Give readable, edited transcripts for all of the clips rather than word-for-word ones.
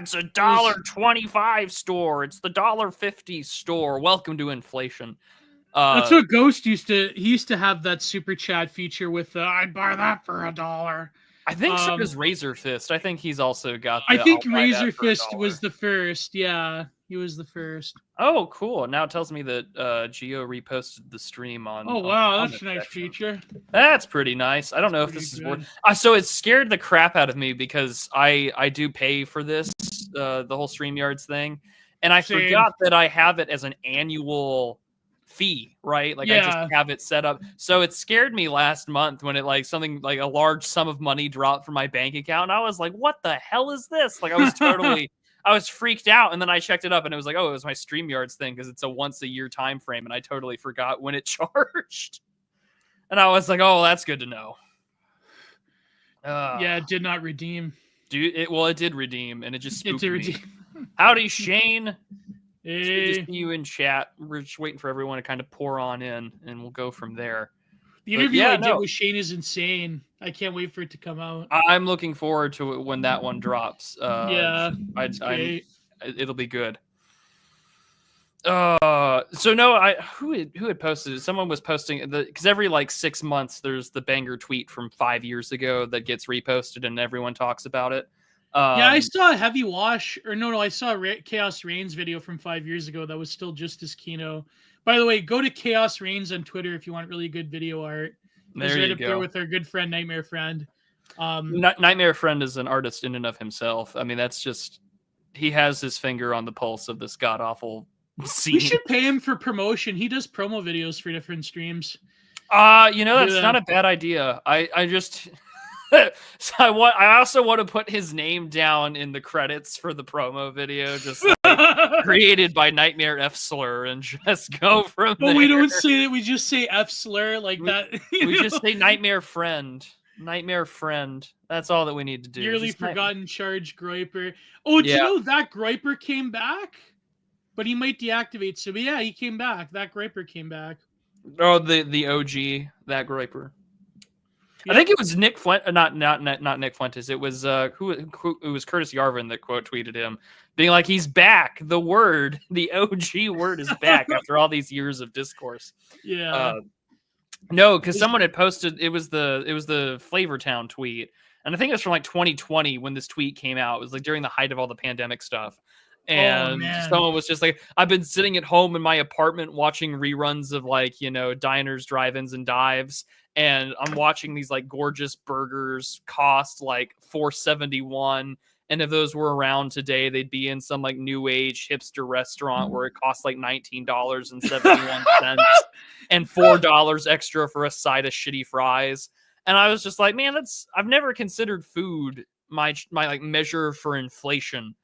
it's a $1.25 store. It's the $1.50 store. Welcome to inflation. That's what Ghost used to. He used to have that super chat feature with I'd buy that for $1. I think so does Razor Fist. I think he's also got. I think Razor Fist was the first. Yeah, he was the first. Oh, cool! Now it tells me that Gio reposted the stream on. Oh wow, that's a nice feature. That's pretty nice. I don't know if this is worth. So it scared the crap out of me because I do pay for this the whole StreamYards thing, and I forgot that I have it as an annual fee, right? Like I just have it set up. So it scared me last month when it like something like a large sum of money dropped from my bank account, and I was like, "What the hell is this?" Like I was totally. I was freaked out, and then I checked it up, and it was like, oh, it was my StreamYards thing because it's a once-a-year time frame, and I totally forgot when it charged. And I was like, oh, that's good to know. Yeah, it did not redeem. It did redeem, and it just spooked me. Redeem. Howdy, Shane. It's good to see you in chat. We're just waiting for everyone to kind of pour on in, and we'll go from there. The interview I did with Shane is insane. I can't wait for it to come out. I'm looking forward to it when that one drops. It'll be good. So no, who had posted it? Someone was posting because every like 6 months there's the banger tweet from 5 years ago that gets reposted and everyone talks about it. Yeah, I saw a Heavy Wash, or no, I saw a Chaos Reigns video from 5 years ago that was still just as Kino. By the way, go to Chaos Reigns on Twitter if you want really good video art. He's right up there with our good friend Nightmare Friend. Nightmare Friend is an artist in and of himself. I mean, that's just he has his finger on the pulse of this god awful scene. We should pay him for promotion. He does promo videos for different streams. That's not a bad idea. I just. So I also want to put his name down in the credits for the promo video, just like, created by Nightmare F Slur, and just go from there. But we don't say it. We just say F Slur like that. We just say Nightmare Friend. Nightmare Friend. That's all that we need to do. Yearly forgotten charge Groiper. Oh, do you know that Groiper came back? But he might deactivate. So, but yeah, he came back. That Groiper came back. Oh, the OG, that Groiper. Yep. I think it was Nick not Nick Fuentes. It was it was Curtis Yarvin that quote tweeted him, being like, "He's back. The OG word is back after all these years of discourse." Yeah. No, because someone had posted it was the Flavortown tweet, and I think it was from like 2020 when this tweet came out. It was like during the height of all the pandemic stuff. And someone was just like, I've been sitting at home in my apartment watching reruns of like, diners, drive-ins, and dives. And I'm watching these like gorgeous burgers cost like $4.71. And if those were around today, they'd be in some like new age hipster restaurant where it costs like $19.71 and $4 extra for a side of shitty fries. And I was just like, man, I've never considered food my like measure for inflation.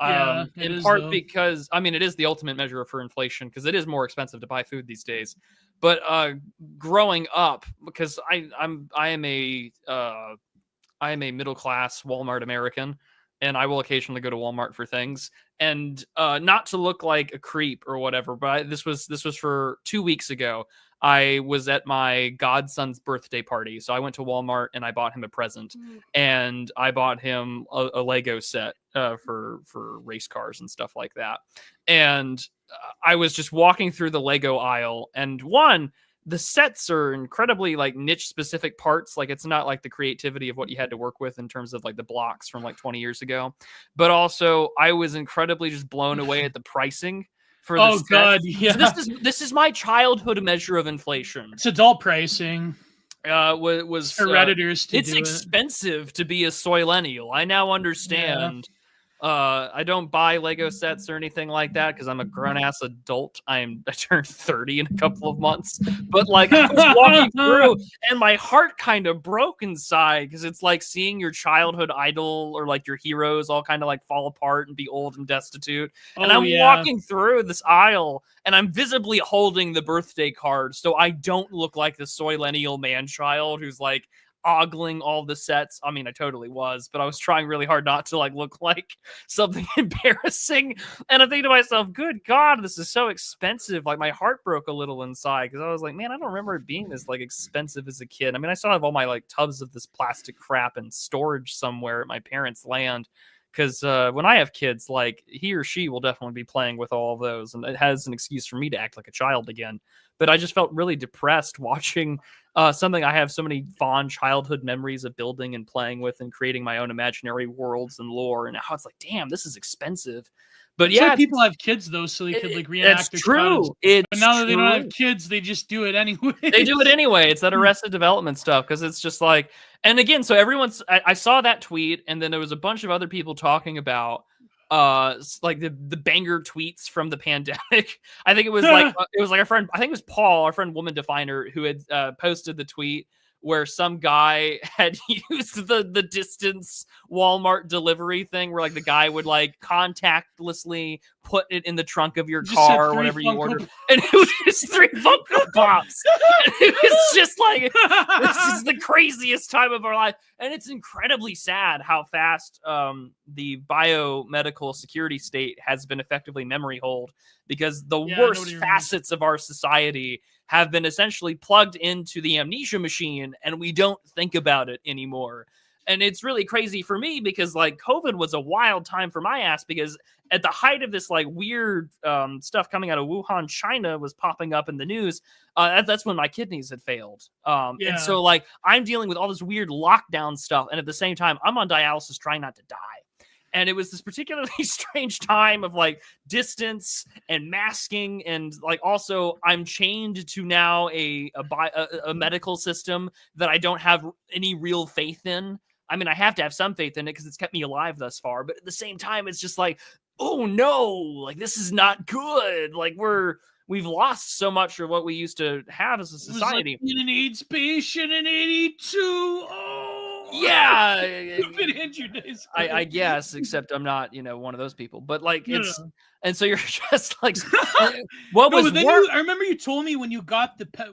In part because it is the ultimate measure for inflation because it is more expensive to buy food these days. But growing up, because I am a middle class Walmart American, and I will occasionally go to Walmart for things, and not to look like a creep or whatever. But this was for 2 weeks ago. I was at my godson's birthday party. So I went to Walmart and I bought him a present, and I bought him a Lego set for race cars and stuff like that. And I was just walking through the Lego aisle, and the sets are incredibly like niche specific parts. Like it's not like the creativity of what you had to work with in terms of like the blocks from like 20 years ago. But also I was incredibly just blown away at the pricing. God, yeah. This is my childhood measure of inflation. It's adult pricing. Was for Redditors to it's do expensive to be a soylennial. I now understand. I don't buy Lego sets or anything like that because I'm a grown-ass adult. I turned 30 in a couple of months. But like I was walking through and my heart kind of broke inside because it's like seeing your childhood idol or like your heroes all kind of like fall apart and be old and destitute. And I'm walking through this aisle and I'm visibly holding the birthday card so I don't look like the soylennial man-child who's like ogling all the sets. I mean, I totally was, but I was trying really hard not to like look like something embarrassing. And I'm thinking to myself, good God, this is so expensive. Like my heart broke a little inside because I was like, man, I don't remember it being this like expensive as a kid. I mean, I still have all my like tubs of this plastic crap in storage somewhere at my parents' land Because when I have kids, like he or she will definitely be playing with all of those, and it has an excuse for me to act like a child again. But I just felt really depressed watching something I have so many fond childhood memories of building and playing with and creating my own imaginary worlds and lore. And how it's like, damn, this is expensive. But That's why people have kids though, so they could like reenact their childhood. But now that they don't have kids, they just do it anyway. They do it anyway. It's that Arrested Development stuff because it's just like, and again, so I saw that tweet, and then there was a bunch of other people talking about like the banger tweets from the pandemic. I think it was like our friend, I think it was Paul, our friend Woman Definer, who had posted the tweet where some guy had used the distance Walmart delivery thing where like the guy would like contactlessly put it in the trunk of your car or whatever you order. And it was just 3 Funko Pops. And it was just like, this is the craziest time of our life. And it's incredibly sad how fast the biomedical security state has been effectively memory hold, because the worst facets of our society have been essentially plugged into the amnesia machine, and we don't think about it anymore. And it's really crazy for me because like COVID was a wild time for my ass, because at the height of this like weird stuff coming out of Wuhan, China was popping up in the news. That's when my kidneys had failed. And so like I'm dealing with all this weird lockdown stuff. And at the same time, I'm on dialysis trying not to die. And it was this particularly strange time of like distance and masking, and like also I'm chained to now a medical system that I don't have any real faith in. I mean, I have to have some faith in it because it's kept me alive thus far, but at the same time, it's just like, oh no, like this is not good. Like we've lost so much of what we used to have as a society. It was like an AIDS patient in '82. Oh. Yeah, I guess, except I'm not, one of those people. But like it's, and so you're just like, what was? I remember you told me when you got the I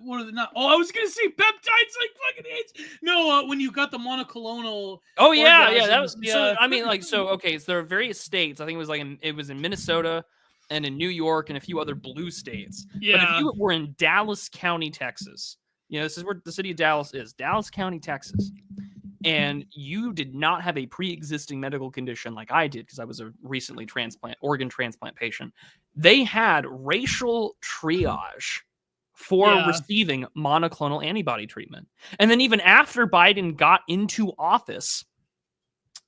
was gonna say peptides like fucking AIDS. No, when you got the monoclonal. Oh yeah, that was. So I mean, like, so okay, so there are various states. I think it was like it was in Minnesota and in New York and a few other blue states. Yeah. But if you were in Dallas County, Texas, this is where the city of Dallas is. Dallas County, Texas. And you did not have a pre-existing medical condition like I did, because I was a recently organ transplant patient. They had racial triage for receiving monoclonal antibody treatment. And then even after Biden got into office,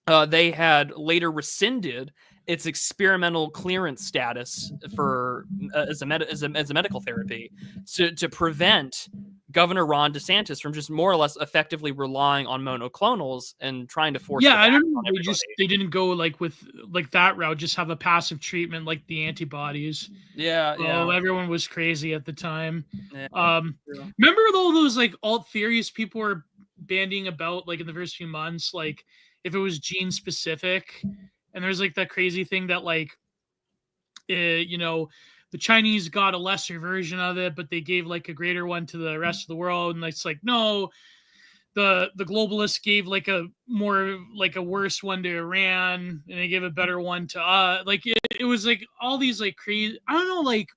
they had later rescinded its experimental clearance status for as a medical therapy to prevent Governor Ron DeSantis from just more or less effectively relying on monoclonals and trying to force. Yeah, I don't know. They didn't go like with like that route. Just have a passive treatment like the antibodies. Yeah. Everyone was crazy at the time. Yeah, remember all those like alt theories people were bandying about like in the first few months, like if it was gene specific, and there's like that crazy thing that like, the Chinese got a lesser version of it, but they gave like a greater one to the rest of the world. And it's like, no, the globalists gave like a worse one to Iran, and they gave a better one to like it was like all these like crazy. I don't know, like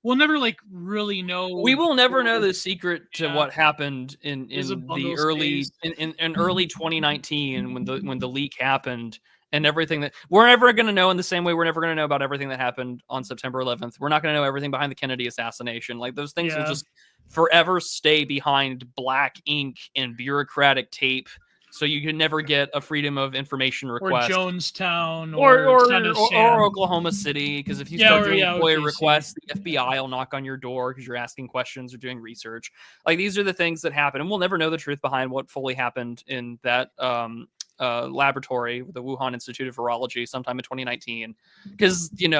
we'll never like really know. We will never know the secret to what happened in the early in early 2019 when the leak happened. And everything that we're never going to know, in the same way we're never going to know about everything that happened on September 11th. We're not going to know everything behind the Kennedy assassination. Like those things will just forever stay behind black ink and bureaucratic tape. So you can never get a freedom of information request. Or Jonestown or Oklahoma City. Because if you start doing FOIA requests, the FBI will knock on your door because you're asking questions or doing research. Like these are the things that happen. And we'll never know the truth behind what fully happened in that laboratory, the Wuhan Institute of Virology, sometime in 2019. Because it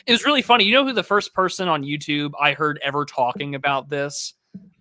was really funny. You know who the first person on YouTube I heard ever talking about this?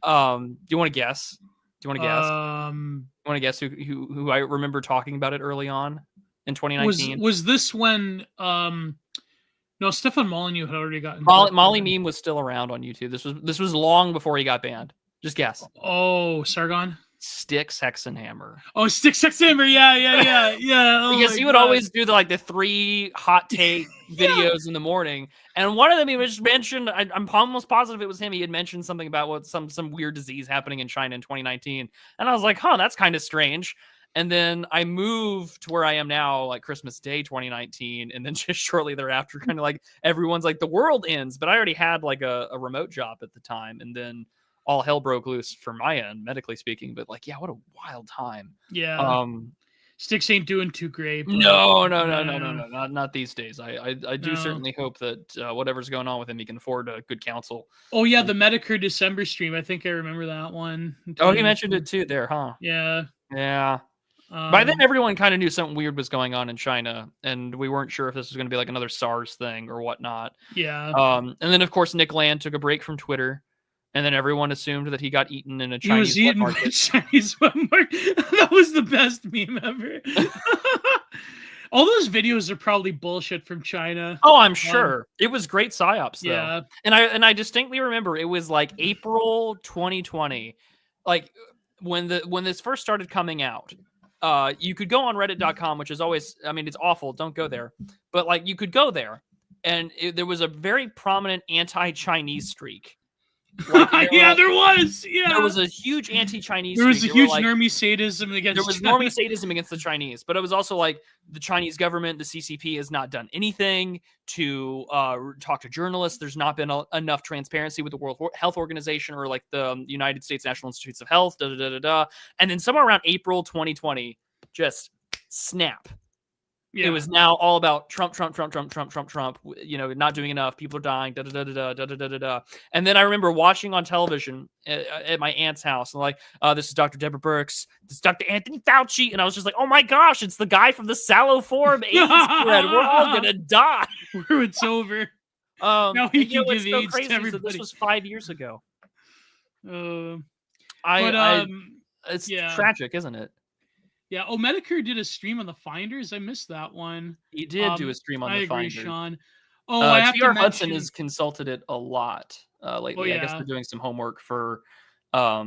Do you want to guess? You want to guess who I remember talking about it early on in 2019? Was this when no, Stefan Molyneux had already gotten Molly Meme was still around on YouTube. This was long before he got banned. Just guess. Oh, Sargon. Styx Hexenhammer. Oh, Styx Hexenhammer. Yeah. Oh, because he would always do the 3 hot take videos in the morning, and one of them he just mentioned. I'm almost positive it was him. He had mentioned something about some weird disease happening in China in 2019, and I was like, "Huh, that's kind of strange." And then I moved to where I am now, like Christmas Day 2019. And then just shortly thereafter, kind of like everyone's like, the world ends. But I already had like a remote job at the time. And then all hell broke loose from my end, medically speaking. But like, yeah, what a wild time. Yeah. Sticks ain't doing too great. But No, not these days. I do No. certainly hope that whatever's going on with him, he can afford a good counsel. Oh yeah, the Medicare December stream. I think I remember that one. Oh, he mentioned it too there, huh? Yeah. Yeah. By then, everyone kind of knew something weird was going on in China, and we weren't sure if this was going to be like another SARS thing or whatnot. Yeah. And then, of course, Nick Land took a break from Twitter, and then everyone assumed that he got eaten in a Chinese wet market. Chinese wet market. That was the best meme ever. All those videos are probably bullshit from China. Oh, I'm sure. It was great psyops, though. Yeah. And I distinctly remember it was like April 2020, like when this first started coming out. You could go on reddit.com, which is always, I mean, it's awful. Don't go there. But like you could go there, and there was a very prominent anti-Chinese streak. Like, yeah, there was. Yeah, there was a huge anti-Chinese. There was a huge normie sadism against. There was normie sadism against the Chinese, but it was also like the Chinese government, the CCP, has not done anything to talk to journalists. There's not been enough transparency with the World Health Organization or like the United States National Institutes of Health. And then somewhere around April 2020, just snap. Yeah. It was now all about Trump, you know, not doing enough. People are dying, And then I remember watching on television at my aunt's house, and like, this is Dr. Deborah Birx, this is Dr. Anthony Fauci. And I was just like, oh my gosh, it's the guy from the Sallow Forum AIDS spread. We're all going to die. It's over. Now he can give so AIDS crazy to everybody. This was 5 years ago. It's tragic, isn't it? Yeah. Oh, Medicare did a stream on the Finders. I missed that one. He did do a stream on the Finders. Sean. Oh, I have T.R. Hudson has consulted it a lot lately. I guess they're doing some homework for a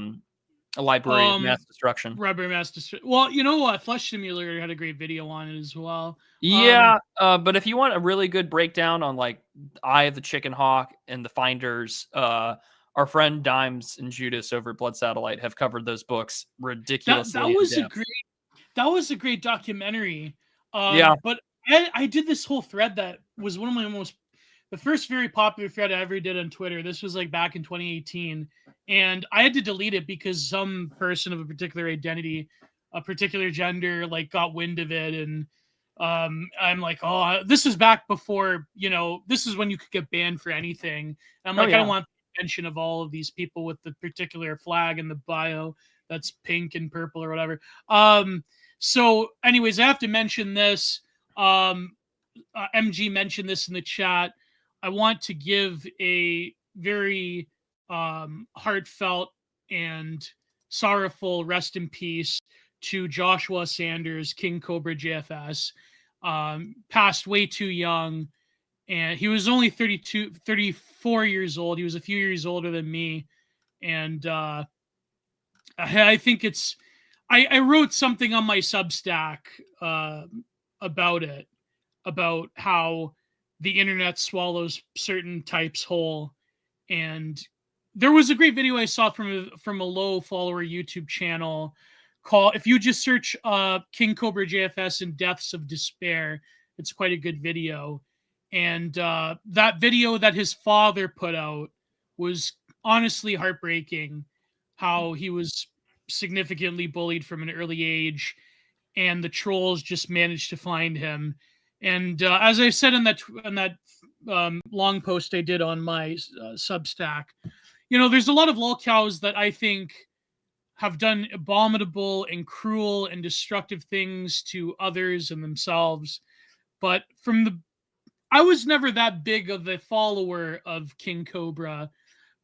library of mass destruction. Library of mass destruction. Well, you know what? Flesh Simulator had a great video on it as well. Yeah, but if you want a really good breakdown on like Eye of the Chicken Hawk and the Finders, our friend Dimes and Judas over at Blood Satellite have covered those books ridiculously. That was a great documentary. Yeah. But I did this whole thread that was one of my the first very popular thread I ever did on Twitter. This was like back in 2018. And I had to delete it because some person of a particular identity, a particular gender, like got wind of it. And I'm like, oh, this is back before, you know, this is when you could get banned for anything. And I'm like, I don't want the attention of all of these people with the particular flag in the bio that's pink and purple or whatever. So anyways, I have to mention this. MG mentioned this in the chat. I want to give a very heartfelt and sorrowful rest in peace to Joshua Sanders, King Cobra JFS. Passed way too young, and he was only 34 years old. He was a few years older than me. And I think it's, I wrote something on my Substack about it, about how the internet swallows certain types whole. And there was a great video I saw from a low follower YouTube channel called, if you just search King Cobra JFS and Deaths of Despair, it's quite a good video. And that video that his father put out was honestly heartbreaking, how he was significantly bullied from an early age, and the trolls just managed to find him. And as I said in that long post I did on my Substack, you know, there's a lot of lolcows that I think have done abominable and cruel and destructive things to others and themselves. But I was never that big of a follower of King Cobra,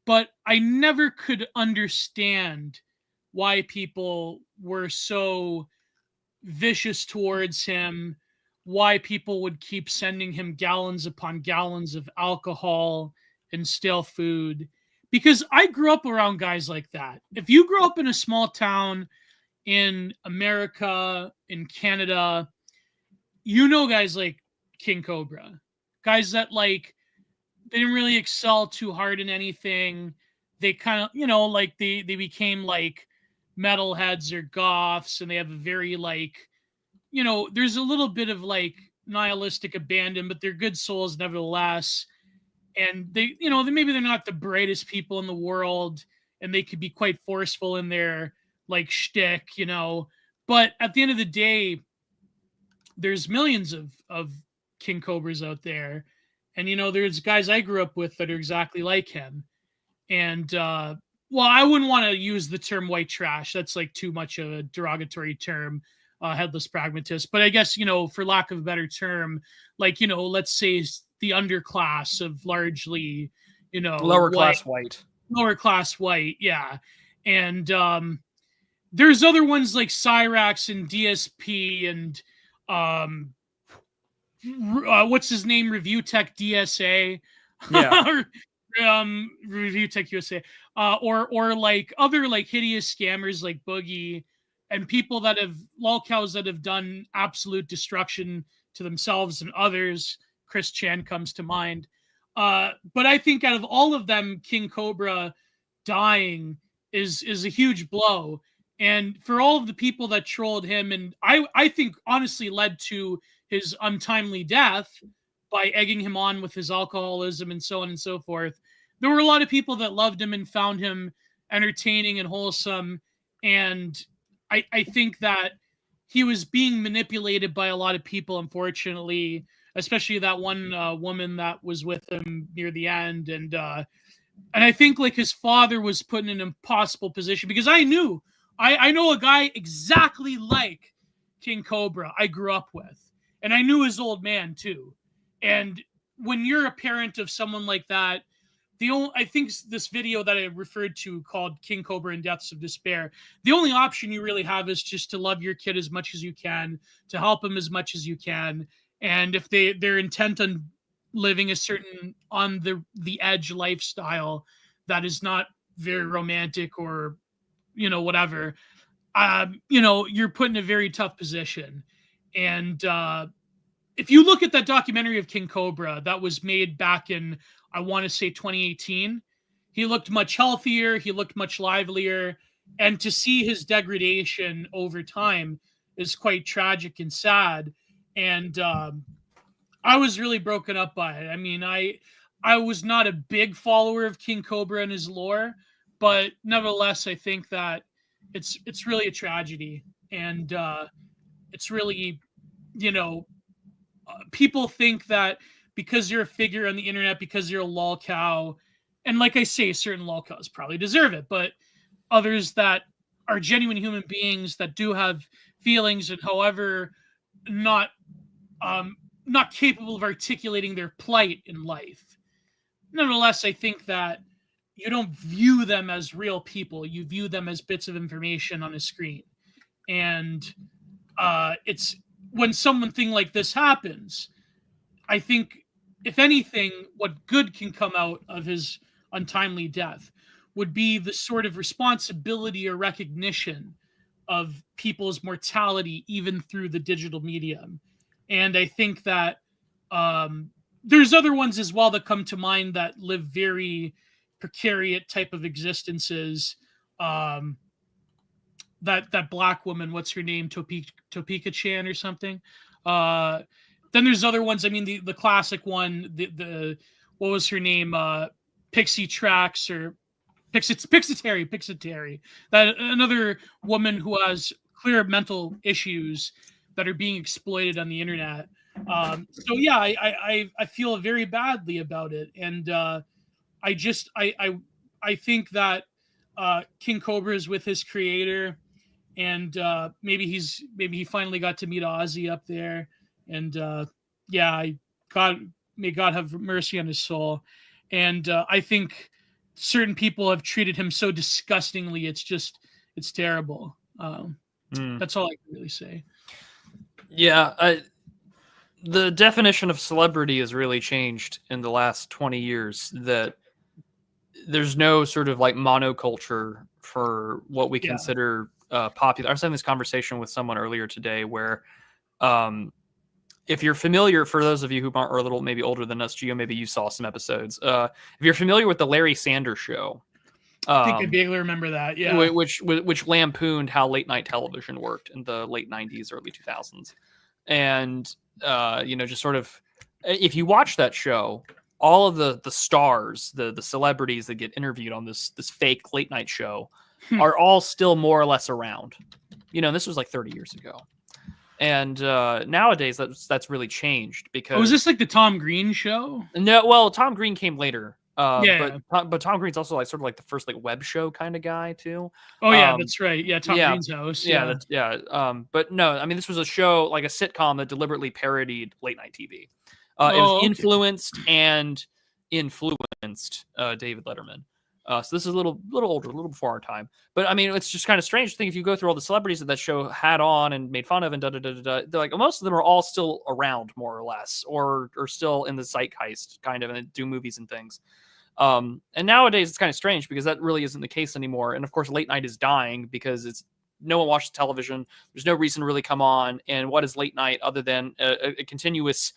but I never could understand why people were so vicious towards him, why people would keep sending him gallons upon gallons of alcohol and stale food. Because I grew up around guys like that. If you grew up in a small town in America, in Canada, you know guys like King Cobra. Guys that like, they didn't really excel too hard in anything. They kind of, you know, like they became like metalheads or goths, and they have a very like, you know, there's a little bit of like nihilistic abandon, but they're good souls nevertheless. And they, you know, maybe they're not the brightest people in the world, and they could be quite forceful in their like shtick, you know. But at the end of the day, there's millions of King Cobras out there, and you know, there's guys I grew up with that are exactly like him. And well, I wouldn't want to use the term white trash. That's like too much of a derogatory term, headless pragmatist. But I guess, you know, for lack of a better term, like, you know, let's say the underclass of largely, you know, lower class white. Lower class white, yeah. And there's other ones like Cyrax and DSP and what's his name? Review Tech DSA. Yeah. Review Tech USA. Or like other like hideous scammers like Boogie and people that have lolcows that have done absolute destruction to themselves and others. Chris Chan comes to mind. But I think out of all of them, King Cobra dying is a huge blow. And for all of the people that trolled him, and I think honestly led to his untimely death by egging him on with his alcoholism and so on and so forth, there were a lot of people that loved him and found him entertaining and wholesome. And I think that he was being manipulated by a lot of people, unfortunately, especially that one woman that was with him near the end. And I think like his father was put in an impossible position because I know a guy exactly like King Cobra I grew up with, and I knew his old man too. And when you're a parent of someone like that, I think this video that I referred to called King Cobra and Deaths of Despair, the only option you really have is just to love your kid as much as you can, to help him as much as you can. And if they're intent on living a certain on the edge lifestyle that is not very romantic or, you know, whatever, you know, you're put in a very tough position. And if you look at that documentary of King Cobra that was made back in, I want to say 2018, he looked much healthier. He looked much livelier. And to see his degradation over time is quite tragic and sad. And I was really broken up by it. I mean, I was not a big follower of King Cobra and his lore, but nevertheless, I think that it's really a tragedy. And it's really, you know, people think that because you're a figure on the internet, because you're a lolcow, and like I say, certain lolcows probably deserve it, but others that are genuine human beings that do have feelings and however not not capable of articulating their plight in life. Nonetheless, I think that you don't view them as real people. You view them as bits of information on a screen. And it's when something like this happens, I think, if anything, what good can come out of his untimely death would be the sort of responsibility or recognition of people's mortality, even through the digital medium. And I think that there's other ones as well that come to mind that live very precarious type of existences. That black woman, what's her name, Topeka Chan or something. Then there's other ones. I mean, the classic one, the what was her name? Pixie Tracks or Pixitary. That another woman who has clear mental issues that are being exploited on the internet. So yeah, I feel very badly about it, and I think that King Cobra is with his creator, and maybe he finally got to meet Ozzy up there, and yeah, may God have mercy on his soul. And I think certain people have treated him so disgustingly. It's terrible. That's all I can really say. Yeah, the definition of celebrity has really changed in the last 20 years. That there's no sort of like monoculture for what we consider popular. I was having this conversation with someone earlier today where if you're familiar, for those of you who are a little maybe older than us, Gio, maybe you saw some episodes. If you're familiar with the Larry Sanders Show, I think I'd be able to remember that. Yeah. Which lampooned how late night television worked in the late 90s, early 2000s. And, just sort of, if you watch that show, all of the stars, the celebrities that get interviewed on this fake late night show are all still more or less around. This was like 30 years ago. And nowadays that's really changed because... Oh, was this like the Tom Green show? No, well, Tom Green came later. Yeah. But Tom Green's also like sort of like the first like web show kind of guy too. Oh yeah, that's right. Yeah, Tom Green's house. But no, I mean this was a show like a sitcom that deliberately parodied late night TV. It was influenced David Letterman. So this is a little older, a little before our time. But I mean, it's just kind of strange to think if you go through all the celebrities that show had on and made fun of and they're like most of them are all still around more or less, or still in the zeitgeist kind of, and do movies and things. And nowadays it's kind of strange because that really isn't the case anymore. And of course, late night is dying because no one watches television. There's no reason to really come on. And what is late night other than a continuous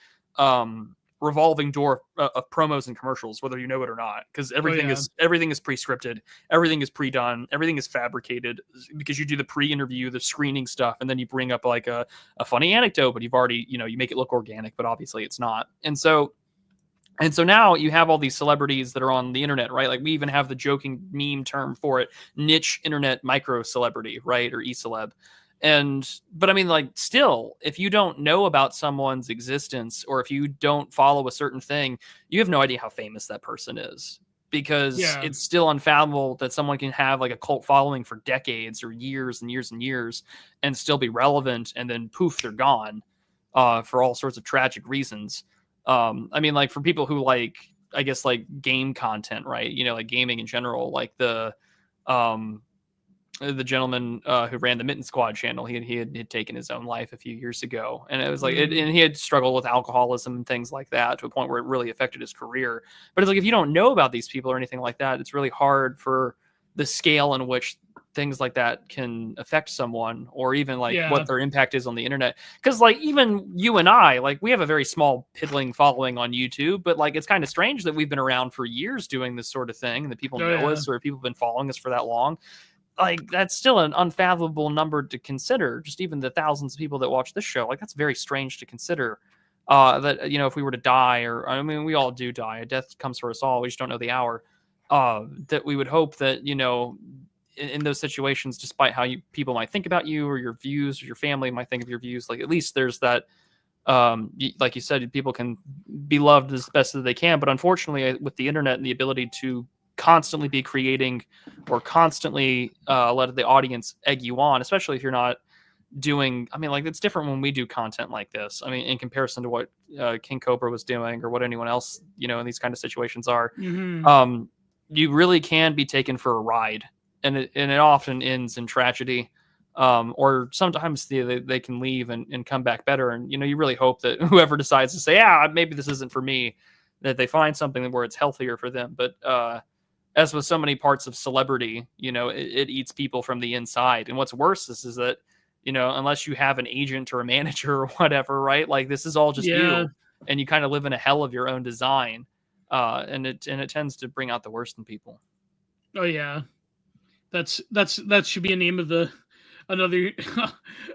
revolving door of promos and commercials, whether you know it or not, because everything is pre-scripted, everything is pre-done, everything is fabricated, because you do the pre-interview, the screening stuff, and then you bring up like a funny anecdote, but you've already, you make it look organic, but obviously it's not. And so now you have all these celebrities that are on the internet, right? Like we even have the joking meme term for it, niche internet micro celebrity, right? Or e-celeb. But I mean, like, still, if you don't know about someone's existence or if you don't follow a certain thing, you have no idea how famous that person is, because it's still unfathomable that someone can have like a cult following for decades or years and years and years and still be relevant. And then poof, they're gone for all sorts of tragic reasons. I mean, like for people who like, I guess like game content, right? Like gaming in general, like the gentleman who ran the Mitten Squad channel, he had taken his own life a few years ago, and it was like, and he had struggled with alcoholism and things like that to a point where it really affected his career. But it's like, if you don't know about these people or anything like that, it's really hard for the scale in which things like that can affect someone, or even like what their impact is on the internet. Because like even you and I, like we have a very small piddling following on YouTube, but like it's kind of strange that we've been around for years doing this sort of thing, and that people know us, or people have been following us for that long. Like that's still an unfathomable number to consider. Just even the thousands of people that watch this show, like that's very strange to consider. That if we were to die, or I mean, we all do die. Death comes for us all. We just don't know the hour. That we would hope that in those situations, despite how people might think about you or your views, or your family might think of your views, like at least there's that. Like you said, people can be loved as best as they can. But unfortunately, with the internet and the ability to constantly be creating or constantly let the audience egg you on, especially if you're not doing, I mean, like it's different when we do content like this. I mean, in comparison to what King Cobra was doing or what anyone else, in these kind of situations are, you really can be taken for a ride, and it often ends in tragedy. Or sometimes they can leave and come back better. And, you really hope that whoever decides to say, maybe this isn't for me, that they find something where it's healthier for them. But, as with so many parts of celebrity, it eats people from the inside. And what's worse is that, unless you have an agent or a manager or whatever, right? Like this is all just you, and you kind of live in a hell of your own design. And it tends to bring out the worst in people. Oh yeah. That should be a name of another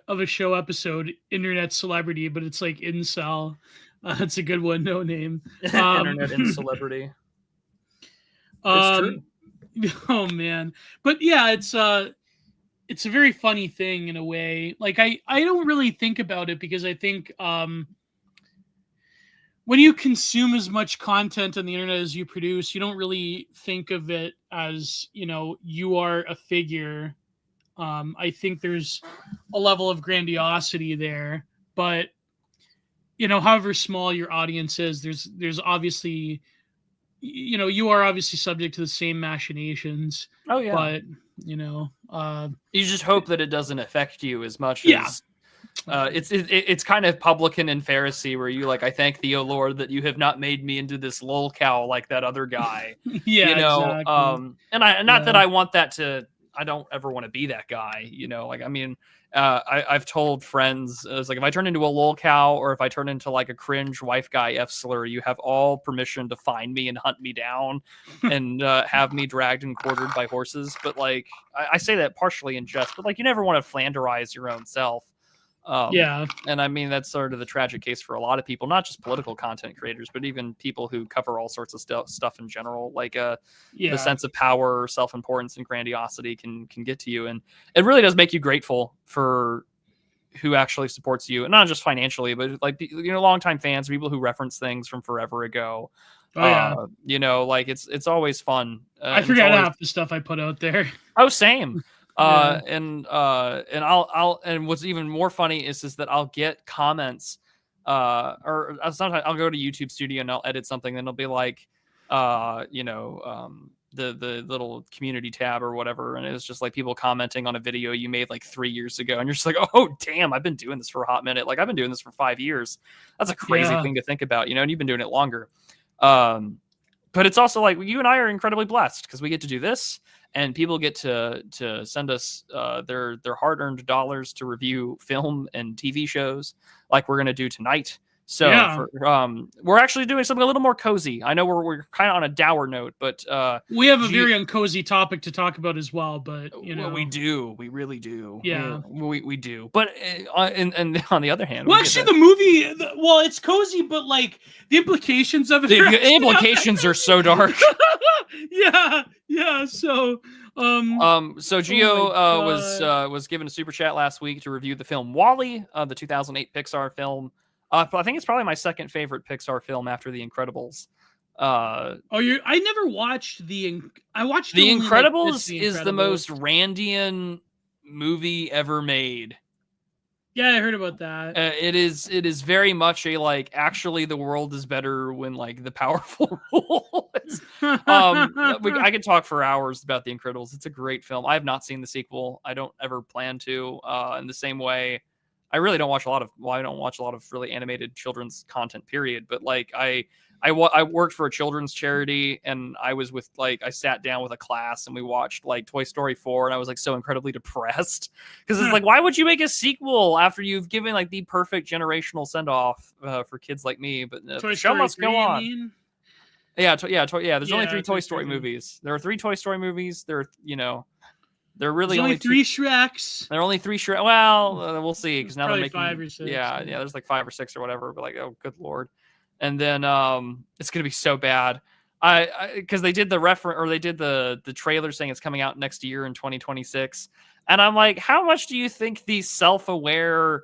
of a show episode, Internet Celebrity, but it's like incel. That's a good one. No name. Internet and celebrity. Oh man, but yeah, it's a very funny thing in a way. Like I don't really think about it, because I think when you consume as much content on the internet as you produce, you don't really think of it as you are a figure. I think there's a level of grandiosity there, but however small your audience is, there's obviously you are obviously subject to the same machinations. Oh yeah. But you just hope that it doesn't affect you as much as it's kind of publican and Pharisee, where you like, I thank thee, O Lord, that you have not made me into this lolcow like that other guy. Exactly. And not that I want that to don't ever want to be that guy, like, I mean, I've told friends, it's like, if I turn into a lolcow or if I turn into like a cringe wife guy F-slur, you have all permission to find me and hunt me down and have me dragged and quartered by horses. But like, I say that partially in jest, but like, you never want to Flanderize your own self. And I mean, that's sort of the tragic case for a lot of people, not just political content creators, but even people who cover all sorts of stuff in general. Like the sense of power, self-importance, and grandiosity can get to you, and it really does make you grateful for who actually supports you, and not just financially, but like longtime fans, people who reference things from forever ago. Like it's always fun. I forgot half the stuff I put out there. Oh, same. And what's even more funny is that I'll get comments, or sometimes I'll go to YouTube Studio and I'll edit something, and it'll be like, the little community tab or whatever, and it's just like people commenting on a video you made like 3 years ago, and you're just like, oh damn, I've been doing this for a hot minute. Like, I've been doing this for 5 years. That's a crazy thing to think about, and you've been doing it longer. But it's also like, you and I are incredibly blessed because we get to do this. And people get to send us their hard-earned dollars to review film and TV shows, like we're going to do tonight. So we're actually doing something a little more cozy. I know we're kind of on a dour note, but we have a very uncozy topic to talk about as well. But well, we really do. Yeah, we do. But and on the other hand, well, actually, the movie, it's cozy, but like the implications of it. The implications are so dark. Yeah. So Gio was given a super chat last week to review the film WALL-E, the 2008 Pixar film. I think it's probably my second favorite Pixar film after The Incredibles. I never watched I watched The Incredibles is the most Randian movie ever made. Yeah, I heard about that. It is very much a like, actually the world is better when like the powerful rule. I could talk for hours about The Incredibles. It's a great film. I have not seen the sequel. I don't ever plan to. In the same way, I really don't watch a lot of really animated children's content, period. But like I worked for a children's charity, and I sat down with a class and we watched like Toy Story 4, and I was like so incredibly depressed because it's like, why would you make a sequel after you've given like the perfect generational send off for kids like me? But the show must go on. Yeah. There's only 3 Toy Story movies. There are 3 Toy Story movies. There are really only 3 Shreks. There are only 3 Shreks. Well, we'll see, because now they're making 5 or 6. Yeah, there's like 5 or 6 or whatever. But like, oh, good lord! And then it's gonna be so bad. Because they did the trailer saying it's coming out next year in 2026, and I'm like, how much do you think these self-aware,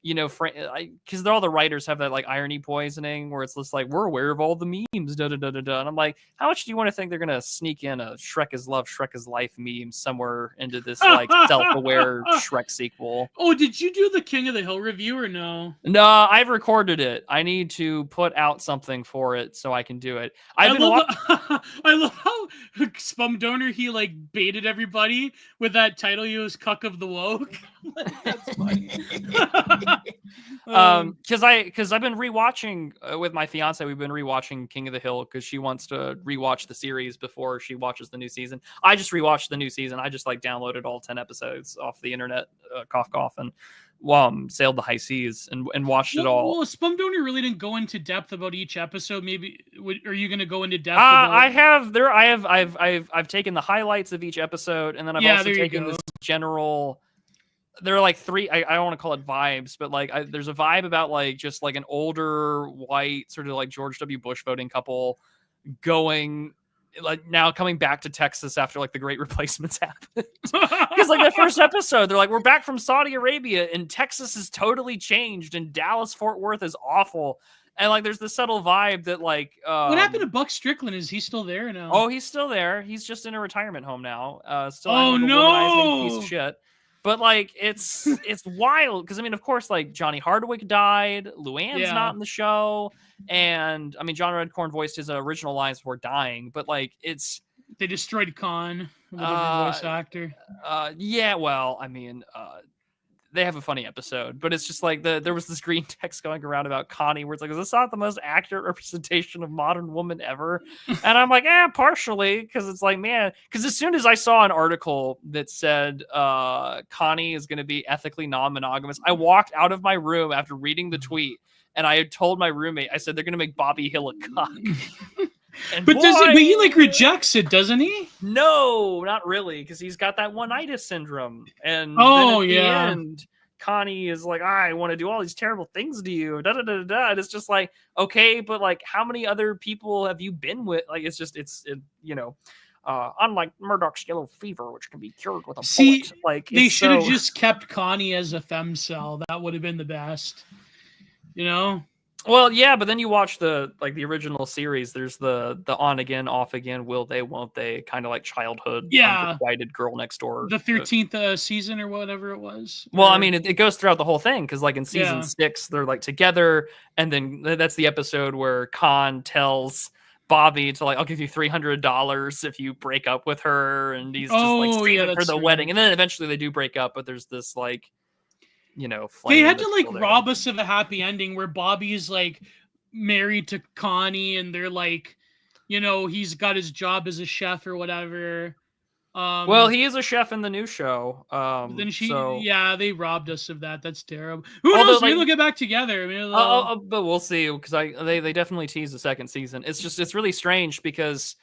because all the writers have that like irony poisoning where it's just like, we're aware of all the memes, and I'm like, how much do you want to think they're gonna sneak in a Shrek is love, Shrek is life meme somewhere into this like self-aware Shrek sequel? Oh, did you do the King of the Hill review or no? No, I've recorded it. I need to put out something for it so I can do it. I love how Spum Donor, he like baited everybody with that title. He was Cuck of the Woke. That's funny. Because I've been rewatching with my fiance. We've been rewatching King of the Hill because she wants to rewatch the series before she watches the new season. I just rewatched the new season. I just like downloaded all 10 episodes off the internet, cough, and sailed the high seas and watched it all. Well, Spum Donor really didn't go into depth about each episode. Maybe are you going to go into depth? I've taken the highlights of each episode, and then I've also taken this general. There are like 3, I don't want to call it vibes, but like there's a vibe about like just like an older white sort of like George W. Bush voting couple going like now coming back to Texas after like the Great Replacements happened. Because like the first episode, they're like, we're back from Saudi Arabia and Texas is totally changed and Dallas Fort Worth is awful. And like there's this subtle vibe that like what happened to Buck Strickland? Is he still there now? Oh, he's still there. He's just in a retirement home now. Still womanizing piece of shit. But like it's wild because I mean, of course, like Johnny Hardwick died, Luann's not in the show, and I mean John Redcorn voiced his original lines before dying. But like they destroyed Khan, the voice actor. Yeah, well, I mean, they have a funny episode, but it's just like there was this green text going around about Connie where it's like, is this not the most accurate representation of modern woman ever? And I'm like, partially, because it's like, man, because as soon as I saw an article that said Connie is going to be ethically non-monogamous, I walked out of my room after reading the tweet, and I had told my roommate, I said, they're going to make Bobby Hill a cock. But he like rejects it, doesn't he? No, not really, because he's got that one-itis syndrome. And then at the end, Connie is like, I want to do all these terrible things to you. Da, da, da, da. And it's just like, okay, but like, how many other people have you been with? Like, unlike Murdoch's yellow fever, which can be cured with a bullet. Like, they should have just kept Connie as a femcel. That would have been the best. Well, yeah, but then you watch the original series. There's the on again, off again, will they, won't they, kind of like childhood, unrequited girl next door. The 13th season or whatever it was. Well, I mean, it goes throughout the whole thing because, like in season 6, they're like together, and then that's the episode where Khan tells Bobby to like, I'll give you $300 if you break up with her, and he's just saving for the wedding, and then eventually they do break up, but there's this like. They had to like rob us of a happy ending where Bobby's like married to Connie and they're like, he's got his job as a chef or whatever. Well, he is a chef in the new show. Then they robbed us of that. That's terrible. Who knows? Maybe they'll get back together. But we'll see, because they definitely tease the second season. It's really strange because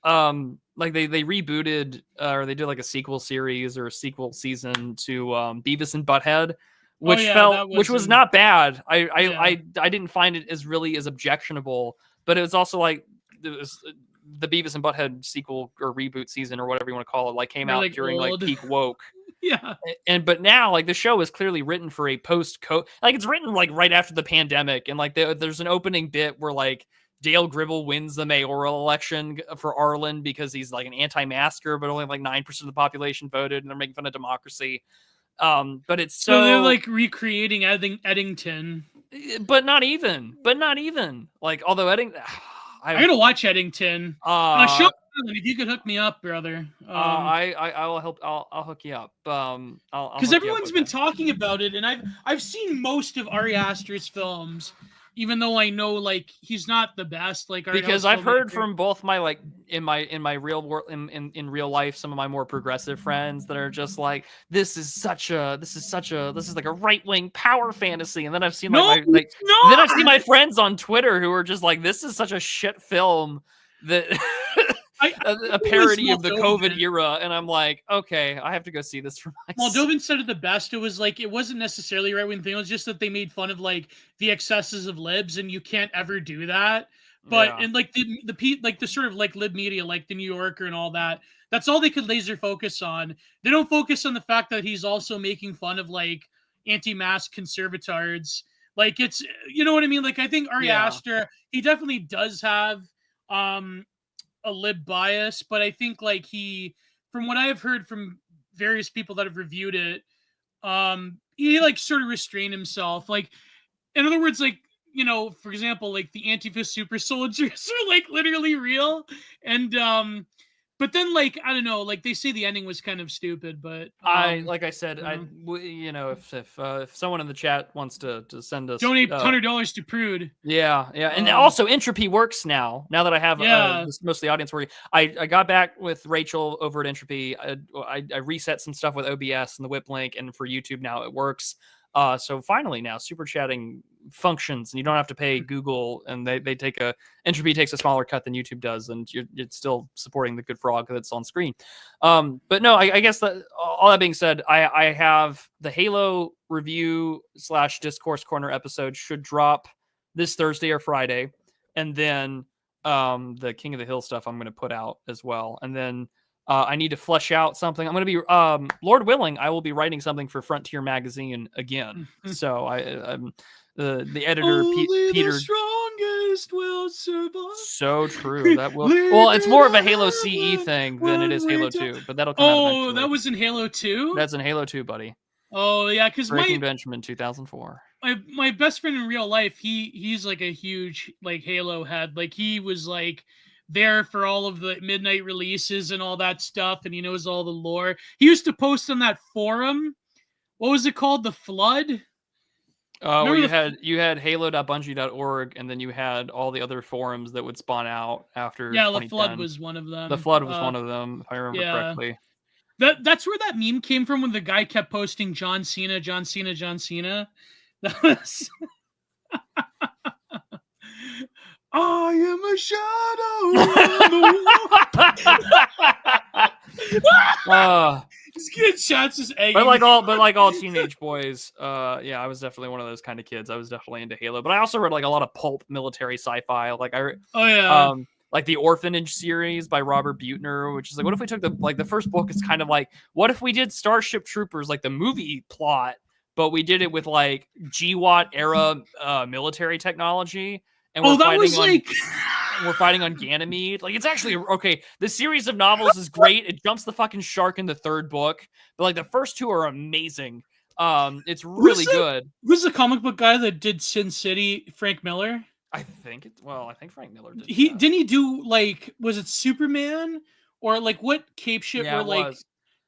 like they rebooted or they did like a sequel series or a sequel season to Beavis and Butthead, which was not bad. I didn't find it as objectionable, but it was also like the Beavis and Butthead sequel or reboot season or whatever you want to call it, like came out during like peak woke. Yeah. But now like the show is clearly written for a like it's written like right after the pandemic, and like there's an opening bit where like Dale Gribble wins the mayoral election for Arlen because he's like an anti-masker, but only like 9% of the population voted, and they're making fun of democracy. But it's so they're like recreating Eddington, but not even. Like, although Eddington, I gotta watch Eddington. Show if you could hook me up, brother. I will help. I'll hook you up. Because everyone's been talking about it, and I've seen most of Ari Aster's films. Even though I know like he's not the best, like because I've heard from both my like in my real world in real life, some of my more progressive friends that are just like, this is like a right-wing power fantasy, and then I've seen I've seen my friends on Twitter who are just like, this is such a shit film that a parody of the COVID era, and I'm like, okay, I have to go see this for myself. Moldovan said it the best. It was like, it wasn't necessarily a right-wing thing. It was just that they made fun of like the excesses of libs, and you can't ever do that. But and like the sort of like lib media, like the New Yorker and all that, that's all they could laser focus on. They don't focus on the fact that he's also making fun of like anti-mask conservatards. Like, it's, you know what I mean? Like, I think Ari Aster, he definitely does have a lib bias, but I think like from what I've heard from various people that have reviewed it, he like sort of restrained himself. Like, in other words, like, for example, like the Antifa super soldiers are like literally real, and but then like, I don't know, like they say the ending was kind of stupid, but like I said, if someone in the chat wants to send us donate $100 to Prude. And also Entropy works now that I have most of the audience working. I got back with Rachel over at Entropy. I reset some stuff with OBS and the whip link, and for YouTube now it works. So finally now super chatting functions, and you don't have to pay Google, and they Entropy takes a smaller cut than YouTube does, and you're still supporting the good frog that's on screen. But no, I guess that all that being said, I have the Halo review / discourse corner episode should drop this Thursday or Friday, and then the King of the Hill stuff I'm going to put out as well, and then I need to flesh out something. I'm going to be, Lord willing, I will be writing something for Frontier Magazine again. So I'm the editor, Peter. The strongest will survive. So true. That will. Well, it's more of a Halo CE thing than it is Halo 2, but that'll come out eventually. That was in Halo 2? That's in Halo 2, buddy. Oh yeah, because Breaking Benjamin 2004. My best friend in real life, he's like a huge like Halo head. Like, he was like there for all of the midnight releases and all that stuff, and he knows all the lore. He used to post on that forum what was it called? The Flood? Where you had halo.bungie.org, and then you had all the other forums that would spawn out after Yeah, the 2010. Flood was one of them. The Flood was one of them, if I remember correctly. That's where that meme came from when the guy kept posting John Cena, John Cena, John Cena. That was I am a shadow. He's getting shots just egging. But like all teenage boys, yeah, I was definitely one of those kind of kids. I was definitely into Halo, but I also read like a lot of pulp military sci-fi. Like like the Orphanage series by Robert Buettner, which is like, what if we took the first book is kind of like, what if we did Starship Troopers, like the movie plot, but we did it with like GWAT era military technology. And we're fighting on Ganymede. Like, it's actually okay. The series of novels is great. It jumps the fucking shark in the third book, but like the first two are amazing. It's really good. Who's the comic book guy that did Sin City? Frank Miller. I think Frank Miller did. Didn't he do like, was it Superman or like what cape shit were like?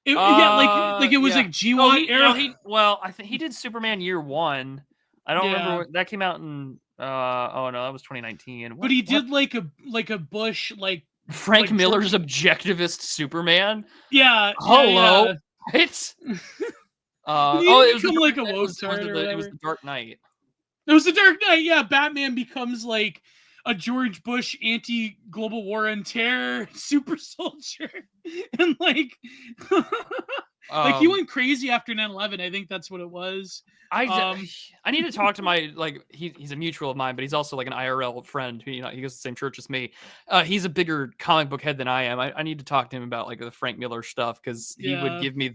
It was like GWAT era. I think he did Superman Year One. I don't remember that came out in. Oh no, that was 2019. But he did like a Bush like Frank Miller's objectivist Superman. Yeah. Hello. Yeah. It's. It was like a woke turd or whatever. It was the Dark Knight. It was the Dark Knight. Yeah, Batman becomes like a George Bush anti-global war on terror super soldier, and like. Like he went crazy after 9/11. I think that's what it was. I need to talk to my he's a mutual of mine, but he's also like an IRL friend who he goes to the same church as me. He's a bigger comic book head than I am. I need to talk to him about like the Frank Miller stuff because he would give me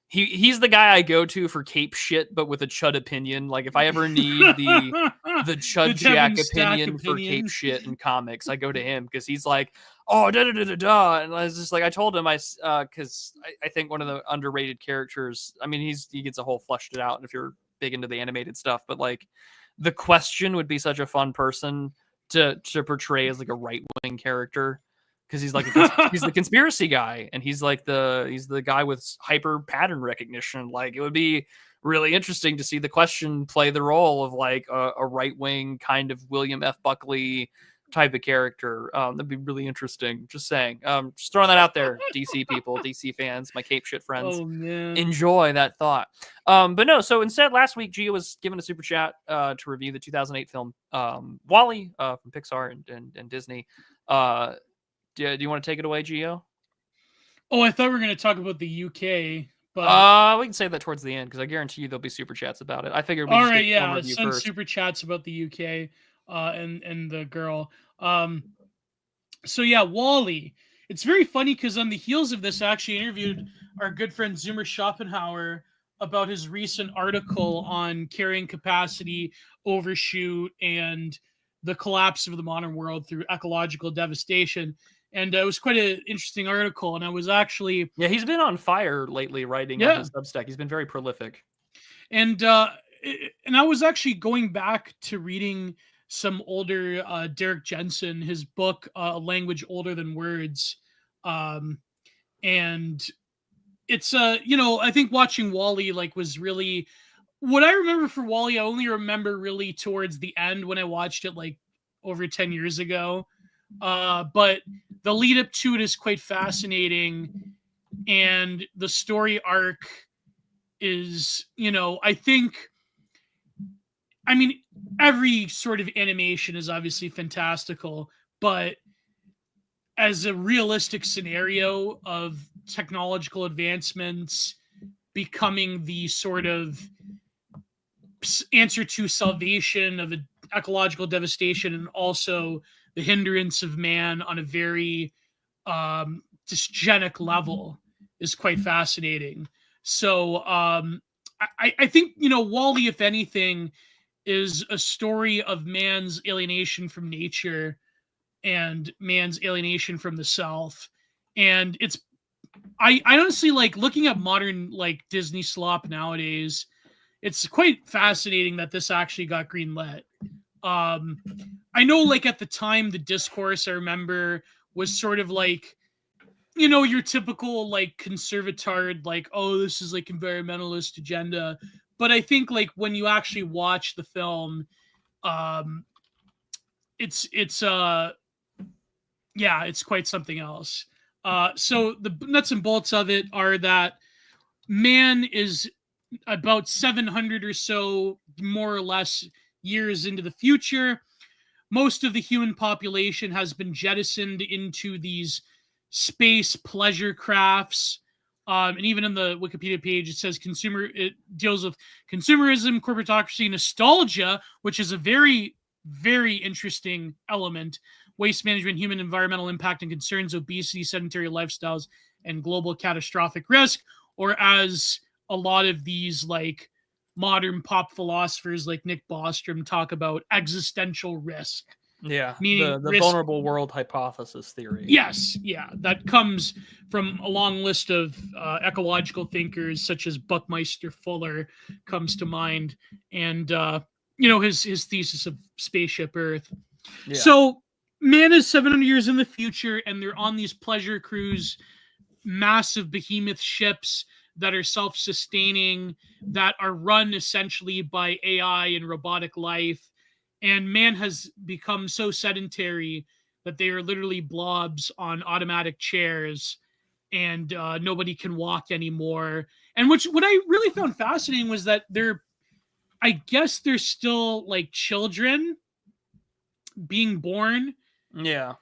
he's the guy I go to for cape shit, but with a chud opinion. Like if I ever need the chud jack opinion for cape shit in comics, I go to him because he's like, oh, and I was just like, I told him because I think one of the underrated characters. I mean, he gets a whole fleshed it out, and if you're big into the animated stuff, but like the Question would be such a fun person to portray as like a right wing character. Because he's like he's the conspiracy guy, and he's the guy with hyper pattern recognition. Like it would be really interesting to see the Question play the role of like a right wing kind of William F. Buckley type of character. That'd be really interesting. Just saying. Just throwing that out there, DC people, DC fans, my cape shit friends. Oh man, enjoy that thought. But no. So instead, last week Gio was given a super chat to review the 2008 film WALL-E from Pixar and Disney. Do you want to take it away, Gio? Oh, I thought we were going to talk about the UK, but we can save that towards the end because I guarantee you there'll be super chats about it. I figured. Send super chats about the UK and the girl. So yeah, WALL-E. It's very funny because on the heels of this, I actually interviewed our good friend Zoomer Schopenhauer about his recent article on carrying capacity, overshoot, and the collapse of the modern world through ecological devastation. And it was quite an interesting article. And I was actually... Yeah, he's been on fire lately writing on his Substack. He's been very prolific. And I was actually going back to reading some older Derek Jensen, his book, A Language Older Than Words. And it's, I think watching WALL-E was really... What I remember for WALL-E, I only remember really towards the end when I watched it over 10 years ago. But the lead up to it is quite fascinating, and the story arc is, I mean, every sort of animation is obviously fantastical, but as a realistic scenario of technological advancements becoming the sort of answer to salvation of ecological devastation, and also the hindrance of man on a very dysgenic level, is quite fascinating. So I think, WALL-E, if anything, is a story of man's alienation from nature and man's alienation from the self. And I honestly looking at modern Disney slop nowadays. It's quite fascinating that this actually got greenlit. I know at the time the discourse, I remember, was sort of you know, your typical like conservatard, like, oh, this is like environmentalist agenda. But I think like when you actually watch the film, um, it's yeah, it's quite something else. So the nuts and bolts of it are that man is about 700 or so, more or less, years into the future. Most of the human population has been jettisoned into these space pleasure crafts. And even in the Wikipedia page, it says it deals with consumerism, corporatocracy, nostalgia, which is a very, very interesting element, waste management, human environmental impact and concerns, obesity, sedentary lifestyles, and global catastrophic risk. Or as a lot of these like modern pop philosophers like Nick Bostrom talk about, existential risk. Yeah, Meaning the risk, vulnerable world hypothesis theory. Yes, yeah, that comes from a long list of ecological thinkers such as Buckminster Fuller comes to mind, and you know, his thesis of Spaceship Earth. Yeah. So man is 700 years in the future, and they're on these pleasure cruise, massive behemoth ships that are self-sustaining, that are run essentially by AI and robotic life. And man has become so sedentary that they are literally blobs on automatic chairs, and nobody can walk anymore. And what I really found fascinating was that I guess they're still like children being born. Yeah.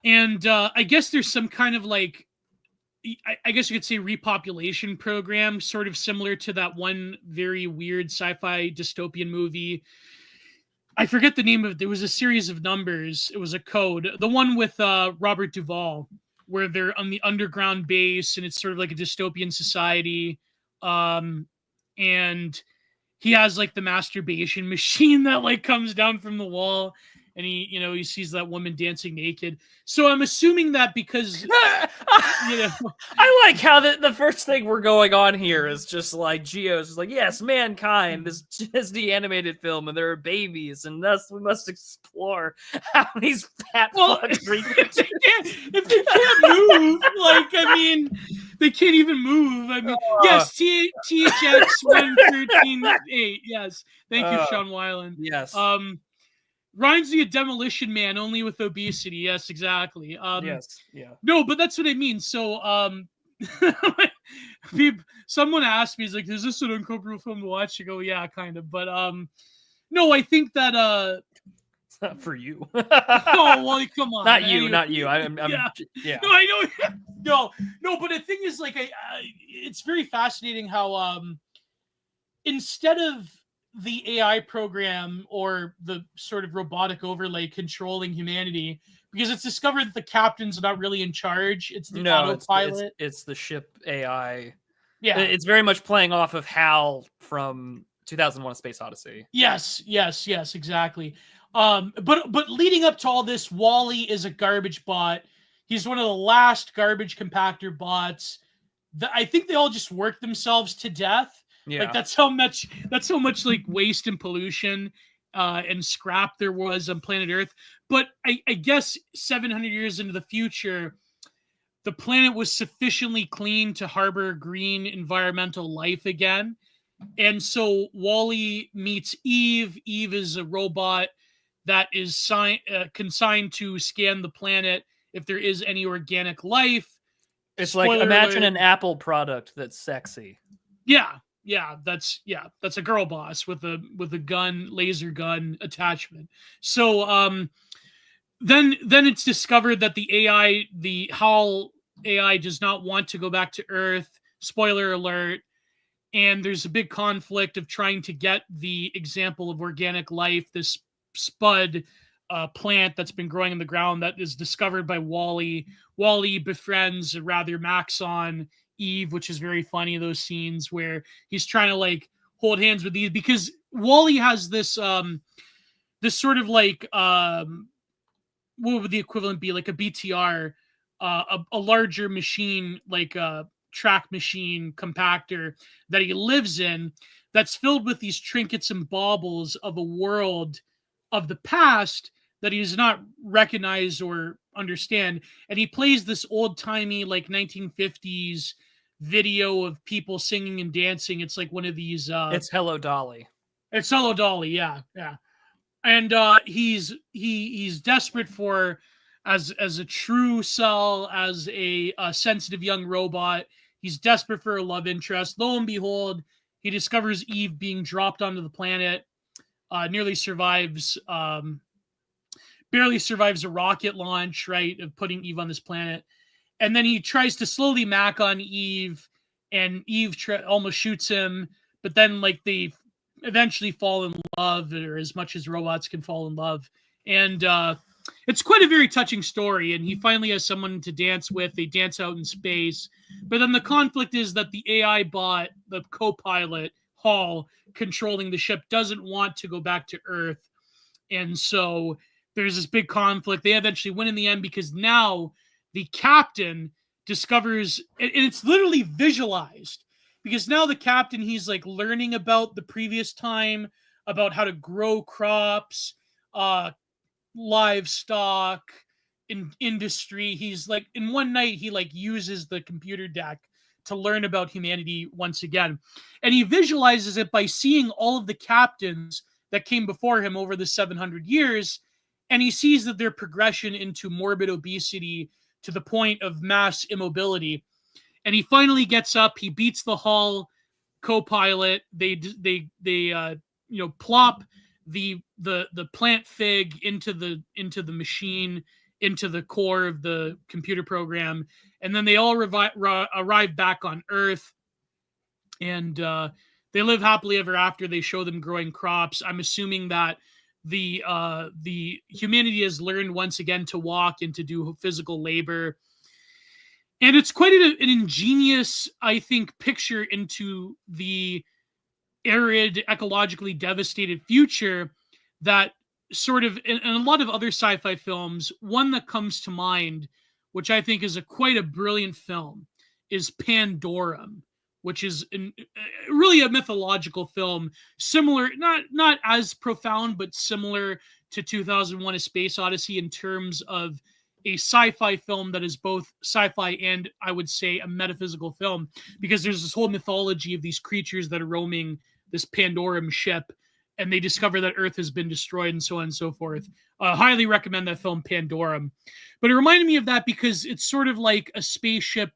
And I guess there's some kind of like, I guess you could say repopulation program, sort of similar to that one very weird sci-fi dystopian movie. I forget the name of it. There was a series of numbers. It was a code. The one with Robert Duvall, where they're on the underground base, and it's sort of like a dystopian society. And he has like the masturbation machine that like comes down from the wall, and he sees that woman dancing naked. So I'm assuming that because I like how the first thing we're going on here is just like Gio's is like, yes, mankind is just the animated film, and there are babies, and thus we must explore how these fat fucks if they can't move, like, I mean, they can't even move. I mean, yes, THX 1138. Yes, thank you, Sean Weiland. Yes. Rhymes the Demolition Man, only with obesity. Yes, exactly. Yes, yeah. No, but that's what I mean. So, someone asked me, "Is like, is this an uncomfortable film to watch?" I go, "Yeah, kind of." But no, I think that it's not for you. Oh well, come on. Not you, not you. I'm yeah. No, I know. No, but the thing is, like, it's very fascinating how instead of the AI program or the sort of robotic overlay controlling humanity, because it's discovered that the captain's not really in charge. It's the autopilot. It's the ship AI. Yeah. It's very much playing off of HAL from 2001: A Space Odyssey. Yes, exactly. But leading up to all this, Wally is a garbage bot. He's one of the last garbage compactor bots. I think they all just work themselves to death. Yeah. Like that's how much like waste and pollution and scrap there was on planet Earth. But I guess 700 years into the future, the planet was sufficiently clean to harbor green environmental life again. And so Wally meets Eve. Eve is a robot that is consigned to scan the planet if there is any organic life. It's Spoiler like, imagine alert. An Apple product that's sexy. Yeah, that's a girl boss with a gun, laser gun attachment. So then it's discovered that the HAL AI does not want to go back to Earth. Spoiler alert. And there's a big conflict of trying to get the example of organic life, this spud plant that's been growing in the ground that is discovered by Wally. Wally befriends rather Maxon Eve, which is very funny, those scenes where he's trying to like hold hands with Eve, because Wally has this this sort of like what would the equivalent be, like a BTR, a larger machine, like a track machine compactor that he lives in, that's filled with these trinkets and baubles of a world of the past that he does not recognize or understand. And he plays this old-timey, like 1950s video of people singing and dancing. It's like one of these it's Hello Dolly. It's Hello Dolly, yeah. And he's desperate for, as a true cell, as a sensitive young robot. He's desperate for a love interest. Lo and behold, he discovers Eve being dropped onto the planet. Nearly survives, barely survives a rocket launch, right, of putting Eve on this planet. And then he tries to slowly mac on Eve, and Eve almost shoots him. But then, like, they eventually fall in love, or as much as robots can fall in love. And it's quite a very touching story. And he finally has someone to dance with. They dance out in space. But then the conflict is that the AI bot, the co-pilot, Hall, controlling the ship, doesn't want to go back to Earth. And so there's this big conflict. They eventually win in the end because now the captain discovers, and it's literally visualized, because now the captain, he's like learning about the previous time, about how to grow crops, livestock, in industry. He's like, in one night, he like uses the computer deck to learn about humanity once again. And he visualizes it by seeing all of the captains that came before him over the 700 years. And he sees that their progression into morbid obesity to the point of mass immobility. And he finally gets up. He beats the Hall co-pilot. They plop the plant fig into the machine, into the core of the computer program, and then they all arrive back on Earth, and they live happily ever after. They show them growing crops. I'm assuming that the humanity has learned once again to walk and to do physical labor. And it's quite an ingenious, I think, picture into the arid, ecologically devastated future that sort of, in a lot of other sci-fi films, one that comes to mind, which I think is quite a brilliant film, is Pandorum, which is really a mythological film, similar, not as profound, but similar to 2001: A Space Odyssey in terms of a sci-fi film that is both sci-fi and, I would say, a metaphysical film, because there's this whole mythology of these creatures that are roaming this Pandorum ship, and they discover that Earth has been destroyed, and so on and so forth. Highly recommend that film, Pandorum. But it reminded me of that because it's sort of like a spaceship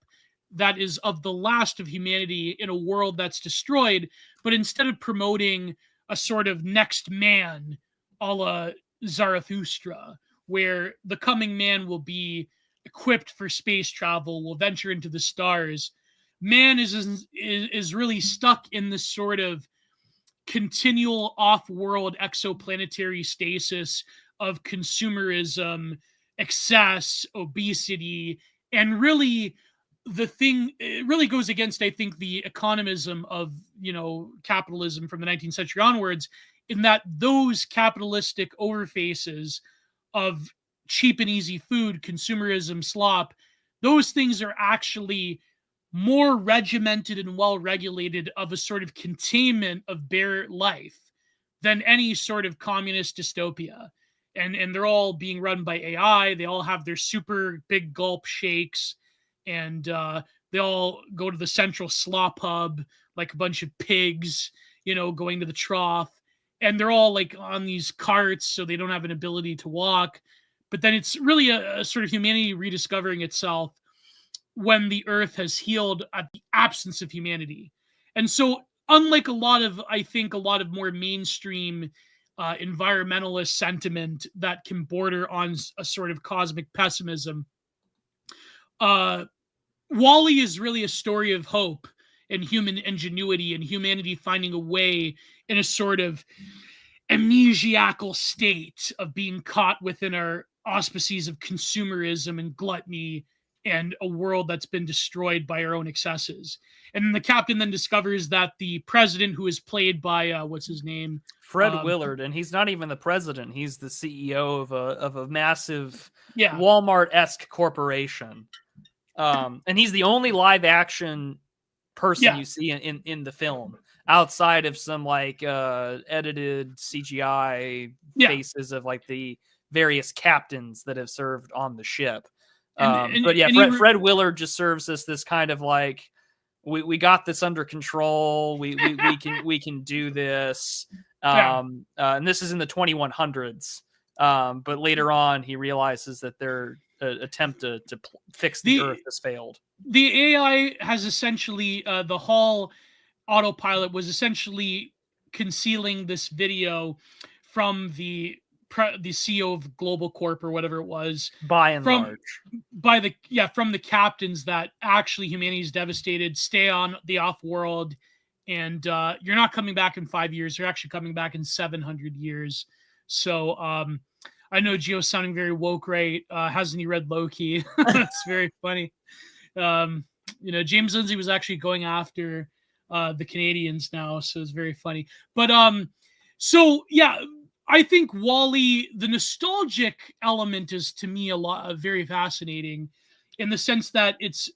that is of the last of humanity in a world that's destroyed, but instead of promoting a sort of next man a la Zarathustra, where the coming man will be equipped for space travel, will venture into the stars, man is really stuck in this sort of continual off-world exoplanetary stasis of consumerism, excess, obesity, and really it really goes against, I think, the economism of, capitalism from the 19th century onwards, in that those capitalistic overfaces of cheap and easy food, consumerism, slop, those things are actually more regimented and well-regulated of a sort of containment of bare life than any sort of communist dystopia. And they're all being run by AI. They all have their super big gulp shakes, and they all go to the central slop hub like a bunch of pigs, going to the trough. And they're all like on these carts, so they don't have an ability to walk. But then it's really a sort of humanity rediscovering itself when the Earth has healed at the absence of humanity. And so, unlike a lot of more mainstream environmentalist sentiment that can border on a sort of cosmic pessimism, WALL-E is really a story of hope and human ingenuity and humanity finding a way in a sort of amnesiacal state of being caught within our auspices of consumerism and gluttony and a world that's been destroyed by our own excesses. And the captain then discovers that the president, who is played by, what's his name? Fred Willard, and he's not even the president. He's the CEO of a massive Walmart-esque corporation. And he's the only live action person you see in the film, outside of some like edited CGI faces of like the various captains that have served on the ship. And But yeah, Fred Willard just serves us this kind of like, we got this under control. We can do this. And this is in the 2100s. But later on, he realizes that their attempt to fix the Earth has failed. The AI has essentially the Hall autopilot was essentially concealing this video from the CEO of Global Corp or whatever it was, by and large, from the captains that actually humanity is devastated. Stay on the off world, and you're not coming back in 5 years. You're actually coming back in 700 years. So I know Gio's sounding very woke, right? Hasn't he read Loki? That's very funny. James Lindsay was actually going after the Canadians now, so it's very funny. But so yeah, I think WALL-E, the nostalgic element is to me very fascinating, in the sense that it's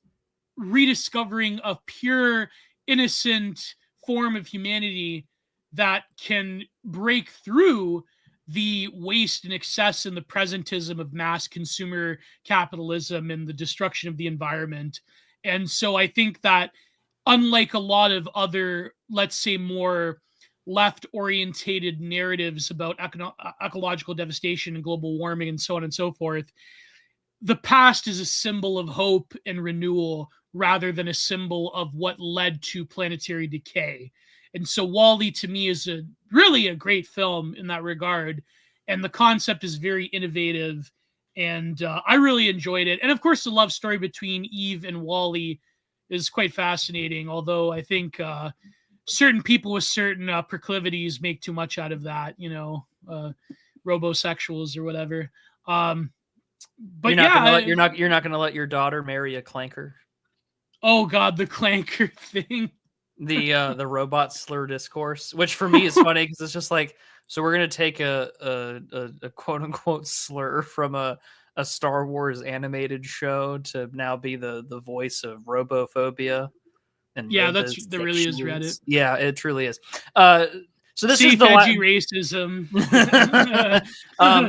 rediscovering a pure, innocent form of humanity that can break through the waste and excess and the presentism of mass consumer capitalism and the destruction of the environment. And so I think that, unlike a lot of other, let's say, more left-orientated narratives about ecological devastation and global warming and so on and so forth, the past is a symbol of hope and renewal rather than a symbol of what led to planetary decay. And so WALL-E to me is really a great film in that regard. And the concept is very innovative. And I really enjoyed it. And of course, the love story between Eve and WALL-E is quite fascinating. Although I think certain people with certain proclivities make too much out of that, robosexuals or whatever. But you're not going to let your daughter marry a clanker. Oh God, the clanker thing. The robot slur discourse, which for me is funny because it's just like, so we're gonna take a quote unquote slur from a Star Wars animated show to now be the voice of robophobia. And yeah, that really is Reddit. Yeah, it truly is. So this is the racism.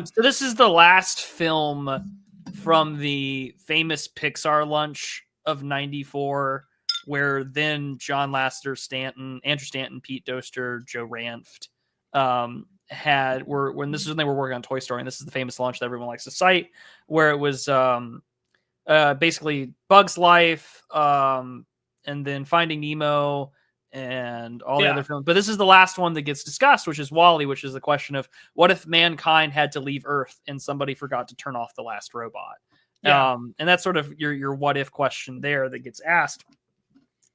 So this is the last film from the famous Pixar lunch of '94. Where then John Lasseter, Andrew Stanton, Pete Doster, Joe Ranft when this is when they were working on Toy Story, and this is the famous launch that everyone likes to cite, where it was basically Bug's Life, and then Finding Nemo, and all the other films. But this is the last one that gets discussed, which is WALL-E, which is the question of what if mankind had to leave Earth and somebody forgot to turn off the last robot. And that's sort of your what if question there that gets asked.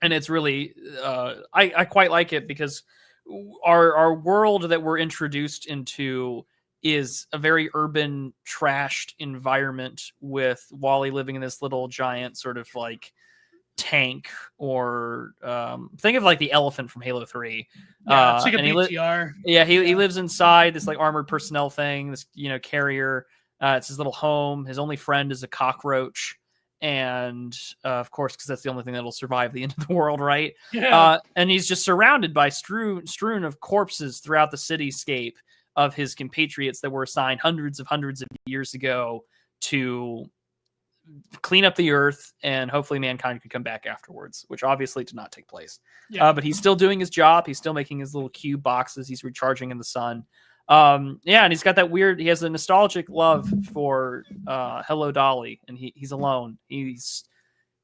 And it's really, I quite like it because our world that we're introduced into is a very urban, trashed environment, with WALL-E living in this little giant sort of like tank, or think of like the elephant from Halo 3. Yeah, it's like a BTR. He lives inside this like armored personnel thing, this carrier. It's his little home. His only friend is a cockroach. And of course, because that's the only thing that'll survive the end of the world, right? And he's just surrounded by strewn of corpses throughout the cityscape of his compatriots that were assigned hundreds of years ago to clean up the Earth, and hopefully mankind could come back afterwards, which obviously did not take place. But he's still doing his job. He's still making his little cube boxes. He's recharging in the sun. And he's got that weird, he has a nostalgic love for Hello Dolly, and he's alone. He's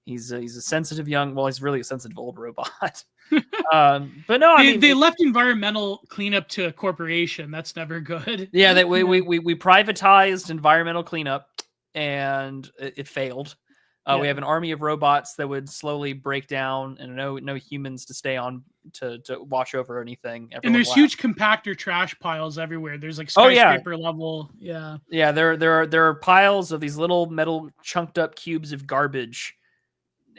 a sensitive he's really a sensitive old robot. But no, they left environmental cleanup to a corporation. That's never good. Yeah, that we privatized environmental cleanup, and it failed. We have an army of robots that would slowly break down, and no humans to stay on to watch over anything. And there's huge compactor trash piles everywhere. There's like skyscraper level. Yeah. There are piles of these little metal chunked up cubes of garbage.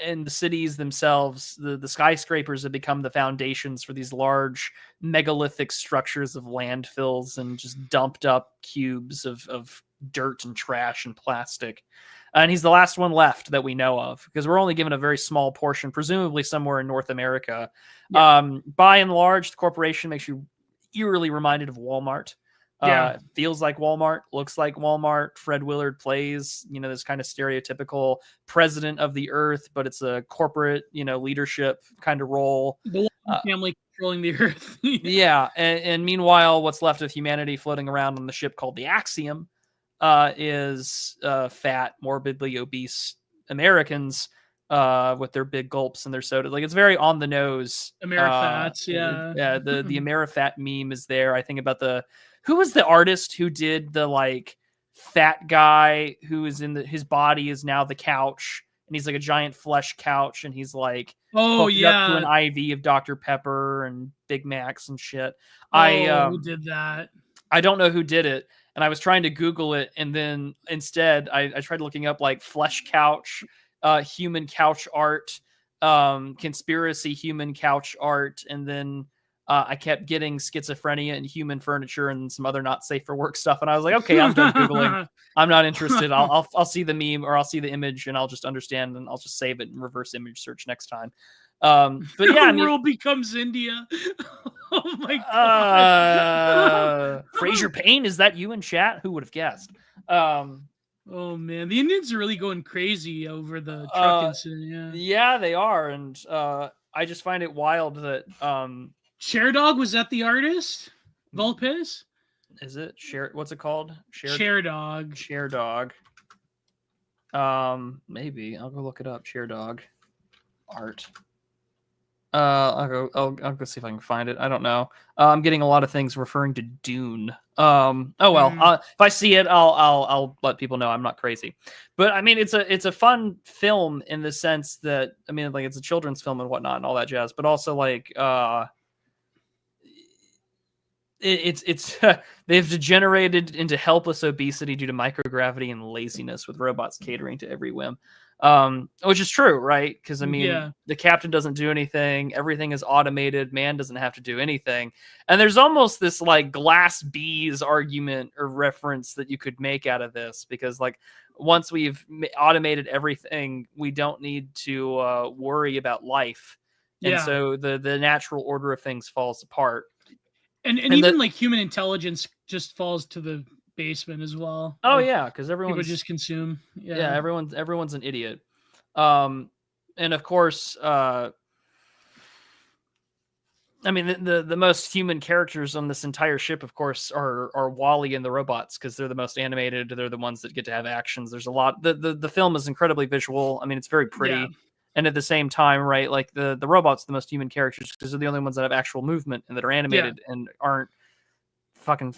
And the cities themselves, the skyscrapers have become the foundations for these large megalithic structures of landfills and just dumped up cubes of dirt and trash and plastic. And he's the last one left that we know of, because we're only given a very small portion, presumably somewhere in North America. By and large, the corporation makes you eerily reminded of Walmart. Feels like Walmart, looks like Walmart. Fred Willard plays, this kind of stereotypical president of the earth, but it's a corporate, leadership kind of role. The family controlling the earth. Yeah. And meanwhile, what's left of humanity floating around on the ship called the Axiom is fat, morbidly obese Americans with their big gulps and their soda. Like, it's very on the nose. Amerifats, yeah. Yeah, the Amerifat meme is there. I think about who was the artist who did the like fat guy who is his body is now the couch, and he's like a giant flesh couch, and he's like up to an IV of Dr. Pepper and Big Macs and shit. Who did that? I don't know who did it, and I was trying to Google it, and then instead I tried looking up like flesh couch, human couch art, conspiracy human couch art, and then I kept getting schizophrenia and human furniture and some other not safe for work stuff. And I was like, okay, I'm done Googling. I'm not interested. I'll see the meme or I'll see the image and I'll just understand and I'll just save it and reverse image search next time. But yeah, the world becomes India. Oh my god. Fraser Payne, is that you in chat? Who would have guessed? Oh man, the Indians are really going crazy over the truck incident. Yeah, they are, and I just find it wild that Sherdog, was that the artist? Volpes? Is it what's it called? Sherdog. Maybe I'll go look it up. Sherdog art. I'll go see if I can find it. I don't know. I'm getting a lot of things referring to Dune. If I see it, I'll let people know I'm not crazy. But I mean, it's a fun film in the sense that, I mean, like, it's a children's film and whatnot and all that jazz, but also like it's they've degenerated into helpless obesity due to microgravity and laziness, with robots catering to every whim. Which is true, right? Because I mean, the captain doesn't do anything, everything is automated, man doesn't have to do anything. And there's almost this like glass bees argument or reference that you could make out of this, because like once we've automated everything, we don't need to worry about life. And so the natural order of things falls apart. And even like human intelligence just falls to the basement as well. Oh, like, yeah, because people just consume. Yeah, everyone's an idiot. And of course, I mean, the most human characters on this entire ship, of course, are Wall-E and the robots, because they're the most animated. They're the ones that get to have actions. There's a lot. The film is incredibly visual. I mean, it's very pretty. Yeah. And at the same time, right, like the robots are the most human characters because they're the only ones that have actual movement and that are animated and aren't fucking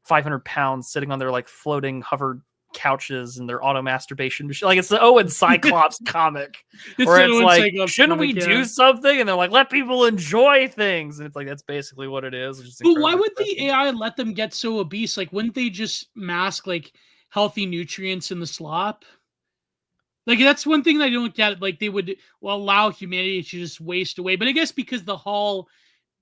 500 pounds sitting on their like floating hovered couches and their auto masturbation machine. Like, it's the Owen Cyclops comic where it's like, Cyclops shouldn't we do something? And they're like, let people enjoy things. And it's like, that's basically what it is. But why would the AI let them get so obese? Like, wouldn't they just mask like healthy nutrients in the slop? Like, that's one thing that I don't get. Like, they would allow humanity to just waste away. But I guess because the Hall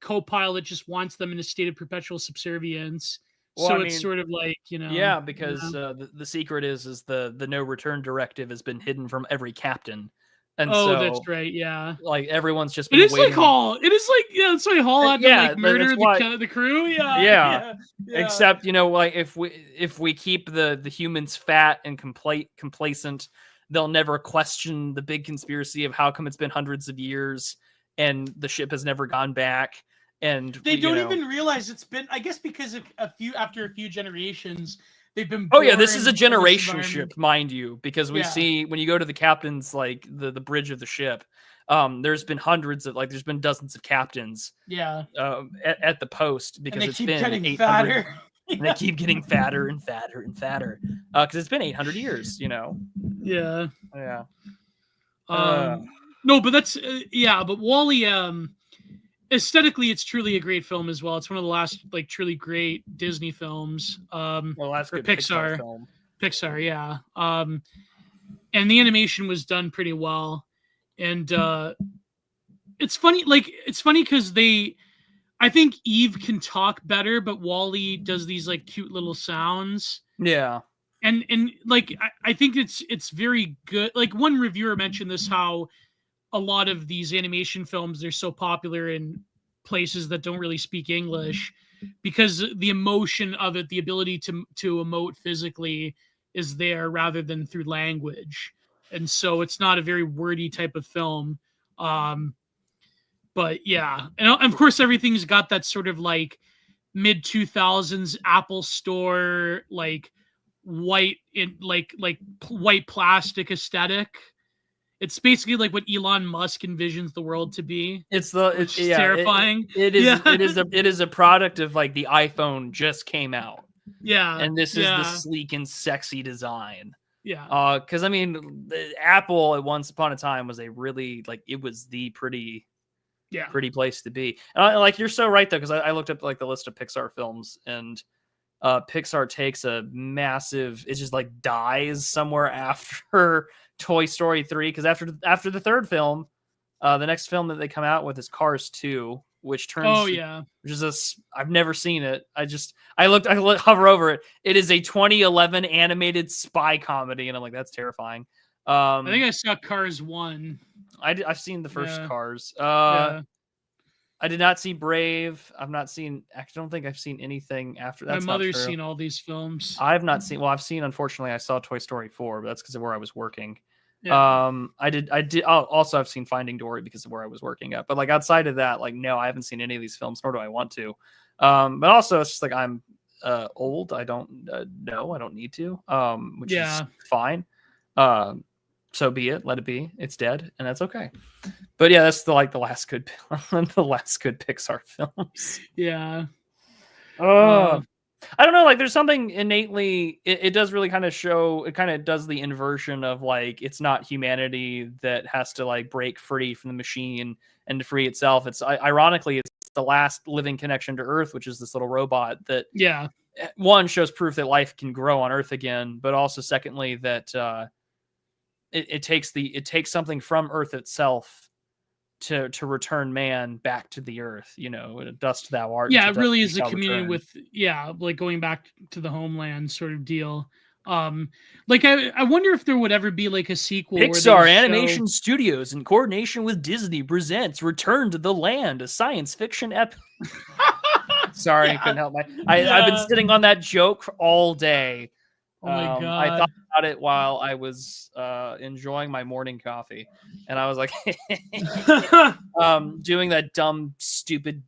co-pilot just wants them in a state of perpetual subservience. Well, so it's sort of like, Yeah, because the secret is the no return directive has been hidden from every captain. And so that's right, yeah. Like, everyone's just been waiting. Like Hall. It is like, it's like Hall had to like murder the crew. Yeah. Except, like if we keep the humans fat and complacent, they'll never question the big conspiracy of how come it's been hundreds of years and the ship has never gone back. And they don't even realize it's been, I guess, because after a few generations, they've been. Oh yeah, this is a generation ship, mind you, because we see when you go to the captain's, like the bridge of the ship, there's been there's been dozens of captains. Yeah. At the post, because it's been getting fatter. And they keep getting fatter and fatter and fatter. Because it's been 800 years, Yeah. Yeah. No, but that's but Wall-E, aesthetically, it's truly a great film as well. It's one of the last like truly great Disney films. Last for good Pixar film. Pixar, yeah. And the animation was done pretty well. And it's funny because I think Eve can talk better, but Wall-E does these like cute little sounds. Yeah. And like I think it's very good. Like, one reviewer mentioned this, how a lot of these animation films, they're so popular in places that don't really speak English, because the emotion of it, the ability to emote physically is there rather than through language. And so it's not a very wordy type of film. But yeah, and of course everything's got that sort of like mid 2000s Apple Store, like white in like white plastic aesthetic. It's basically like what Elon Musk envisions the world to be. It's terrifying. It is a product of like the iPhone just came out. Yeah. And this is the sleek and sexy design. Yeah. Because I mean, Apple at once upon a time was a really like it was the pretty place to be. And like you're so right though, because I looked up like the list of Pixar films, and Pixar takes a massive, it just like dies somewhere after Toy Story 3, because after the third film, the next film that they come out with is Cars 2, which turns which is I've never seen it. I hover over it. It is a 2011 animated spy comedy, and I'm like, that's terrifying. I think I saw Cars 1. I've seen the first Cars. I did not see Brave. I don't think I've seen anything after that. My mother's seen all these films. I've not seen, unfortunately, I saw Toy Story 4, but that's because of where I was working. Yeah. Also, I've seen Finding Dory because of where I was working at. But like outside of that, like, no, I haven't seen any of these films, nor do I want to. But also, it's just like I'm old. I don't know. I don't need to, which is fine. So be it. Let it be. It's dead, and that's okay. But yeah, that's the last good Pixar films. Yeah. I don't know. Like, there's something innately. It does really kind of show. It kind of does the inversion of like it's not humanity that has to like break free from the machine and to free itself. It's ironically it's the last living connection to Earth, which is this little robot that one shows proof that life can grow on Earth again, but also secondly that it takes something from Earth itself to return man back to the Earth, dust thou art. Yeah, it really is a communion with, like going back to the homeland sort of deal. Like I wonder if there would ever be like a sequel. Pixar Animation Studios, in coordination with Disney, presents Return to the Land, a science fiction epic. Sorry, I couldn't help I've been sitting on that joke all day. Oh my God. I thought about it while I was enjoying my morning coffee, and I was like, doing that stupid,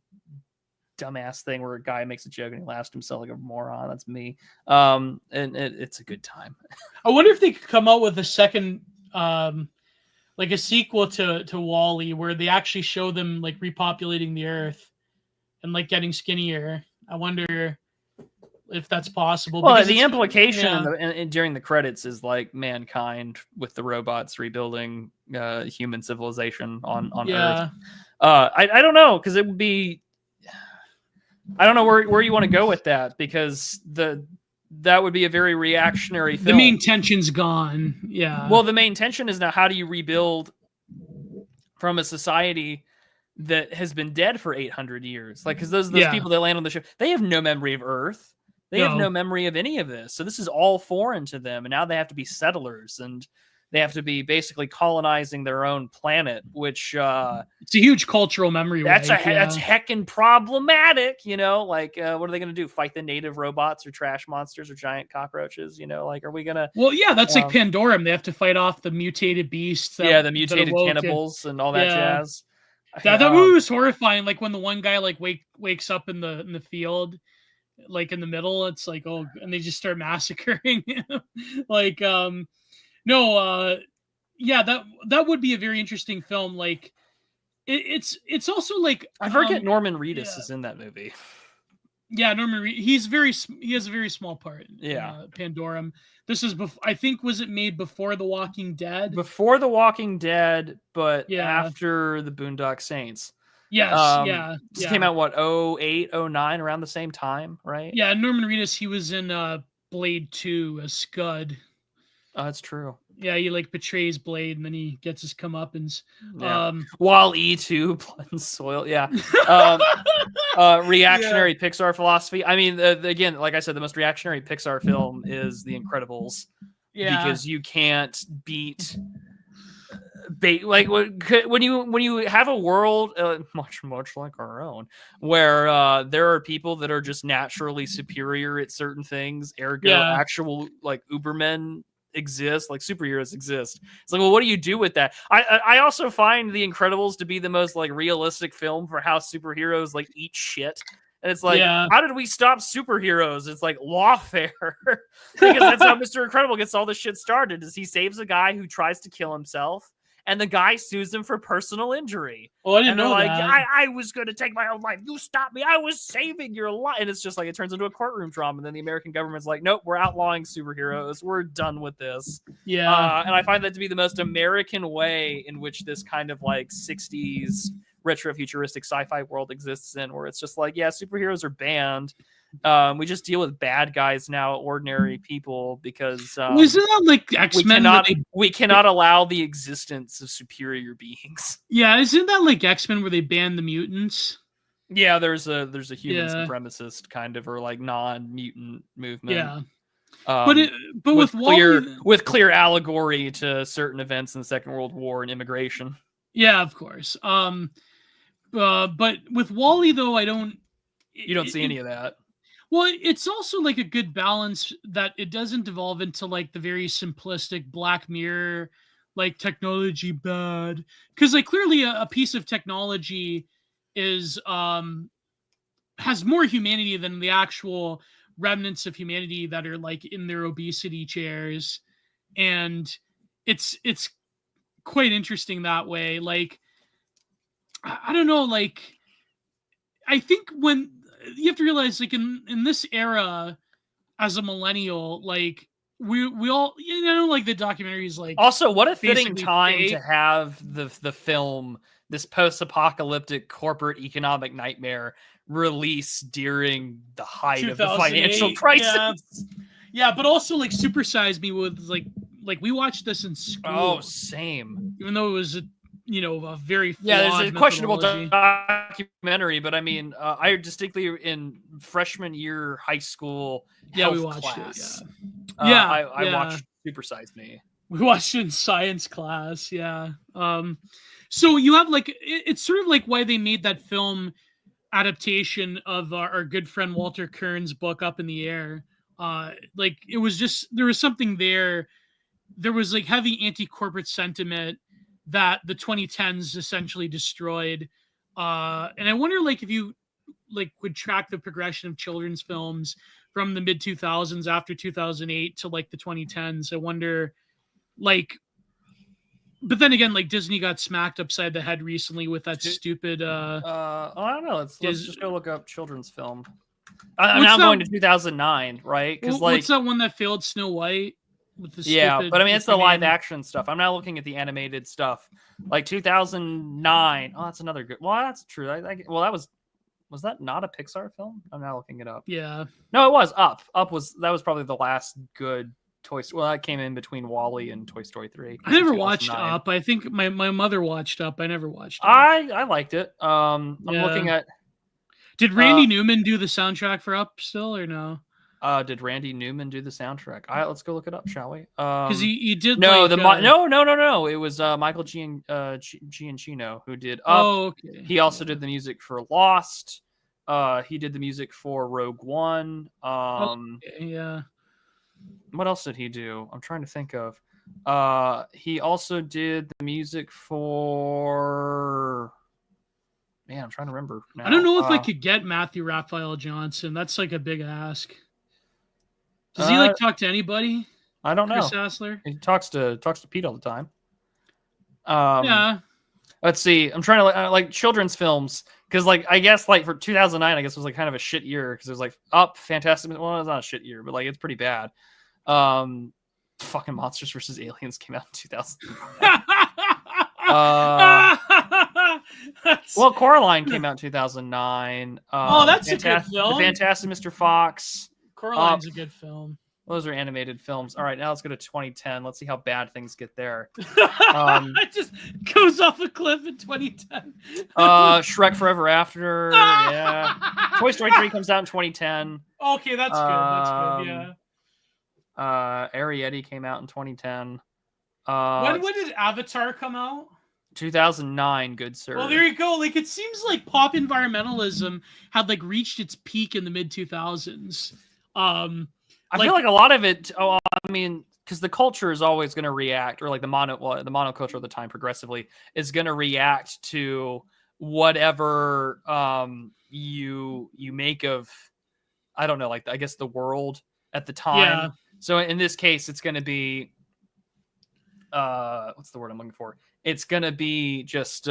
dumbass thing where a guy makes a joke and he laughs to himself like a moron. That's me. And it's a good time. I wonder if they could come out with a second, like a sequel to WALL-E, where they actually show them like repopulating the Earth and like getting skinnier. I wonder if that's possible. Well, the implication during the credits is like mankind with the robots rebuilding human civilization on Earth. I don't know, because it would be. I don't know where you want to go with that, because that would be a very reactionary film. The main tension's gone. Yeah. Well, the main tension is now how do you rebuild from a society that has been dead for 800 years? Like, because those people that land on the ship, they have no memory of Earth. They have no memory of any of this. So this is all foreign to them. And now they have to be settlers, and they have to be basically colonizing their own planet, which it's a huge cultural memory. That's heckin' problematic, like, what are they going to do? Fight the native robots or trash monsters or giant cockroaches? Like, are we going to, well, yeah, that's like Pandorum. They have to fight off the mutated beasts. The mutated cannibals and all that jazz. That movie was horrifying. Like when the one guy like wakes up in the field, like in the middle, it's like, oh, and they just start massacring him. Like, that would be a very interesting film. Like, it's also like I forget Norman Reedus is in that movie. Yeah, Norman Reedus. He has a very small part. Yeah, Pandorum. This is I think, was it made before The Walking Dead? Before The Walking Dead, but after The Boondock Saints. Yes, This came out, what, 08, 09, around the same time, right? Yeah, Norman Reedus, he was in Blade 2 as Scud. Oh, that's true. Yeah, he like betrays Blade, and then he gets his comeuppance. While E2, Blood and Soil, reactionary Pixar philosophy. I mean, again, like I said, the most reactionary Pixar film is The Incredibles. Because you can't beat like when you have a world much like our own, where there are people that are just naturally superior at certain things, ergo actual like Ubermen exist, like superheroes exist. It's like, well, what do you do with that? I also find The Incredibles to be the most like realistic film for how superheroes like eat shit. And it's like, how did we stop superheroes? It's like lawfare. Because that's how Mr. Incredible gets all this shit started, is he saves a guy who tries to kill himself, and the guy sues him for personal injury. Oh, I didn't know that. I was going to take my own life. You stopped me. I was saving your life. And it's just like, it turns into a courtroom drama. And then the American government's like, nope, we're outlawing superheroes. We're done with this. Yeah. And I find that to be the most American way in which this kind of like 60s retro futuristic sci-fi world exists in, where it's just like, yeah, superheroes are banned. We just deal with bad guys now, ordinary people, because isn't that like X-Men? We cannot allow the existence of superior beings. Yeah, isn't that like X-Men where they ban the mutants? Yeah, there's a human supremacist kind of, or like non-mutant movement. Yeah, but with clear allegory to certain events in the Second World War and immigration. Yeah, of course. But with WALL-E though, you don't see any of that. Well, it's also like a good balance that it doesn't devolve into like the very simplistic Black Mirror, like technology bad. Because like clearly a piece of technology is has more humanity than the actual remnants of humanity that are like in their obesity chairs, and it's quite interesting that way. Like I don't know, like I think when you have to realize, like in this era, as a millennial, like we all, like the documentaries, like also what a fitting time to have the film, this post-apocalyptic corporate economic nightmare, release during the height of the financial crisis. Yeah, but also like Super Size Me with like we watched this in school. Oh, same. Even though it was a very flawed there's a questionable documentary, but I mean, I distinctly in freshman year high school we watched class, it. Yeah, I watched Super Size Me. We watched it in science class. Yeah. So you have like it's sort of like why they made that film adaptation of our good friend Walter Kern's book Up in the Air. Like it was just, there was something there. There was like heavy anti-corporate sentiment that the 2010s essentially destroyed. And I wonder, like, if you like would track the progression of children's films from the mid 2000s after 2008 to like the 2010s. I wonder, like, but then again, like Disney got smacked upside the head recently with that stupid. I don't know. Let's just go look up children's film. I'm now going to 2009, right? Because like, what's that one that failed, Snow White? With the but I mean, it's the live action stuff. I'm now looking at the animated stuff, like 2009. Oh, that's another good. Well, that's true. Well, that was that not a Pixar film? I'm now looking it up. Yeah. No, it was Up. That was probably the last good Toy Story. Well, that came in between WALL-E and Toy Story 3. I never watched Up. I think my mother watched Up. I never watched Up. I liked it. I'm looking at. Did Randy Newman do the soundtrack for Up still, or no? Did Randy Newman do the soundtrack? Let's go look it up, shall we? Because he did. No, no. It was Michael Giacchino who did Up. Oh, okay. He also did the music for Lost. He did the music for Rogue One. Yeah. What else did he do? I'm trying to think of. He also did the music for. Man, I'm trying to remember now. I don't know if I could get Matthew Raphael Johnson. That's like a big ask. Does he like talk to anybody? I don't know. Chris Hassler? He talks to Pete all the time. Yeah. Let's see. I'm trying to like children's films, because like I guess like for 2009, I guess was like kind of a shit year, because it was like Up, Fantastic. Well, it's not a shit year, but like it's pretty bad. Fucking Monsters vs. Aliens came out in 2000. Well, Coraline came out in 2009. That's a good film. The Fantastic Mr. Fox. Coraline's a good film. Those are animated films. All right, now let's go to 2010. Let's see how bad things get there. It just goes off a cliff in 2010. Shrek Forever After. Yeah. Toy Story 3 comes out in 2010. Okay, that's good. That's good. Yeah. Arrietty came out in 2010. When did Avatar come out? 2009, good sir. Well, there you go. Like, it seems like pop environmentalism had like reached its peak in the mid 2000s. I feel like a lot of it. Oh, I mean, because the culture is always going to react, or like the monoculture of the time progressively is going to react to whatever you make of, I don't know, like I guess the world at the time. Yeah. So in this case, it's going to be what's the word I'm looking for? It's going to be just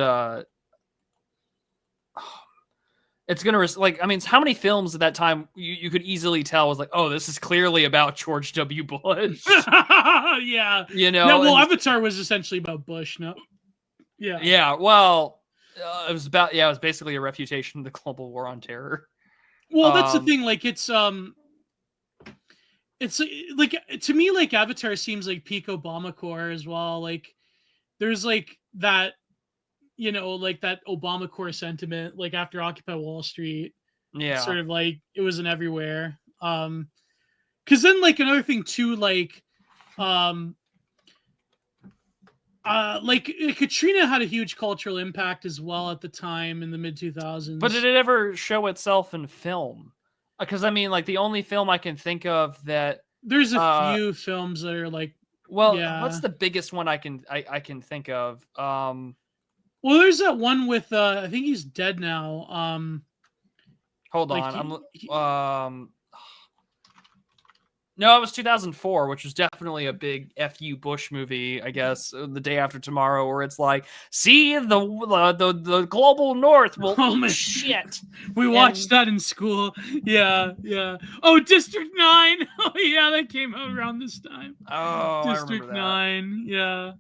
it's going to like, I mean, how many films at that time you could easily tell was like, oh, this is clearly about George W. Bush. Yeah. You know, yeah, well, Avatar was essentially about Bush, no? Yeah. Yeah, well, it was basically a refutation of the global war on terror. Well, that's the thing, like it's like, to me, like Avatar seems like peak Obama core as well. Like there's like that, you know, like that Obama core sentiment, like after Occupy Wall Street. Yeah. Sort of like it wasn't everywhere. Because then like another thing too, like Katrina had a huge cultural impact as well at the time in the mid 2000s. But did it ever show itself in film? Because I mean, like the only film I can think of that there's a few films that are like, well, yeah. What's the biggest one I can think of? Well, there's that one with I think he's dead now. Hold on, no, it was 2004, which was definitely a big FU Bush movie, I guess, The Day After Tomorrow, where it's like, see, the global north will shit. We watched that in school. Yeah. Oh, District 9. Oh, yeah, that came out around this time. Oh, District 9. Yeah.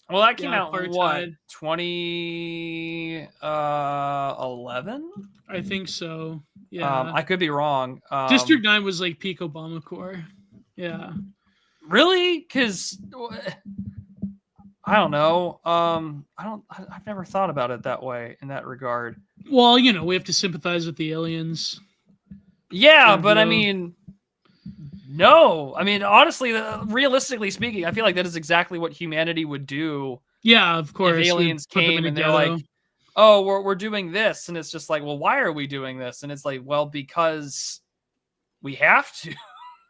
Well, that came out in what, 2011? I think so. Yeah. I could be wrong. District 9 was like peak Obama core. Yeah. Really? Because I don't know. I've never thought about it that way, in that regard. Well, you know, we have to sympathize with the aliens. Yeah, but I mean, no. I mean, honestly, realistically speaking, I feel like that is exactly what humanity would do. Yeah, of course. If aliens came and they're like, oh, we're doing this. And it's just like, well, why are we doing this? And it's like, well, because we have to.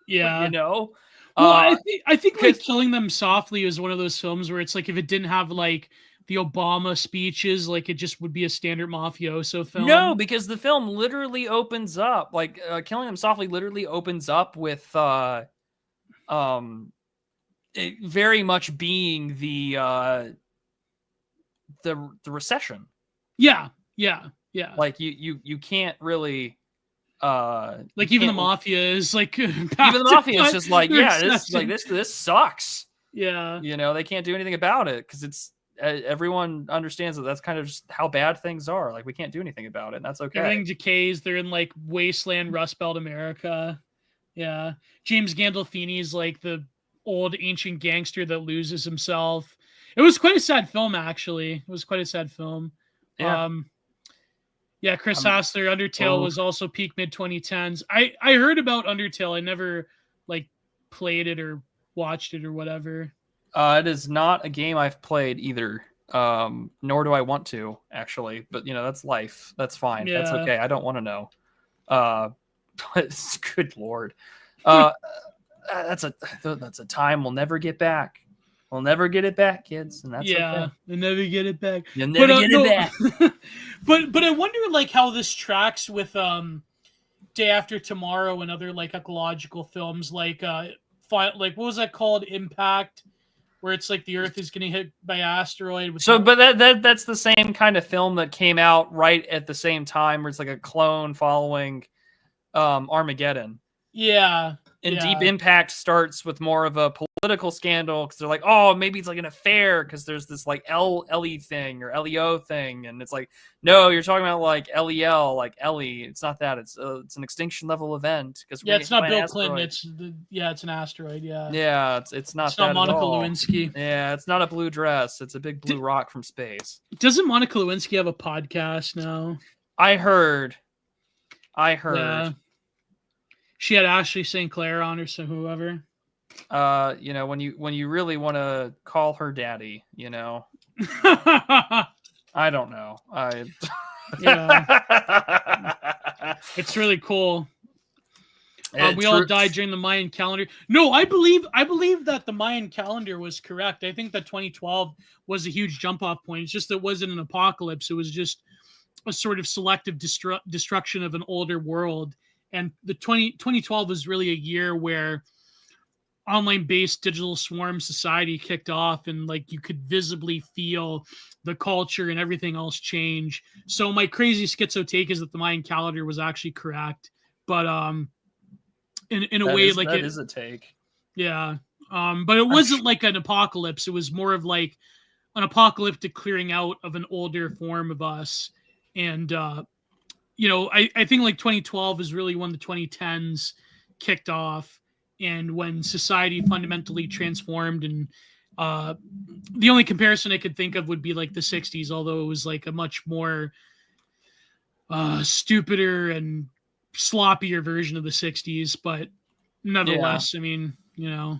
Yeah. You know? Well, I think like Killing Them Softly is one of those films where it's like, if it didn't have like the Obama speeches, like it just would be a standard mafioso film. No, because the film literally opens up, like Killing Them Softly literally opens up with it very much being the recession. Yeah. Like you can't really like even the mafia is like even the mafia is just like, yeah, this sucks. Yeah, you know, they can't do anything about it because it's everyone understands that that's kind of just how bad things are. Like we can't do anything about it, and that's okay. Everything decays. They're in like wasteland Rust Belt America. Yeah, James Gandolfini's like the old ancient gangster that loses himself. It was quite a sad film, actually. It was quite a sad film. Yeah. Yeah, Chris Hassler, Undertale was also peak mid-2010s. I heard about Undertale. I never like played it or watched it or whatever. It is not a game I've played either. Nor do I want to, actually. But you know, that's life. That's fine. Yeah. That's okay. I don't want to know. Good Lord. That's a time we'll never get back. We'll never get it back, kids, and that's okay. You'll never get it back. You'll never get it back. But I wonder like how this tracks with Day After Tomorrow and other like ecological films like what was that called? Impact, where it's like the Earth is getting hit by asteroid. But that's the same kind of film that came out right at the same time, where it's like a clone following Armageddon. Yeah. And Deep Impact starts with more of a political scandal because they're like, oh, maybe it's like an affair because there's this like LE thing or LEO thing, and it's like, no, you're talking about like LEL, like Ellie. It's not that. It's an extinction level event because it's not Bill Clinton. It's an asteroid. Yeah, it's not. It's not Monica Lewinsky. Yeah, it's not a blue dress. It's a big blue rock from space. Doesn't Monica Lewinsky have a podcast now? I heard. Yeah. She had Ashley St. Clair on, or so whoever. when you really want to call her daddy, I don't know. Yeah, it's really cool. We all died during the Mayan calendar. No, I believe that the Mayan calendar was correct. I think that 2012 was a huge jump off point. It's just that it wasn't an apocalypse. It was just a sort of selective destruction of an older world. And the 2012 was really a year where online-based digital swarm society kicked off, and like you could visibly feel the culture and everything else change. So my crazy schizo take is that the Mayan calendar was actually correct, but in a way, like that is a take. Yeah. But it wasn't like an apocalypse. It was more of like an apocalyptic clearing out of an older form of us. And I think like 2012 is really when the 2010s kicked off and when society fundamentally transformed. And the only comparison I could think of would be like the 60s, although it was like a much more stupider and sloppier version of the 60s. But nevertheless, I mean, the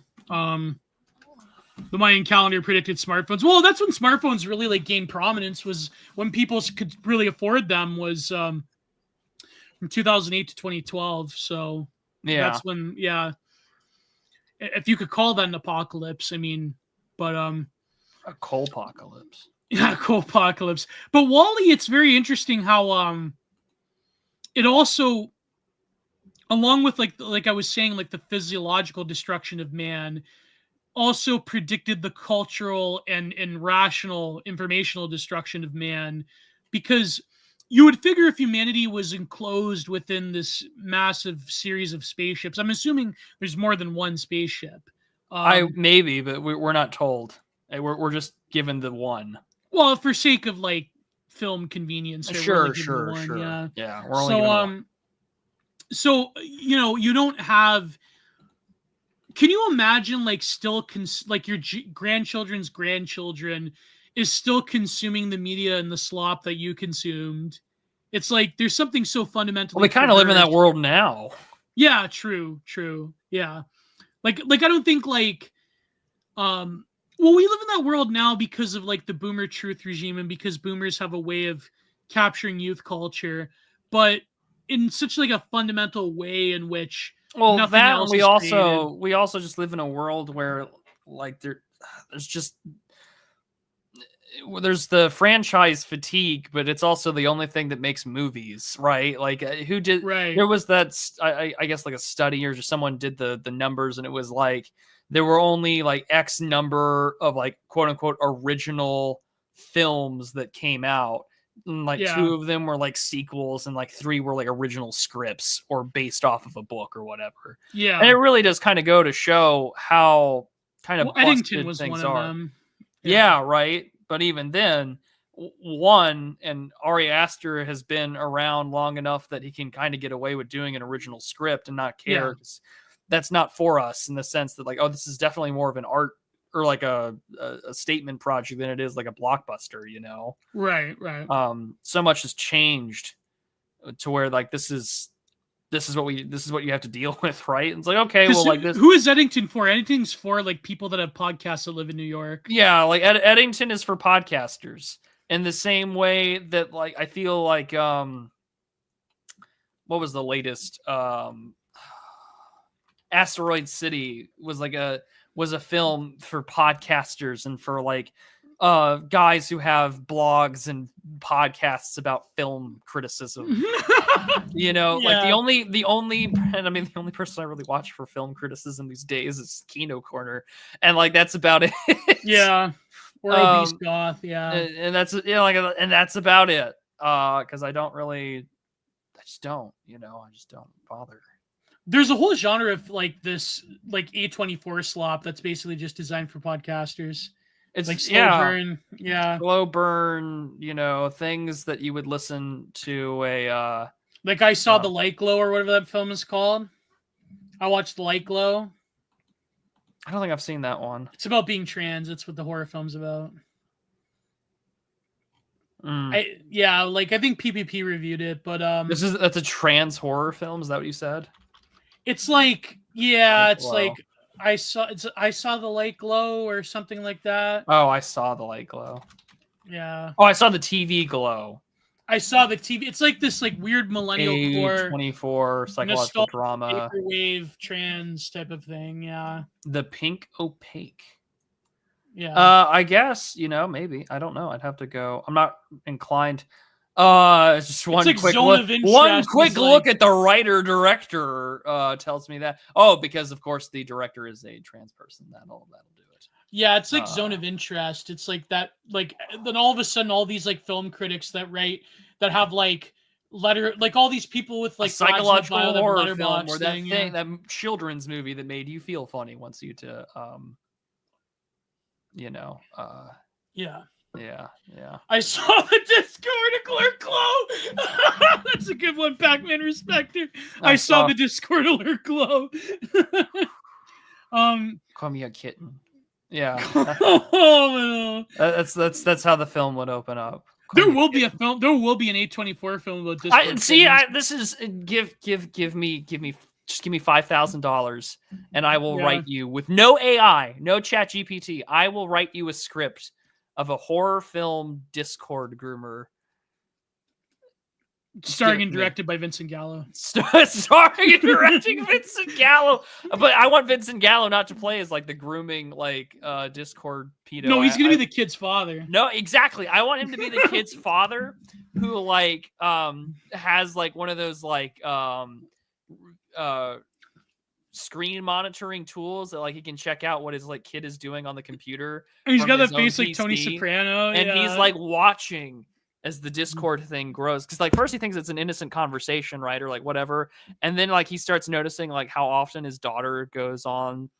Mayan calendar predicted smartphones. Well, that's when smartphones really like gained prominence, was when people could really afford them, was from 2008 to 2012. So that's when, if you could call that an apocalypse, I mean, but a coal-pocalypse. Yeah, coal-pocalypse. But Wall-E, it's very interesting how it also, along with like I was saying, like the physiological destruction of man, also predicted the cultural and rational informational destruction of man, because you would figure if humanity was enclosed within this massive series of spaceships, I'm assuming there's more than one spaceship. Maybe, but we're not told. We're just given the one. Well, for sake of like film convenience, sure. Yeah. We're only given one. So you don't have. Can you imagine like still like your grandchildren's grandchildren is still consuming the media and the slop that you consumed? It's like there's something so fundamentally. Well, we kind of live in that world now. Yeah, true. Yeah, like I don't think like, well, we live in that world now because of like the boomer truth regime and because boomers have a way of capturing youth culture, but in such like a fundamental way in which. Well, nothing that else we also just live in a world where like there's the franchise fatigue, but it's also the only thing that makes movies, right? Like who did right. There was that I guess like a study or just someone did the numbers, and it was like there were only like X number of like quote unquote original films that came out. And like 2 of them were like sequels, and like 3 were like original scripts or based off of a book or whatever. Yeah, and it really does kind of go to show how kind of Eddington was things one are. Of them. Yeah, right. But even then, and Ari Aster has been around long enough that he can kind of get away with doing an original script and not care. Yeah. That's not for us in the sense that like, oh, this is definitely more of an art or like a statement project than it is like a blockbuster, Right. So much has changed to where like this is what you have to deal with, right? And it's like, okay, well, like this. Who is Eddington for? Eddington's for like people that have podcasts that live in New York. Yeah, like Eddington is for podcasters in the same way that like I feel like what was the latest Asteroid City was a film for podcasters and for like guys who have blogs and podcasts about film criticism. Like the only person I really watch for film criticism these days is Kino Corner, and like that's about it. Yeah, or Obese Goth. Yeah, and that's and that's about it. Because I just don't bother. There's a whole genre of like this, like A24 slop that's basically just designed for podcasters. It's like slow burn, slow burn. Things that you would listen to a. Like I saw The Light Glow or whatever that film is called. I watched The Light Glow. I don't think I've seen that one. It's about being trans. It's what the horror film's about. I think PPP reviewed it, but that's a trans horror film. Is that what you said? It's like, it's like I saw the light glow or something like that. Oh, I saw the light glow. Yeah. Oh, I saw the TV glow. I saw the TV. It's like this like weird millennial core A24 psychological drama. Vaporwave trans type of thing. Yeah. The pink opaque. Yeah. I guess, maybe. I don't know. I'd have to go. I'm not inclined. Just one like quick zone look. of interest One quick look like... at the writer director tells me that. Oh, because of course the director is a trans person. That'll do it. Yeah, it's like zone of interest. It's like that, like then all of a sudden, all these like film critics that have like all these people with like a psychological horror film or that thing, that children's movie that made you feel funny wants you to, yeah. I saw the Discord alert glow. That's a good one, Pac-Man Respecter. I saw the Discord alert glow. Call me a kitten. Yeah. That's how the film would open up. There will be a film. There will be an A24 film about Discord. This is give me just give me $5,000 and I will write you with no AI, no chat GPT. I will write you a script of a horror film Discord groomer. Starring and directed by Vincent Gallo. Starring and directing Vincent Gallo. But I want Vincent Gallo not to play as like the grooming, like Discord pedo. No, he's gonna be the kid's father. No, exactly. I want him to be the kid's father who like has like one of those like screen monitoring tools that like he can check out what his like kid is doing on the computer. And he's got that face like Tony Soprano, and he's like watching as the Discord thing grows, because like first he thinks it's an innocent conversation, right, or like whatever, and then like he starts noticing like how often his daughter goes on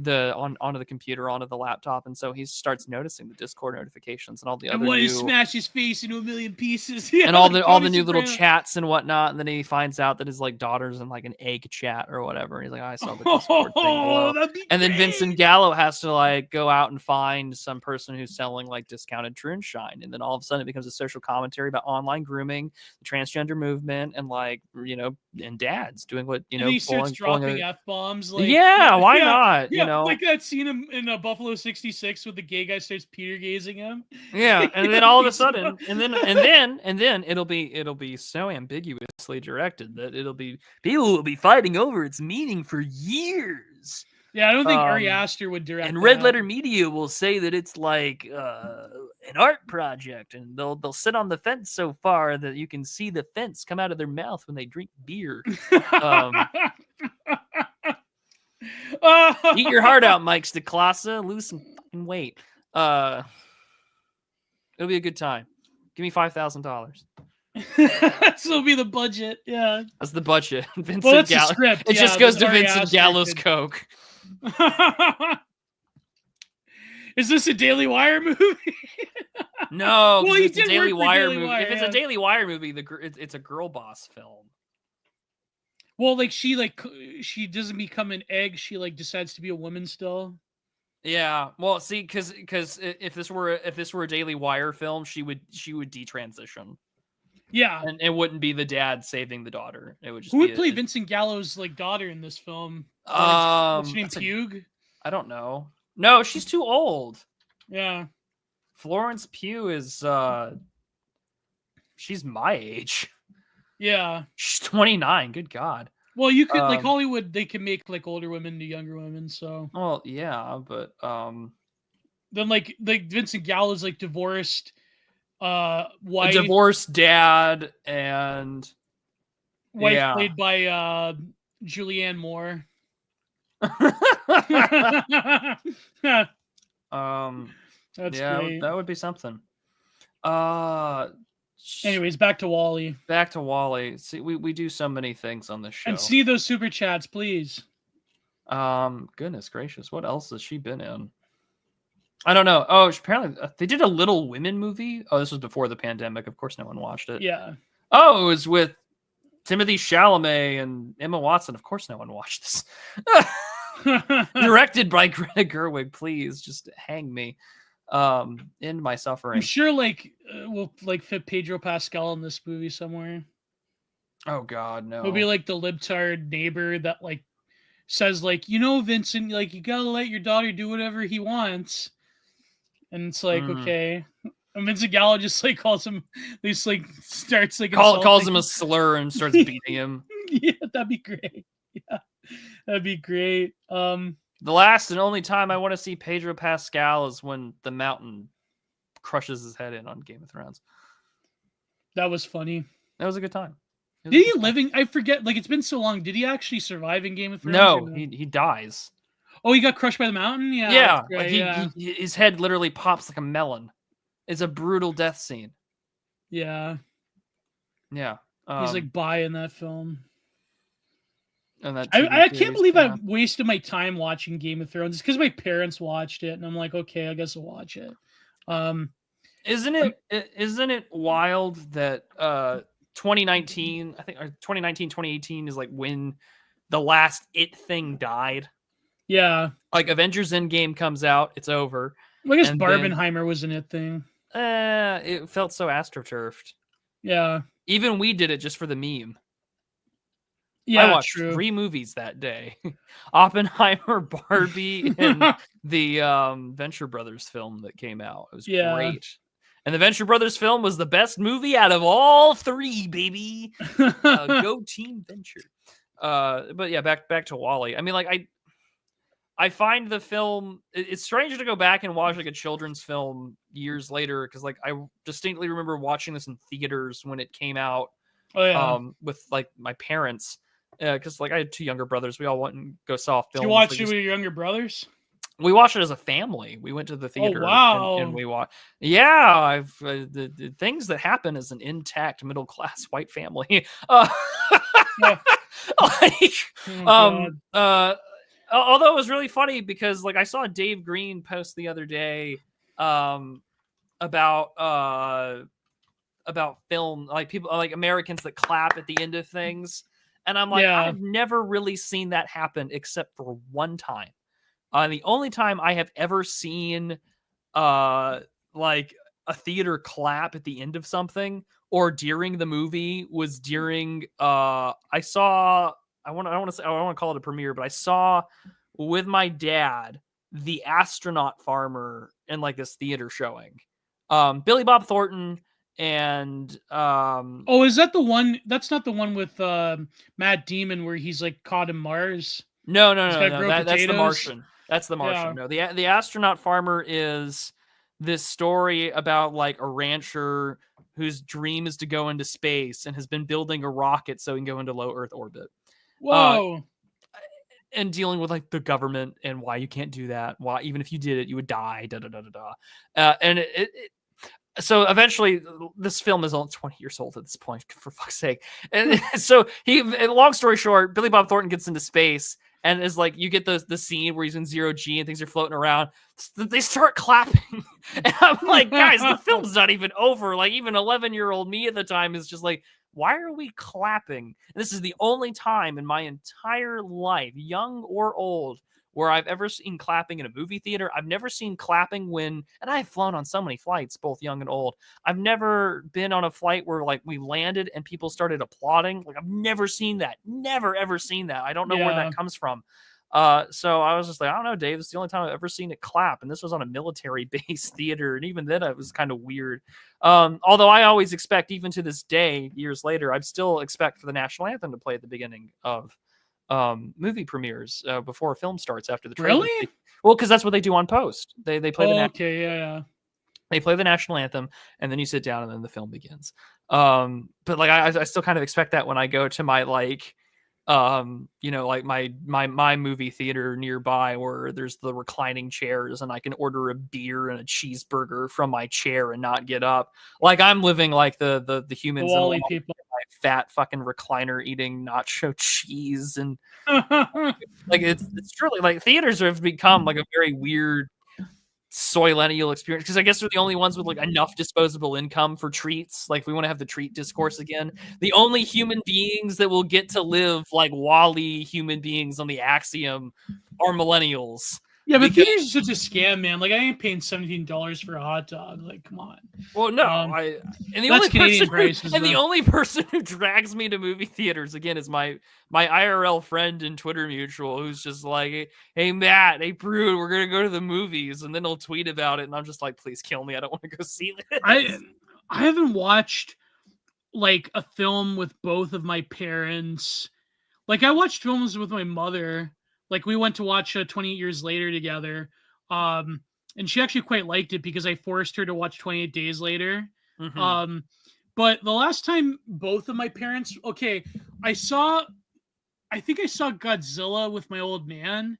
onto the computer, onto the laptop, and so he starts noticing the Discord notifications and all the other to smash his face into a million pieces, and all the new little chats and whatnot. And then he finds out that his like daughter's in like an egg chat or whatever. And he's like, I saw the Discord thing below. And then Vincent Gallo has to like go out and find some person who's selling like discounted True and Shine, and then all of a sudden it becomes a social commentary about online grooming, the transgender movement, and like and dads doing what and he starts dropping F-bombs. Like, why not? Like that scene in Buffalo 66 with the gay guy starts Peter gazing him. Yeah, and then all of a sudden, and then it'll be so ambiguously directed that people will be fighting over its meaning for years. Yeah, I don't think Ari Aster would direct. And Red Letter Media will say that it's like an art project, and they'll sit on the fence so far that you can see the fence come out of their mouth when they drink beer. Eat your heart out, Mike Stacklasa. Lose some fucking weight. It'll be a good time. Give me $5,000. That'll be the budget. Yeah, that's the budget. Vincent Gallo. Script. It just goes to Vincent Gallo's Coke. Is this a Daily Wire movie? No, well, it's a Daily Wire movie. If it's a Daily Wire movie, it's a girl boss film. Well, she doesn't become an egg. She like decides to be a woman still. Yeah. Well, see, because if this were a Daily Wire film, she would detransition. Yeah, and it wouldn't be the dad saving the daughter. It would just. Who would play Vincent Gallo's like daughter in this film? What's her name? Pugh? I don't know. No, she's too old. Yeah. Florence Pugh is she's my age. Yeah. She's 29. Good God. Well, you could like Hollywood, they can make like older women into younger women, so. Well, yeah, but then like Vincent Gallo's like divorced wife. A divorced dad and wife played by Julianne Moore. That's great. That would be something. Anyways, back to Wally. See, we do so many things on this show. And see those super chats, please. Goodness gracious, what else has she been in? I don't know. Oh, apparently they did a Little Women movie. Oh, this was before the pandemic. Of course, no one watched it. Yeah. Oh, it was with Timothy Chalamet and Emma Watson. Of course, no one watched this. Directed by Greta Gerwig. Please just hang me. End my suffering. I'm sure we'll like fit Pedro Pascal in this movie somewhere. Oh God, no. He'll be like the libtard neighbor that like says like, you know, Vincent, like you gotta let your daughter do whatever he wants, and it's like, okay. And Vincent Gallo just like calls him, just like starts like calls him a slur and starts beating him. Yeah, that'd be great. Yeah, that'd be great. The last and only time I want to see Pedro Pascal is when the mountain crushes his head in on Game of Thrones. That was funny. That was a good time. Did he living? I forget. Like, it's been so long. Did he actually survive in Game of Thrones? No, he dies. Oh, he got crushed by the mountain. Yeah, yeah. Right, Like his head literally pops like a melon. It's a brutal death scene. Yeah. Yeah. He's like in that film. And that I can't believe I wasted my time watching Game of Thrones. It's because my parents watched it, and I'm like, okay, I guess I'll watch it. Isn't it wild that 2019, I think, or 2019, 2018 is like when the last It thing died? Yeah. Like Avengers Endgame comes out, it's over. Well, I guess Barbenheimer was an It thing. It felt so astroturfed. Yeah. Even we did it just for the meme. Yeah, I watched 3 movies that day. Oppenheimer, Barbie, and the Venture Brothers film that came out. It was great. And the Venture Brothers film was the best movie out of all 3, baby. Go Team Venture. But yeah, back to WALL-E. I mean, like I find the film, it's strange to go back and watch like a children's film years later, because like I distinctly remember watching this in theaters when it came out. Oh yeah. With like my parents, because like I had 2 younger brothers. We all went and go saw films. Did you watch it with your younger brothers? We watched it as a family. We went to the theater. Oh wow! And we watched. Yeah, the things that happen as an intact middle class white family. Although it was really funny because like I saw Dave Green post the other day about film, like people like Americans that clap at the end of things, and I'm like, I've never really seen that happen except for one time. The only time I have ever seen like a theater clap at the end of something or during the movie was during I want to call it a premiere, but I saw with my dad The Astronaut Farmer in like this theater showing. Billy Bob Thornton and is that the one? That's not the one with Matt Damon where he's like caught in Mars. No. That's The Martian. That's The Martian. No, the Astronaut Farmer is this story about like a rancher whose dream is to go into space and has been building a rocket so he can go into low Earth orbit. Whoa. And dealing with like the government and why you can't do that. Why even if you did it, you would die. And so eventually, this film is only 20 years old at this point, for fuck's sake. And so long story short, Billy Bob Thornton gets into space and is like, you get the scene where he's in 0G and things are floating around. They start clapping. And I'm like, guys, the film's not even over. Like even 11-year-old me at the time is just like, why are we clapping? And this is the only time in my entire life, young or old, where I've ever seen clapping in a movie theater. I've never seen clapping and I've flown on so many flights, both young and old. I've never been on a flight where like we landed and people started applauding. Like I've never seen that. Never, ever seen that. I don't know where that comes from. So I was just like, I don't know, Dave, this is the only time I've ever seen it clap. And this was on a military base theater. And even then it was kind of weird. Although I always expect, even to this day, years later, I'd still expect for the national anthem to play at the beginning of movie premieres before a film starts after the trailer. Really? Well, because that's what they do on post. They play they play the national anthem and then you sit down and then the film begins. But like I still kind of expect that when I go to my like like my movie theater nearby where there's the reclining chairs and I can order a beer and a cheeseburger from my chair and not get up. Like I'm living like the humans in WALL-E people. Fat fucking recliner eating nacho cheese and like it's truly like theaters have become like a very weird soillennial experience because I guess they're the only ones with like enough disposable income for treats. Like we want to have the treat discourse again. The only human beings that will get to live like WALL-E human beings on the Axiom are millennials. Yeah, but theaters is such a scam, man. Like, I ain't paying $17 for a hot dog. Like, come on. Well, no, and the only person who drags me to movie theaters again is my IRL friend and Twitter mutual, who's just like, "Hey Matt, hey Prude, we're gonna go to the movies," and then he'll tweet about it, and I'm just like, "Please kill me, I don't want to go see this." I haven't watched like a film with both of my parents. Like, I watched films with my mother. Like, we went to watch 28 Years Later together. And she actually quite liked it because I forced her to watch 28 Days Later. Mm-hmm. But the last time both of my parents, I think I saw Godzilla with my old man.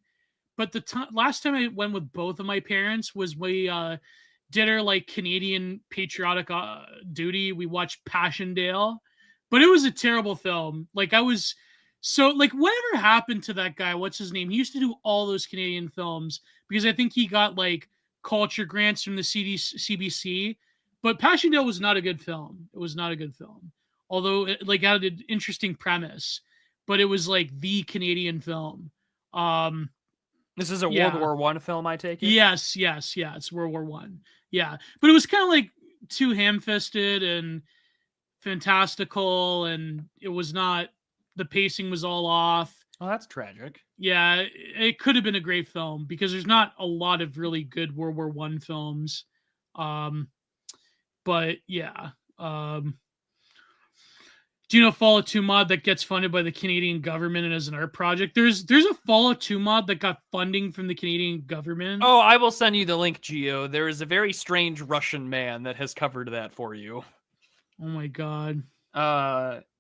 But the last time I went with both of my parents was we did our like Canadian patriotic duty. We watched Passchendaele, but it was a terrible film. Like, I was so like, whatever happened to that guy? What's his name? He used to do all those Canadian films because I think he got like culture grants from the CBC. But Passchendaele was not a good film. It was not a good film, although it like had an interesting premise. But it was like the Canadian film. This is a World War I film, I take it? Yes, it's World War I. Yeah, but it was kind of like too ham-fisted and fantastical, and it was not, the pacing was all off. Oh, that's tragic. Yeah, it could have been a great film because there's not a lot of really good World War I films. But yeah. Do you know Fallout 2 mod that gets funded by the Canadian government and as an art project? There's a Fallout 2 mod that got funding from the Canadian government. Oh, I will send you the link, Gio. There is a very strange Russian man that has covered that for you. Oh my god.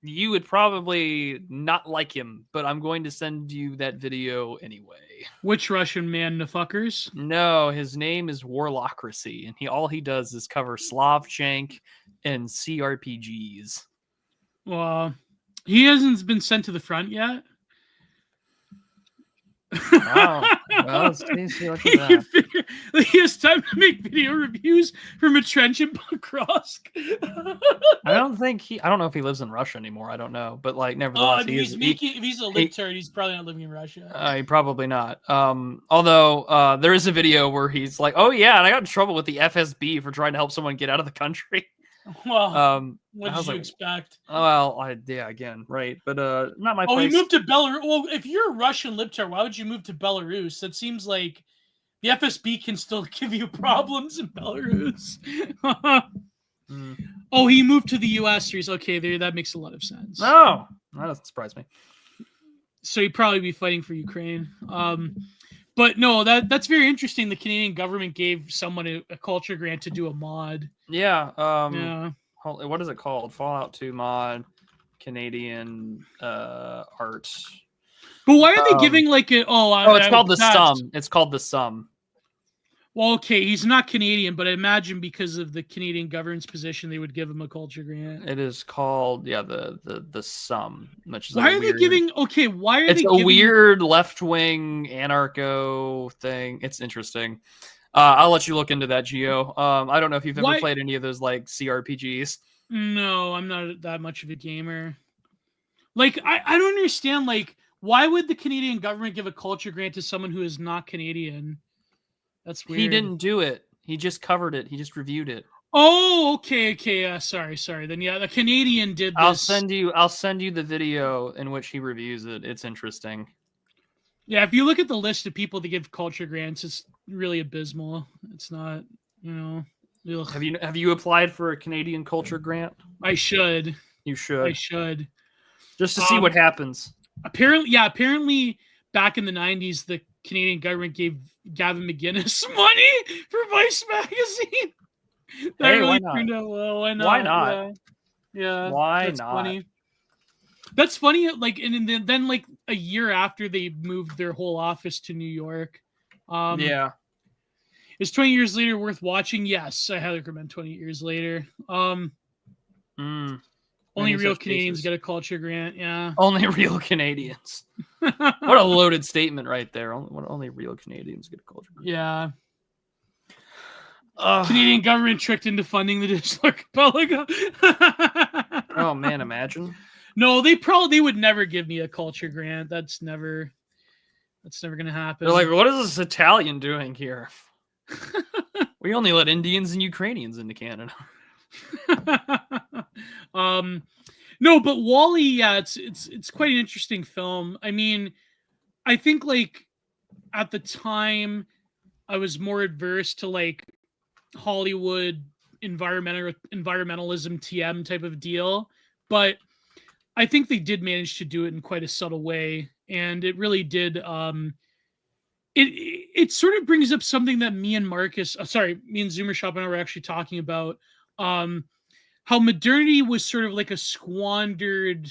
You would probably not like him, but I'm going to send you that video anyway. Which Russian man, the fuckers? No, his name is Warlockracy, and all he does is cover Slavchank and CRPGs. Well, he hasn't been sent to the front yet. Wow. Well, look at that. He has time to make video reviews from a trench in Pokrovsk. I don't know if he lives in Russia anymore. I don't know, but like, nevertheless, if he's a libtard, he's probably not living in Russia. He probably not. Although there is a video where he's like, "Oh yeah, and I got in trouble with the FSB for trying to help someone get out of the country." Well, what did you expect? Well, again, right, but not my. Oh, place. He moved to Belarus. Well, if you're a Russian libtard, why would you move to Belarus? That seems like the FSB can still give you problems in Belarus. Oh, he moved to the U.S. He's okay. There, that makes a lot of sense. Oh, that doesn't surprise me. So he'd probably be fighting for Ukraine. But no, that's very interesting. The Canadian government gave someone a culture grant to do a mod. Yeah. Yeah. What is it called? Fallout 2 mod, Canadian art. But why are they giving like a? It's called the Sum. It's called the Sum. Well, okay, he's not Canadian, but I imagine because of the Canadian government's position, they would give him a culture grant. It is called, the Sum. Which is why are they giving? Okay, why are they? It's a weird left-wing anarcho thing. It's interesting. I'll let you look into that, Gio. I don't know if you've ever played any of those like CRPGs. No, I'm not that much of a gamer. Like, I don't understand. Like, why would the Canadian government give a culture grant to someone who is not Canadian? That's weird. He didn't do it. He just covered it. He just reviewed it. Oh, okay. Sorry. Then yeah, the Canadian did this. I'll send you the video in which he reviews it. It's interesting. Yeah, if you look at the list of people that give culture grants, it's really abysmal. It's not, Ugh. Have you applied for a Canadian culture grant? I should. You should. I should. Just to see what happens. Apparently back in the 90s, the Canadian government gave Gavin McGuinness money for Vice magazine. That really turned out well. Why not? Why not? Yeah. Why that's not? Funny. That's funny. Like, and then like a year after they moved their whole office to New York. Yeah. Is 20 Years Later worth watching? Yes, I highly recommend 20 Years Later. Only real Canadians get a culture grant. Yeah. Only real Canadians. What a loaded statement right there. Only real Canadians get a culture grant. Yeah. Canadian government tricked into funding the Archipelago. Oh man, imagine. No, they would never give me a culture grant. That's never. That's never going to happen. They're like, what is this Italian doing here? We only let Indians and Ukrainians into Canada. No, but WALL-E, yeah, it's quite an interesting film. I mean, I think like at the time I was more adverse to like Hollywood environmentalism TM type of deal, but I think they did manage to do it in quite a subtle way, and it really did. It sort of brings up something that me and Zoomer Shop and I were actually talking about. How modernity was sort of like a squandered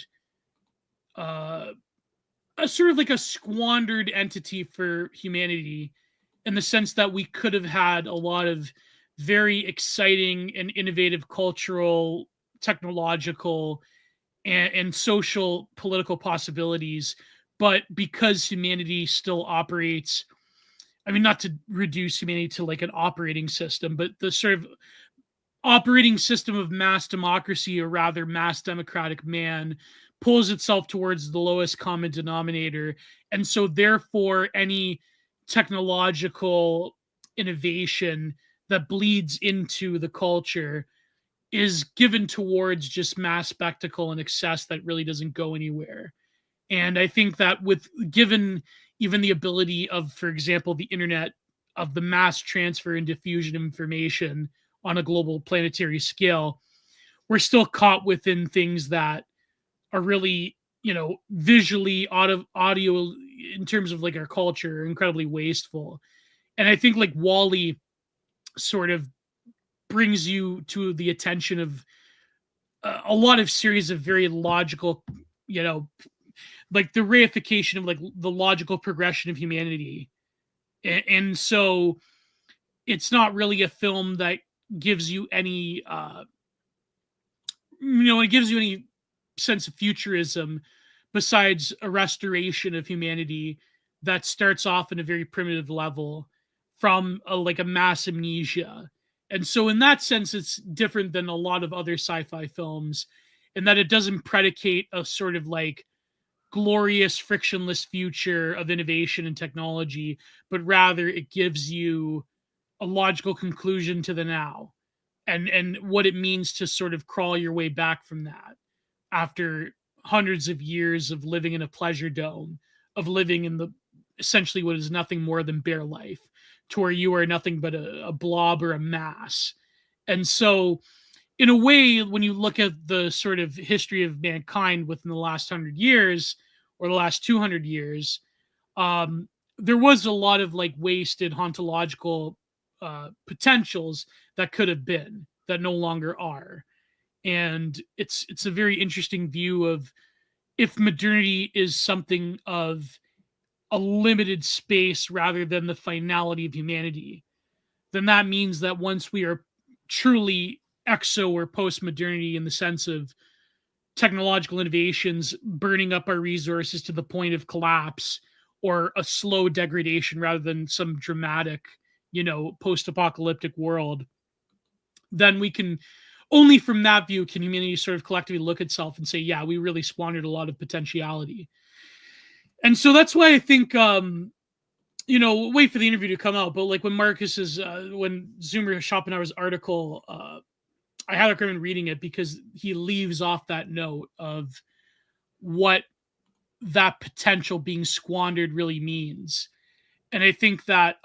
entity for humanity, in the sense that we could have had a lot of very exciting and innovative cultural, technological, and social political possibilities. But because humanity still operates, I mean, not to reduce humanity to like an operating system, but the sort of operating system of mass democracy, or rather mass democratic man, pulls itself towards the lowest common denominator. And so therefore any technological innovation that bleeds into the culture is given towards just mass spectacle and excess that really doesn't go anywhere. And I think that given even the ability of, for example, the internet, of the mass transfer and diffusion of information on a global planetary scale, we're still caught within things that are really, visually, audio, in terms of like our culture, incredibly wasteful. And I think like WALL-E sort of brings you to the attention of a lot of series of very logical, like the reification of like the logical progression of humanity. And so it's not really a film that gives you any it gives you any sense of futurism, besides a restoration of humanity that starts off in a very primitive level from a mass amnesia. And so in that sense, it's different than a lot of other sci-fi films, in that it doesn't predicate a sort of like glorious, frictionless future of innovation and technology, but rather it gives you a logical conclusion to the now, and what it means to sort of crawl your way back from that after hundreds of years of living in a pleasure dome, of living in the essentially what is nothing more than bare life, to where you are nothing but a blob or a mass. And so in a way, when you look at the sort of history of mankind within the last 100 years or the last 200 years, there was a lot of like wasted ontological potentials that could have been, that no longer are. And it's a very interesting view of, if modernity is something of a limited space rather than the finality of humanity, then that means that once we are truly exo or post-modernity, in the sense of technological innovations burning up our resources to the point of collapse, or a slow degradation rather than some dramatic, post-apocalyptic world, then we can, only from that view can humanity sort of collectively look itself and say, yeah, we really squandered a lot of potentiality. And so that's why I think, wait for the interview to come out, but like when when Zoomer Schopenhauer's article, I highly recommend reading it, because he leaves off that note of what that potential being squandered really means. And I think that,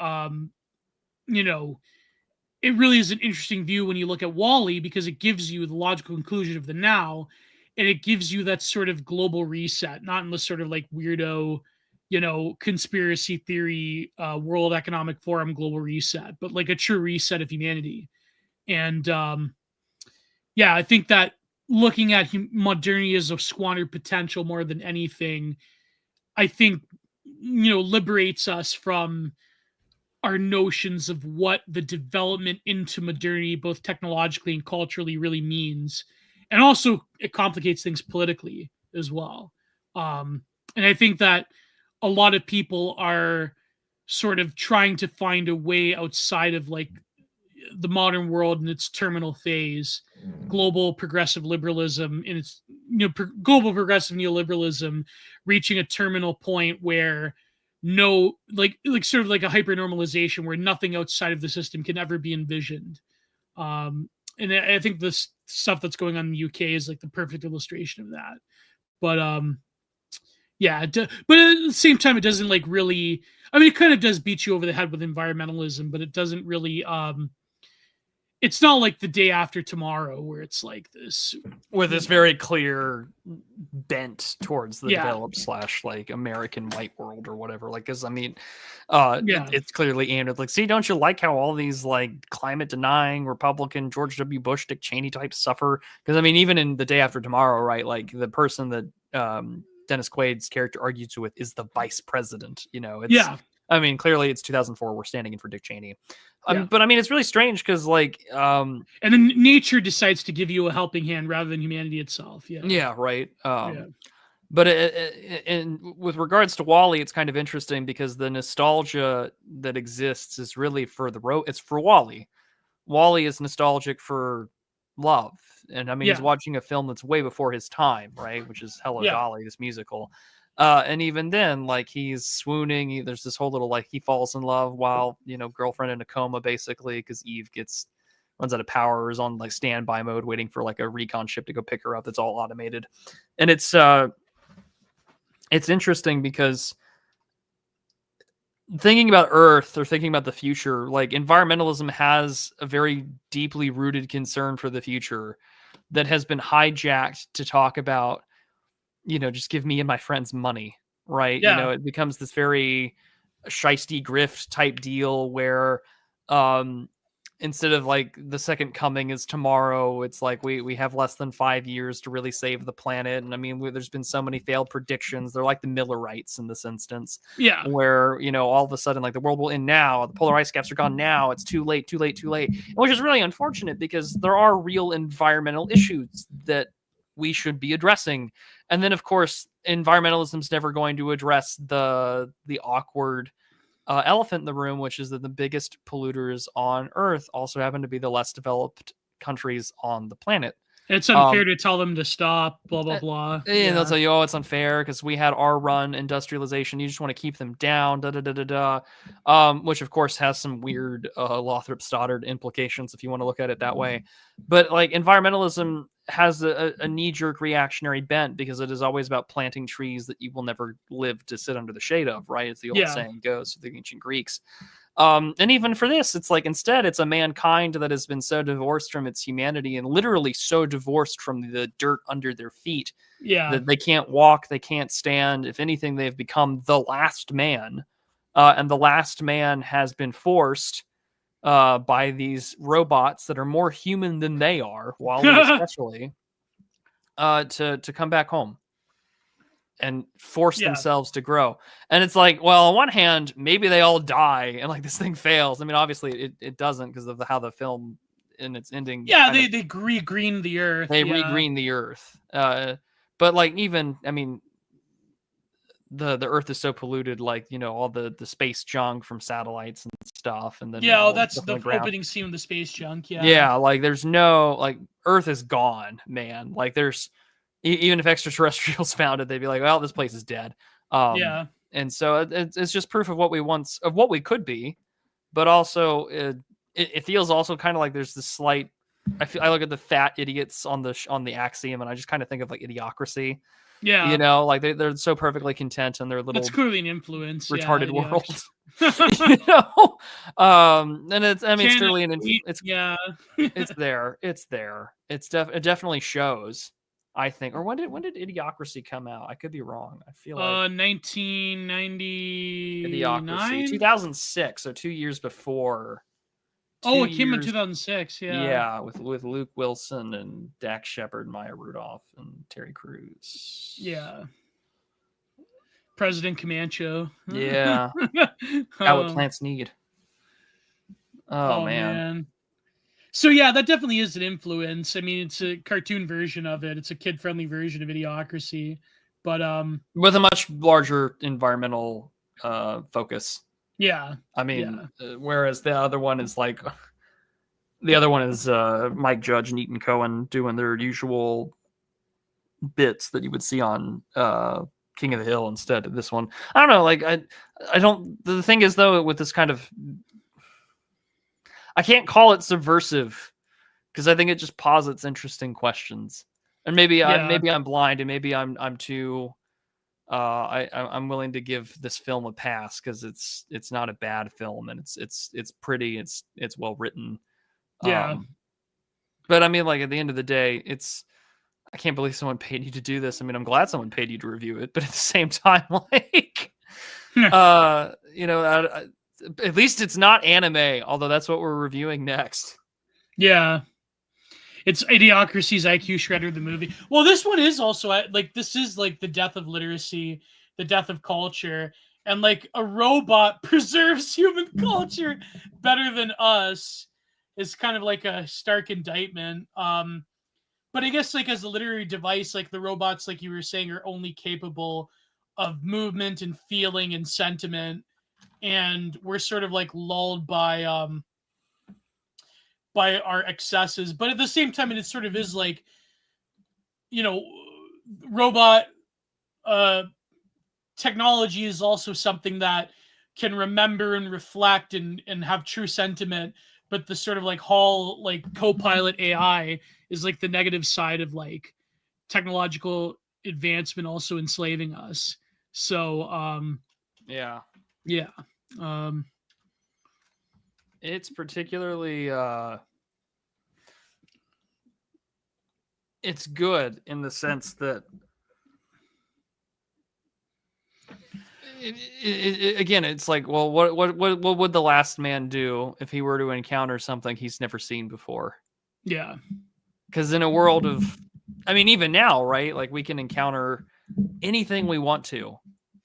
it really is an interesting view when you look at WALL-E, because it gives you the logical conclusion of the now, and it gives you that sort of global reset, not in the sort of like weirdo, conspiracy theory, World Economic Forum global reset, but like a true reset of humanity. And I think that looking at modernity as a squandered potential more than anything, I think, liberates us from our notions of what the development into modernity, both technologically and culturally, really means. And also it complicates things politically as well. And I think that a lot of people are sort of trying to find a way outside of like the modern world in its terminal phase, global progressive liberalism in its, global progressive neoliberalism reaching a terminal point where no, like sort of like a hyper normalization where nothing outside of the system can ever be envisioned. And I think this stuff that's going on in the UK is like the perfect illustration of that. But yeah, but at the same time, it doesn't like really. I mean, it kind of does beat you over the head with environmentalism, but it doesn't really. It's not like The Day After Tomorrow where it's like this with this very clear bent towards the Yeah. developed / like American white world or whatever. Like, cause I mean, Yeah. it's clearly aimed like, see, don't you like how all these like climate denying Republican George W. Bush, Dick Cheney types suffer? Because I mean, even in The Day After Tomorrow, right? Like the person that Dennis Quaid's character argues with is the vice president. You know, it's Yeah. I mean, clearly it's 2004. We're standing in for Dick Cheney. Yeah. But I mean, it's really strange because like, and then nature decides to give you a helping hand rather than humanity itself. Yeah. Yeah. Right. Yeah. But and with regards to WALL-E, it's kind of interesting because the nostalgia that exists is really for it's for WALL-E. WALL-E is nostalgic for love. And I mean, he's Yeah. watching a film that's way before his time, right? Which is Hello Yeah. Dolly, this musical. And even then, like he's swooning. There's this whole little like he falls in love while, you know, girlfriend in a coma basically because Eve runs out of power, is on like standby mode, waiting for like a recon ship to go pick her up. That's all automated, and it's interesting because thinking about Earth or thinking about the future, like environmentalism has a very deeply rooted concern for the future that has been hijacked to talk about, you know, just give me and my friends money, right? Yeah. You know, it becomes this very shiesty grift type deal where instead of like the second coming is tomorrow, it's like we have less than 5 years to really save the planet. And I mean, there's been so many failed predictions. They're like the Millerites in this instance, Yeah. where, you know, all of a sudden like the world will end now, the polar ice caps are gone now, it's too late, which is really unfortunate because there are real environmental issues that we should be addressing. And then of course environmentalism's never going to address the awkward elephant in the room, which is that the biggest polluters on Earth also happen to be the less developed countries on the planet. It's unfair to tell them to stop, blah, blah, blah. And they'll tell you, oh, it's unfair because we had our run industrialization. You just want to keep them down, which of course has some weird Lothrop Stoddard implications if you want to look at it that way. But like environmentalism has a knee-jerk reactionary bent because it is always about planting trees that you will never live to sit under the shade of, right? As the old saying goes to the ancient Greeks. And even for this, it's like instead it's a mankind that has been so divorced from its humanity and literally so divorced from the dirt under their feet that they can't walk, they can't stand. If anything, they've become the last man. And the last man has been forced by these robots that are more human than they are, WALL-E especially, to come back home and force themselves to grow. And it's like, well, on one hand, maybe they all die and like this thing fails. I mean, obviously it doesn't because of how the film in its ending. Yeah, they regreen the Earth. They regreen the Earth. But like even, I mean, the Earth is so polluted, like, you know, all the space junk from satellites and stuff. And then that's the opening scene with the space junk. Yeah, like there's no, like Earth is gone, man. Like there's, even if extraterrestrials found it, they'd be like, well, this place is dead. And so it's just proof of what we could be, but also it feels also kind of like there's this slight, I look at the fat idiots on the axiom and I just kind of think of like Idiocracy. Yeah. You know, like they're so perfectly content in their little, that's clearly an influence, retarded world. You know? And it's, I mean, it's clearly it's there. It definitely shows. I think, or when did Idiocracy come out? I could be wrong. I feel like 1999, Idiocracy, 2006, so 2 years before. It came in 2006. Yeah, with Luke Wilson and Dax Shepard, Maya Rudolph, and Terry Crews. Yeah, President Comancho. Yeah, got what plants need. Oh man. So yeah, that definitely is an influence. I mean, it's a cartoon version of it. It's a kid-friendly version of Idiocracy, but with a much larger environmental focus. Yeah. I mean, whereas the other one is like, Mike Judge and Ethan Cohen doing their usual bits that you would see on King of the Hill instead of this one. I don't know. Like I don't. The thing is though, with this kind of, I can't call it subversive because I think it just posits interesting questions. And maybe I'm blind, and maybe I'm too. I'm willing to give this film a pass because it's not a bad film, and it's pretty, it's well written. Yeah. But I mean, like at the end of the day, I can't believe someone paid you to do this. I mean, I'm glad someone paid you to review it, but at the same time, like, you know, at least it's not anime, although that's what we're reviewing next. Yeah. It's Idiocracy's IQ Shredder, the movie. Well, this one is also like, this is like the death of literacy, the death of culture, and like a robot preserves human culture better than us is kind of like a stark indictment. But I guess like as a literary device, like the robots, like you were saying, are only capable of movement and feeling and sentiment, and we're sort of like lulled by our excesses. But at the same time, it sort of is like, you know, robot technology is also something that can remember and reflect and have true sentiment. But the sort of like Hall, like co-pilot AI is like the negative side of like technological advancement also enslaving us. So yeah. It's particularly it's good in the sense that again, it's like, well, what would the last man do if he were to encounter something he's never seen before? Yeah. Because in a world of, I mean, even now, right? Like we can encounter anything we want to,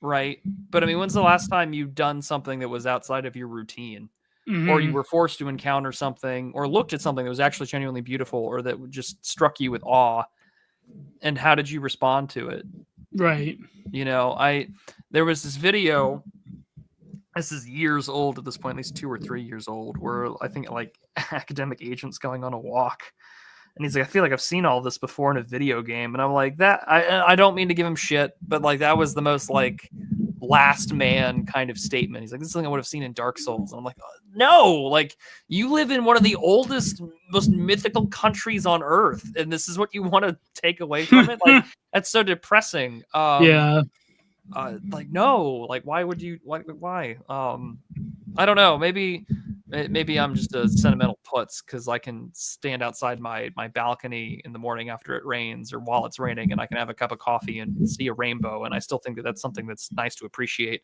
right? But I mean, when's the last time you've done something that was outside of your routine? Or you were forced to encounter something or looked at something that was actually genuinely beautiful or that just struck you with awe? And how did you respond to it? Right. You know, there was this video, this is years old at this point, at least 2 or 3 years old, where I think like academic agent's going on a walk. And he's like, I feel like I've seen all this before in a video game. And I'm like, that I don't mean to give him shit, but like that was the most like last man kind of statement. He's like, this is something I would have seen in Dark Souls. And I'm like, no, like you live in one of the oldest, most mythical countries on Earth, and this is what you want to take away from it? Like that's so depressing. Like no, like why would you? Why? I don't know. Maybe I'm just a sentimental putz because I can stand outside my balcony in the morning after it rains or while it's raining, and I can have a cup of coffee and see a rainbow, and I still think that that's something that's nice to appreciate.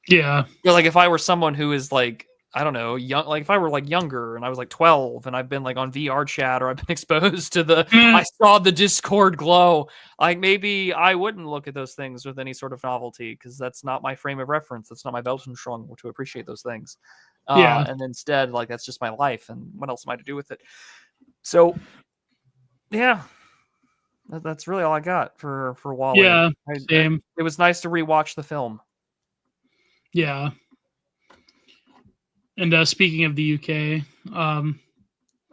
Yeah. But like if I were someone who is like, I don't know, young, like if I were like younger and I was like 12 and I've been like on VR chat or I've been exposed to I saw the Discord glow, like maybe I wouldn't look at those things with any sort of novelty because that's not my frame of reference. That's not my Weltanschauung to appreciate those things. And instead, like that's just my life, and what else am I to do with it? So, yeah, that's really all I got for Wall-E. Yeah, same. It was nice to rewatch the film. Yeah. And speaking of the UK,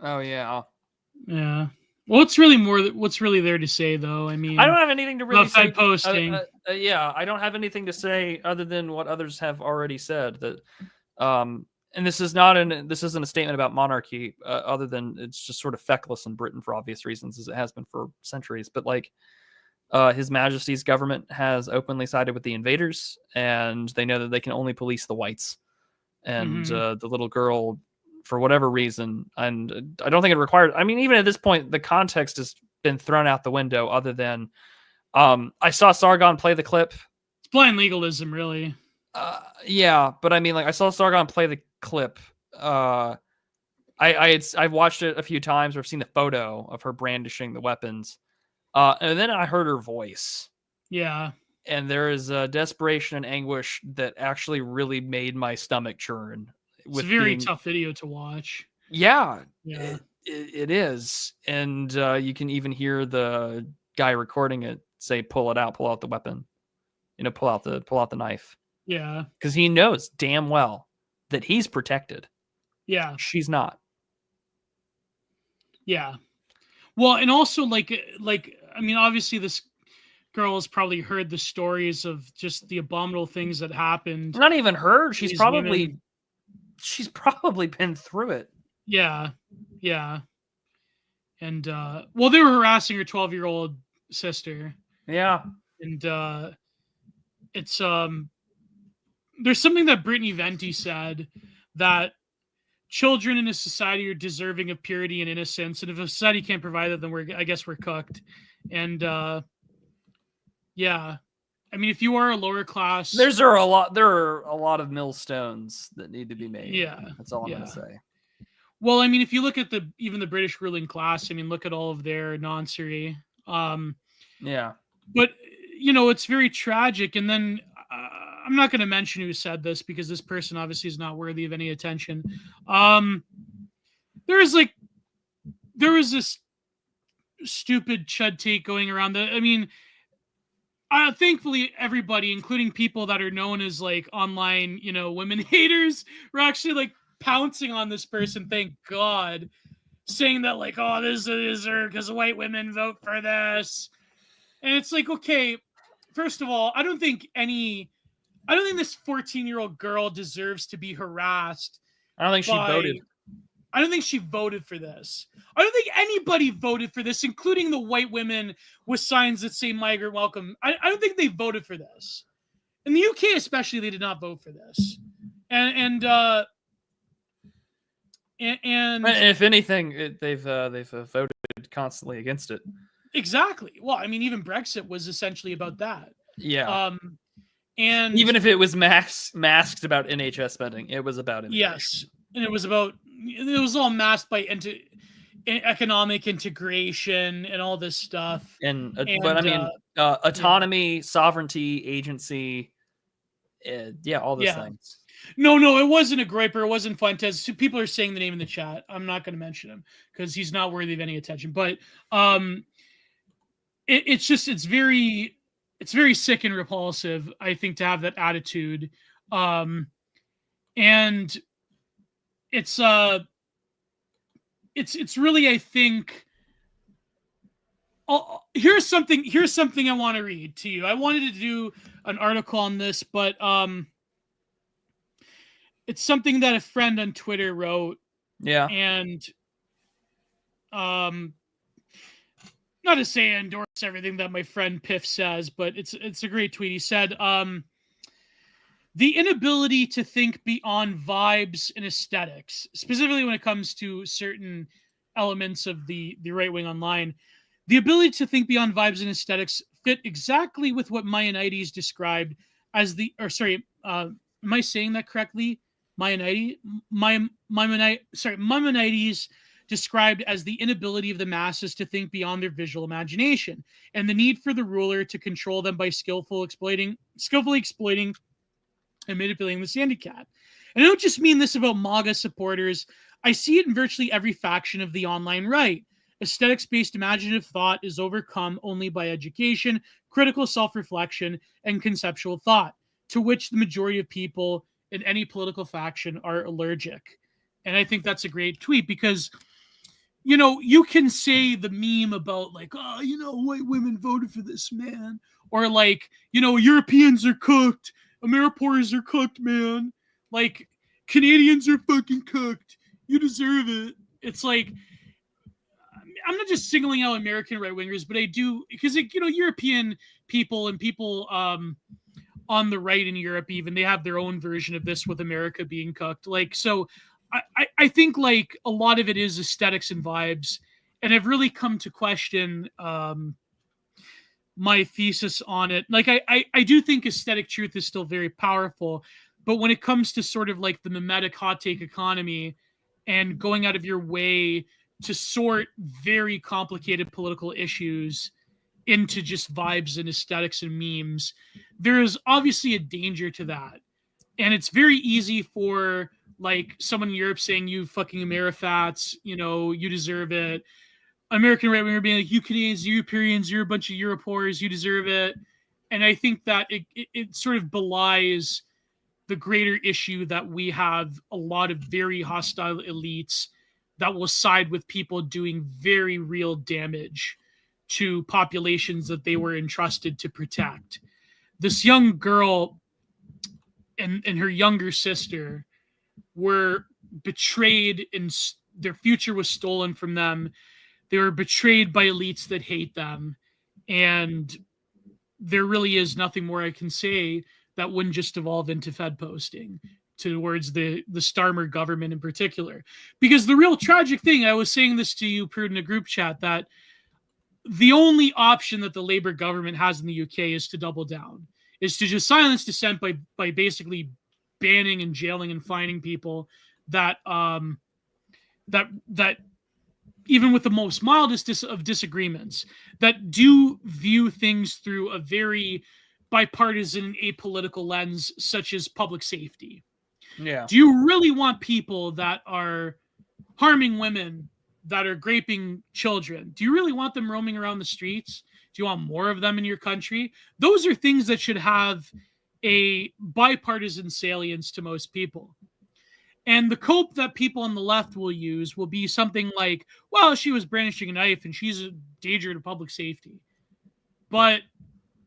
oh yeah. Well, what's really there to say though? I mean, I don't have anything to really say. Posting. I don't have anything to say other than what others have already said. That, and this isn't a statement about monarchy, other than it's just sort of feckless in Britain for obvious reasons, as it has been for centuries. But like, His Majesty's government has openly sided with the invaders, and they know that they can only police the whites. And the little girl, for whatever reason, and I don't think it required. I mean, even at this point, the context has been thrown out the window. Other than, I saw Sargon play the clip. It's blind legalism, really. Yeah, but I mean, like I saw Sargon play the clip. I've watched it a few times, or I've seen the photo of her brandishing the weapons, and then I heard her voice. Yeah. And there is a desperation and anguish that actually really made my stomach churn. It's a very tough video to watch. Yeah. It is. And you can even hear the guy recording it say, pull out the weapon. You know, pull out the knife. Yeah. Because he knows damn well that he's protected. Yeah. She's not. Yeah. Well, and also like I mean, obviously this girl has probably heard the stories of just the abominable things that happened. Not even heard. She's probably women. Been through it. Yeah. Yeah. And well, they were harassing her 12-year-old sister. Yeah. And it's there's something that Brittany Venti said, that children in a society are deserving of purity and innocence, and if a society can't provide that, then I guess we're cooked. And yeah, I mean, if you are a lower class, there are a lot of millstones that need to be made. Yeah, that's all I'm gonna say. Well, I mean, if you look at even the British ruling class, I mean, look at all of their nonsense. Yeah, but it's very tragic. And then I'm not going to mention who said this, because this person obviously is not worthy of any attention. There was this stupid chud take going around that, I mean, thankfully everybody, including people that are known as like online, women haters, were actually like pouncing on this person, thank God, saying that like, oh, this is her because white women vote for this. And it's like, okay, first of all, I don't think this 14-year-old girl deserves to be harassed. I don't think she voted. I don't think she voted for this. I don't think anybody voted for this, including the white women with signs that say migrant welcome. I don't think they voted for this. In the UK especially, they did not vote for this. And if anything, they've voted constantly against it. Exactly. Well, I mean, even Brexit was essentially about that. Yeah. And even if it was masked about NHS spending, it was about it. Yes, and it was all masked by economic integration and all this stuff. But I mean, autonomy, sovereignty, agency, all those things. No, it wasn't a griper. It wasn't Fuentes. People are saying the name in the chat. I'm not going to mention him because he's not worthy of any attention. But it's very sick and repulsive, I think, to have that attitude. And it's really, I think, here's something I want to read to you. I wanted to do an article on this, but it's something that a friend on Twitter wrote. Yeah. And not to say I endorse everything that my friend Piff says, but it's a great tweet. He said, the inability to think beyond vibes and aesthetics, specifically when it comes to certain elements of the right wing online, the ability to think beyond vibes and aesthetics fit exactly with what Mayan described as am I saying that correctly? Maimonides described as the inability of the masses to think beyond their visual imagination, and the need for the ruler to control them by skillfully exploiting and manipulating this handicap. And I don't just mean this about MAGA supporters. I see it in virtually every faction of the online right. Aesthetics-based imaginative thought is overcome only by education, critical self-reflection, and conceptual thought, to which the majority of people in any political faction are allergic. And I think that's a great tweet because, you can say the meme about like, oh, white women voted for this, man. Or like, Europeans are cooked. Ameripoors are cooked, man. Like, Canadians are fucking cooked. You deserve it. It's like, I'm not just singling out American right-wingers, but I do, because, European people and people on the right in Europe, even, they have their own version of this with America being cooked. Like, so I think like a lot of it is aesthetics and vibes, and I've really come to question my thesis on it. Like, I do think aesthetic truth is still very powerful, but when it comes to sort of like the mimetic hot take economy and going out of your way to sort very complicated political issues into just vibes and aesthetics and memes, there is obviously a danger to that. And it's very easy for like someone in Europe saying, you fucking Amerifats, you deserve it. American right winger being like, you Canadians, you Europeans, you're a bunch of Europoers, you deserve it. And I think that it sort of belies the greater issue that we have a lot of very hostile elites that will side with people doing very real damage to populations that they were entrusted to protect. This young girl and her younger sister were betrayed, and their future was stolen from them. They were betrayed by elites that hate them. And there really is nothing more I can say that wouldn't just evolve into Fed posting towards the Starmer government in particular. Because the real tragic thing, I was saying this to you, Prude, in a group chat, that the only option that the Labour government has in the UK is to double down, is to just silence dissent by basically banning and jailing and fining people that that even with the most mildest of disagreements, that do view things through a very bipartisan, apolitical lens, such as public safety. Yeah. Do you really want people that are harming women, that are raping children? Do you really want them roaming around the streets? Do you want more of them in your country? Those are things that should have a bipartisan salience to most people. And the cope that people on the left will use will be something like, well, she was brandishing a knife and she's a danger to public safety. But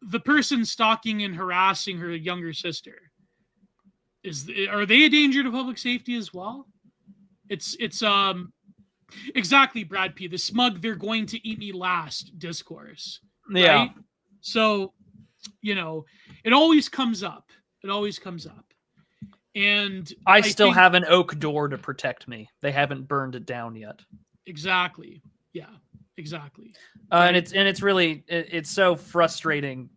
the person stalking and harassing her younger sister, are they a danger to public safety as well? It's exactly, Brad P. The smug, they're going to eat me last discourse. Yeah. Right? So, it always comes up. It always comes up. And I still have an oak door to protect me. They haven't burned it down yet. Exactly. Yeah, exactly. And it's really so frustrating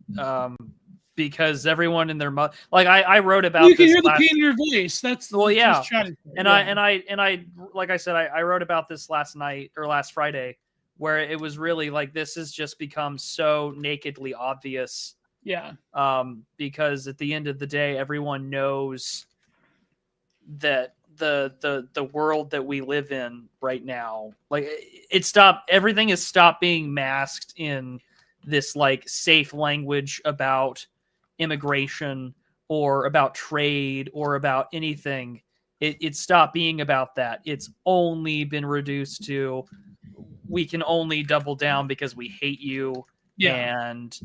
because everyone in their like I wrote about. You can hear the pain in your voice. That's tragic. And I like I said, I wrote about this last Friday, where it was really like this has just become so nakedly obvious. Yeah. Because at the end of the day, everyone knows that the world that we live in right now, like everything has stopped being masked in this like safe language about immigration or about trade or about anything. It stopped being about that. It's only been reduced to, we can only double down because we hate you. Yeah. And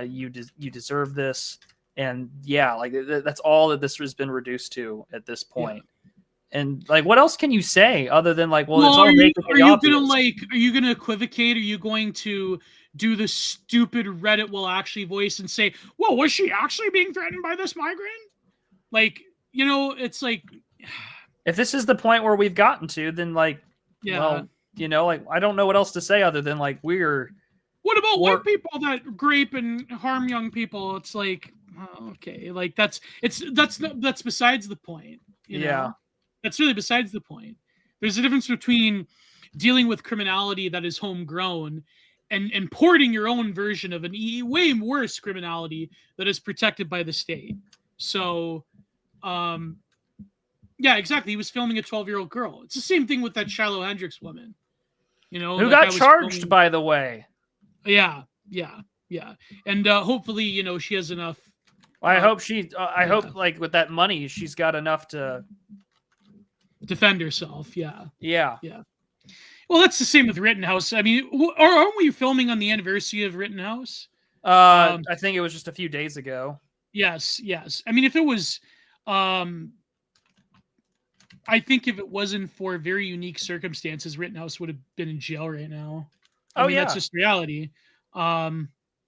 you deserve this. And yeah, like that's all that this has been reduced to at this point. Yeah. And like, what else can you say other than like, well it's all nakedly obvious. Are you gonna equivocate? Are you going to do the stupid Reddit will actually voice and say, well, was she actually being threatened by this migrant? Like, it's like, if this is the point where we've gotten to, then like, well, like I don't know what else to say other than like what about white people that rape and harm young people? It's like, okay, like that's besides the point. That's really besides the point. There's a difference between dealing with criminality that is homegrown and importing your own version of an way worse criminality that is protected by the state. So, yeah, exactly. He was filming a 12-year-old girl. It's the same thing with that Shiloh Hendricks woman. Who got charged, by the way. Yeah. And hopefully, she has enough. I hope like with that money, she's got enough to defend herself. Yeah. Well, that's the same with Rittenhouse. I mean, aren't we filming on the anniversary of Rittenhouse? I think it was just a few days ago. Yes. I mean, if it was, I think if it wasn't for very unique circumstances, Rittenhouse would have been in jail right now. I mean, that's just reality.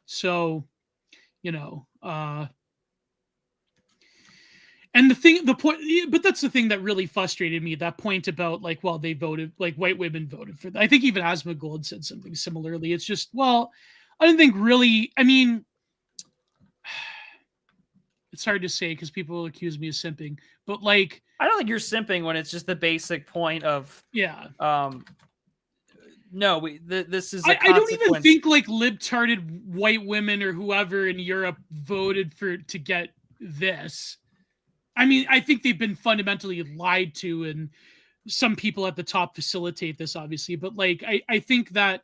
So, and the point, but that's the thing that really frustrated me. That point about like, well, they voted, like white women voted for that. I think even Asmongold said something similarly. It's just, well, I don't think really, I mean, it's hard to say because people will accuse me of simping, but like, I don't think you're simping when it's just the basic point of, no, this is. I don't even think like libtarded white women or whoever in Europe voted to get this. I mean, I think they've been fundamentally lied to, and some people at the top facilitate this, obviously. But like, I think that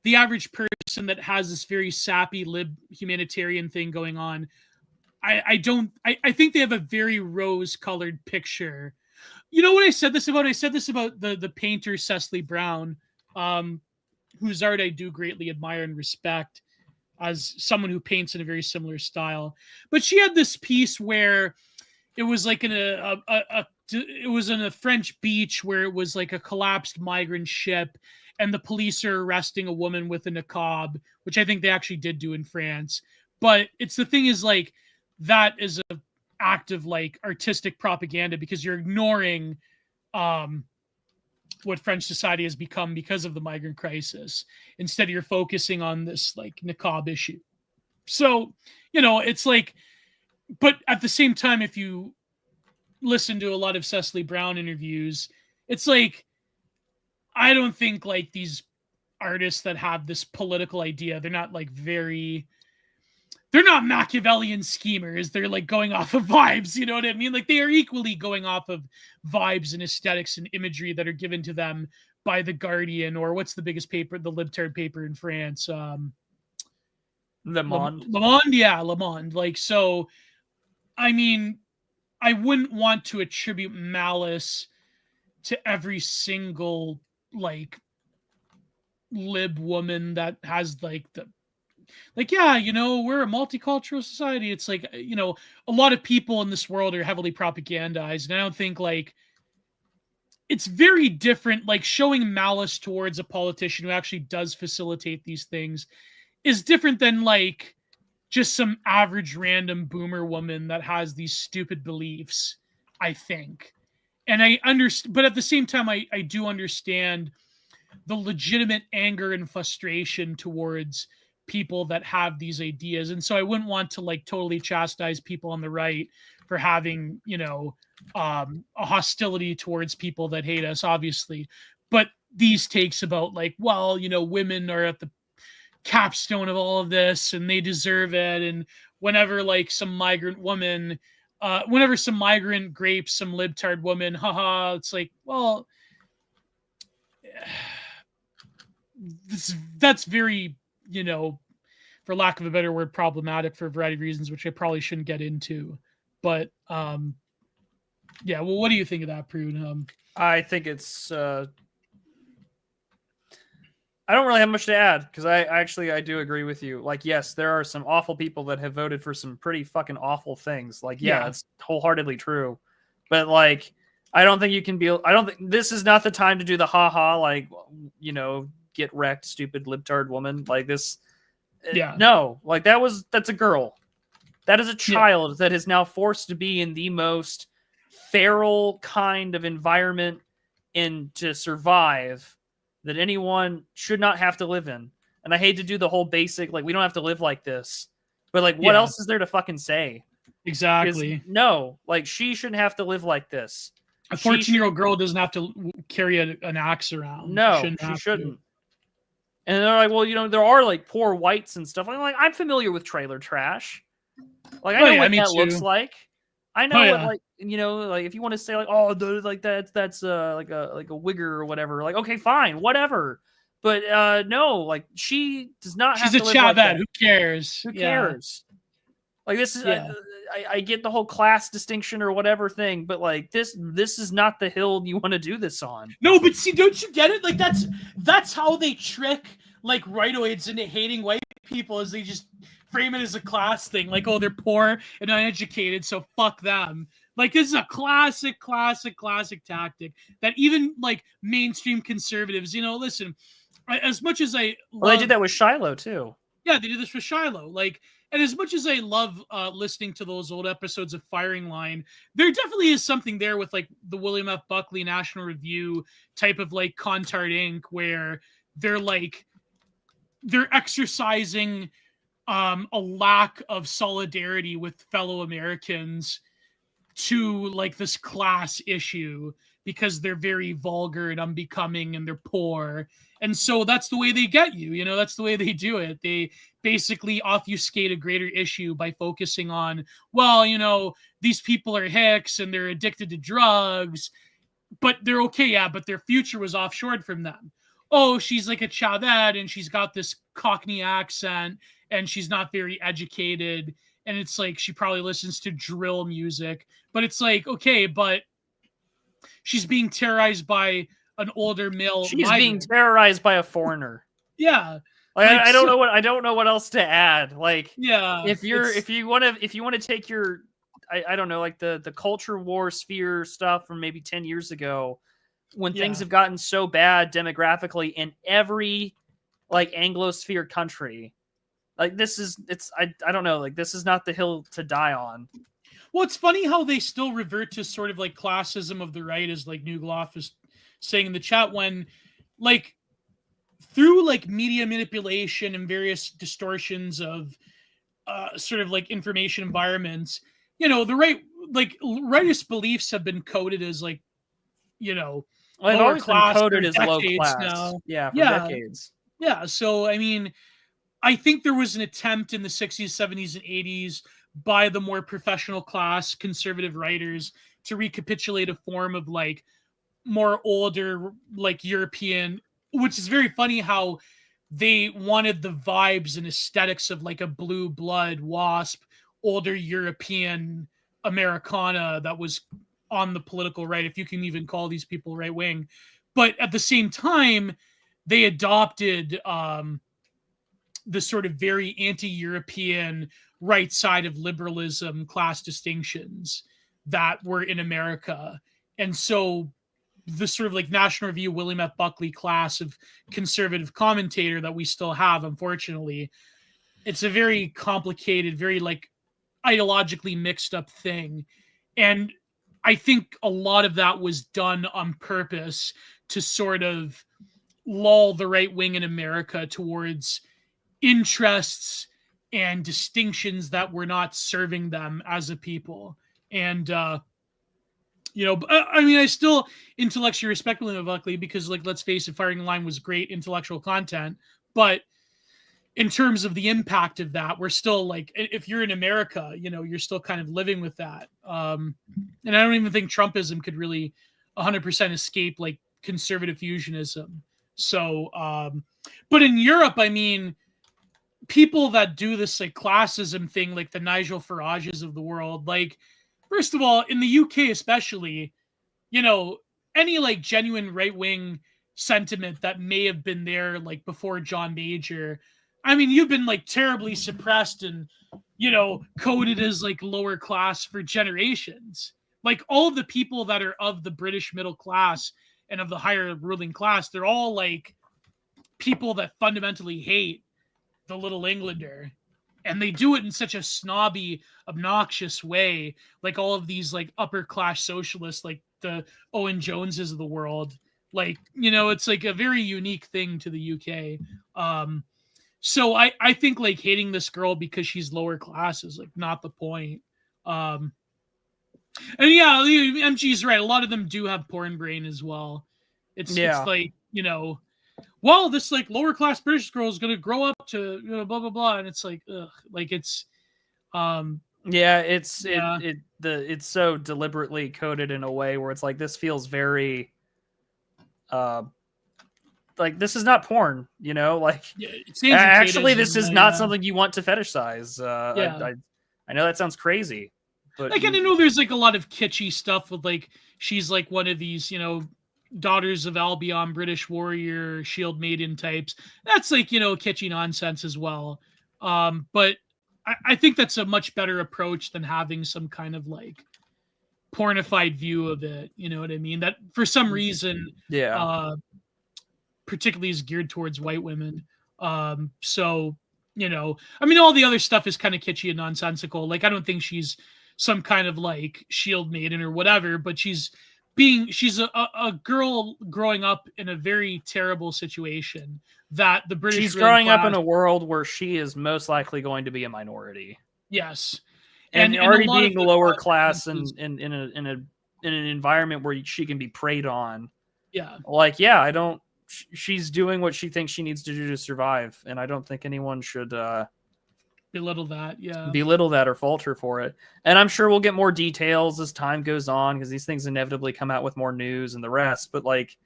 the average person that has this very sappy lib humanitarian thing going on, I think they have a very rose-colored picture. You know what I said this about? I said this about the painter Cecily Brown. whose art I do greatly admire and respect as someone who paints in a very similar style. But she had this piece where it was like it was in a French beach where it was like a collapsed migrant ship, and the police are arresting a woman with a niqab, which I think they actually did do in France. But it's the thing is like that is a act of like artistic propaganda because you're ignoring what French society has become because of the migrant crisis. Instead, you're focusing on this like niqab issue. So, it's like, but at the same time, if you listen to a lot of Cecily Brown interviews, it's like, I don't think like these artists that have this political idea, they're not like they're not Machiavellian schemers. They're like going off of vibes. You know what I mean? Like they are equally going off of vibes and aesthetics and imagery that are given to them by the Guardian, or what's the biggest paper, the libtard paper in France? Le Monde. Le Monde, yeah, Le Monde. Like, so, I mean, I wouldn't want to attribute malice to every single like lib woman that has like yeah, we're a multicultural society. It's like, a lot of people in this world are heavily propagandized. And I don't think like it's very different. Like showing malice towards a politician who actually does facilitate these things is different than like just some average random boomer woman that has these stupid beliefs, I think. And I understand, but at the same time, I do understand the legitimate anger and frustration towards people that have these ideas. And so I wouldn't want to like totally chastise people on the right for having, a hostility towards people that hate us, obviously. But these takes about like, well, women are at the capstone of all of this and they deserve it. And whenever like some migrant woman, whenever some migrant grapes some libtard woman, haha, it's like, well, that's very, for lack of a better word, problematic for a variety of reasons, which I probably shouldn't get into. But yeah, well, what do you think of that, Prune? I think it's I don't really have much to add because I do agree with you. Like, yes, there are some awful people that have voted for some pretty fucking awful things. Like, yeah, it's wholeheartedly true. But like, I don't think you can be. I don't think this is not the time to do the haha, like, get wrecked, stupid libtard woman. Like this. Yeah. No, like that's a girl. That is a child that is now forced to be in the most feral kind of environment and to survive that anyone should not have to live in. And I hate to do the whole basic, like, we don't have to live like this. But, like, what else is there to fucking say? Exactly. No, like, she shouldn't have to live like this. A 14-year-old girl doesn't have to carry an axe around. No, she shouldn't. And they're like, well, there are, like, poor whites and stuff. I'm like, I'm familiar with trailer trash. Like, I know what that looks like. I know what, like, like if you want to say like, oh, like that's like a wigger or whatever, like, okay, fine, whatever. But no, like she does not have to live like that. Who cares? Who cares? Like this is I get the whole class distinction or whatever thing, but like this is not the hill you want to do this on. No, but see, don't you get it? Like that's how they trick like rightoids into hating white people, is they just frame it as a class thing, like, oh, they're poor and uneducated, so fuck them. Like, this is a classic tactic that even like mainstream conservatives, listen, as much as I love, they did that with Shiloh too. Yeah, they did this with Shiloh. Like, and as much as I love listening to those old episodes of Firing Line, there definitely is something there with like the William F. Buckley National Review type of like Contard Inc., where they're exercising a lack of solidarity with fellow Americans to like this class issue because they're very vulgar and unbecoming and they're poor. And so that's the way they get you, that's the way they do it. They basically obfuscate a greater issue by focusing on, well, these people are hicks and they're addicted to drugs, but they're okay. But their future was offshored from them. Oh, she's like a chavette and she's got this Cockney accent and she's not very educated. And it's like, she probably listens to drill music, but it's like, okay, but she's being terrorized by an older male. She's being terrorized by a foreigner. Yeah. Like, I don't know what else to add. Like, yeah, if you want to take your, I don't know, like the culture war sphere stuff from maybe 10 years ago, when things have gotten so bad demographically in every like Anglosphere country, like I don't know, like this is not the hill to die on. Well, it's funny how they still revert to sort of like classism of the right, as like New Gloff is saying in the chat, when like through like media manipulation and various distortions of sort of like information environments, the right, like rightist beliefs have been coded as like, They've lower always been class for coded as low decades class. now. Yeah, for decades. Yeah. So, I mean, I think there was an attempt in the 60s, 70s, and 80s by the more professional class conservative writers to recapitulate a form of like more older, like European, which is very funny how they wanted the vibes and aesthetics of like a blue blood WASP, older European Americana that was on the political right, if you can even call these people right wing. But at the same time, they adopted the sort of very anti-European right side of liberalism class distinctions that were in America. And so the sort of like National Review, William F. Buckley class of conservative commentator that we still have, unfortunately, it's a very complicated, very like ideologically mixed up thing. And I think a lot of that was done on purpose to sort of lull the right wing in America towards interests and distinctions that were not serving them as a people. And I mean, I still intellectually respect William Buckley because, like, let's face it, Firing Line was great intellectual content. But in terms of the impact of that, we're still like, if you're in America, you're still kind of living with that. And I don't even think Trumpism could really 100% escape like conservative fusionism. So, but in Europe, I mean, people that do this like classism thing, like the Nigel Farages of the world, like, first of all, in the UK especially, any like genuine right-wing sentiment that may have been there like before John Major, I mean, you've been like terribly suppressed and, coded as like lower class for generations. Like all of the people that are of the British middle class and of the higher ruling class, they're all like people that fundamentally hate the Little Englander, and they do it in such a snobby, obnoxious way, like all of these like upper class socialists, like the Owen Joneses of the world. Like, it's like a very unique thing to the UK. So I think like hating this girl because she's lower class is like not the point. And yeah, MG's right. A lot of them do have porn brain as well. It's like, well, this like lower class British girl is going to grow up to, blah, blah, blah. And it's like, ugh, like it's, it's so deliberately coded in a way where it's like, this feels very, like this is not porn, like actually this is not something you want to fetishize. I know that sounds crazy, but like, and I know there's like a lot of kitschy stuff with like, she's like one of these, Daughters of Albion, British warrior, shield maiden types. That's like, kitschy nonsense as well. But I think that's a much better approach than having some kind of like pornified view of it. You know what I mean? That for some reason, particularly is geared towards white women. So, I mean, all the other stuff is kind of kitschy and nonsensical. Like, I don't think she's some kind of like shield maiden or whatever, but she's a girl growing up in a very terrible situation that the British. She's growing up in a world where she is most likely going to be a minority. Yes. And already being lower class and in an environment where she can be preyed on. Yeah. Like, she's doing what she thinks she needs to do to survive. And I don't think anyone should belittle that. Belittle that or fault her for it. And I'm sure we'll get more details as time goes on because these things inevitably come out with more news and the rest. But like,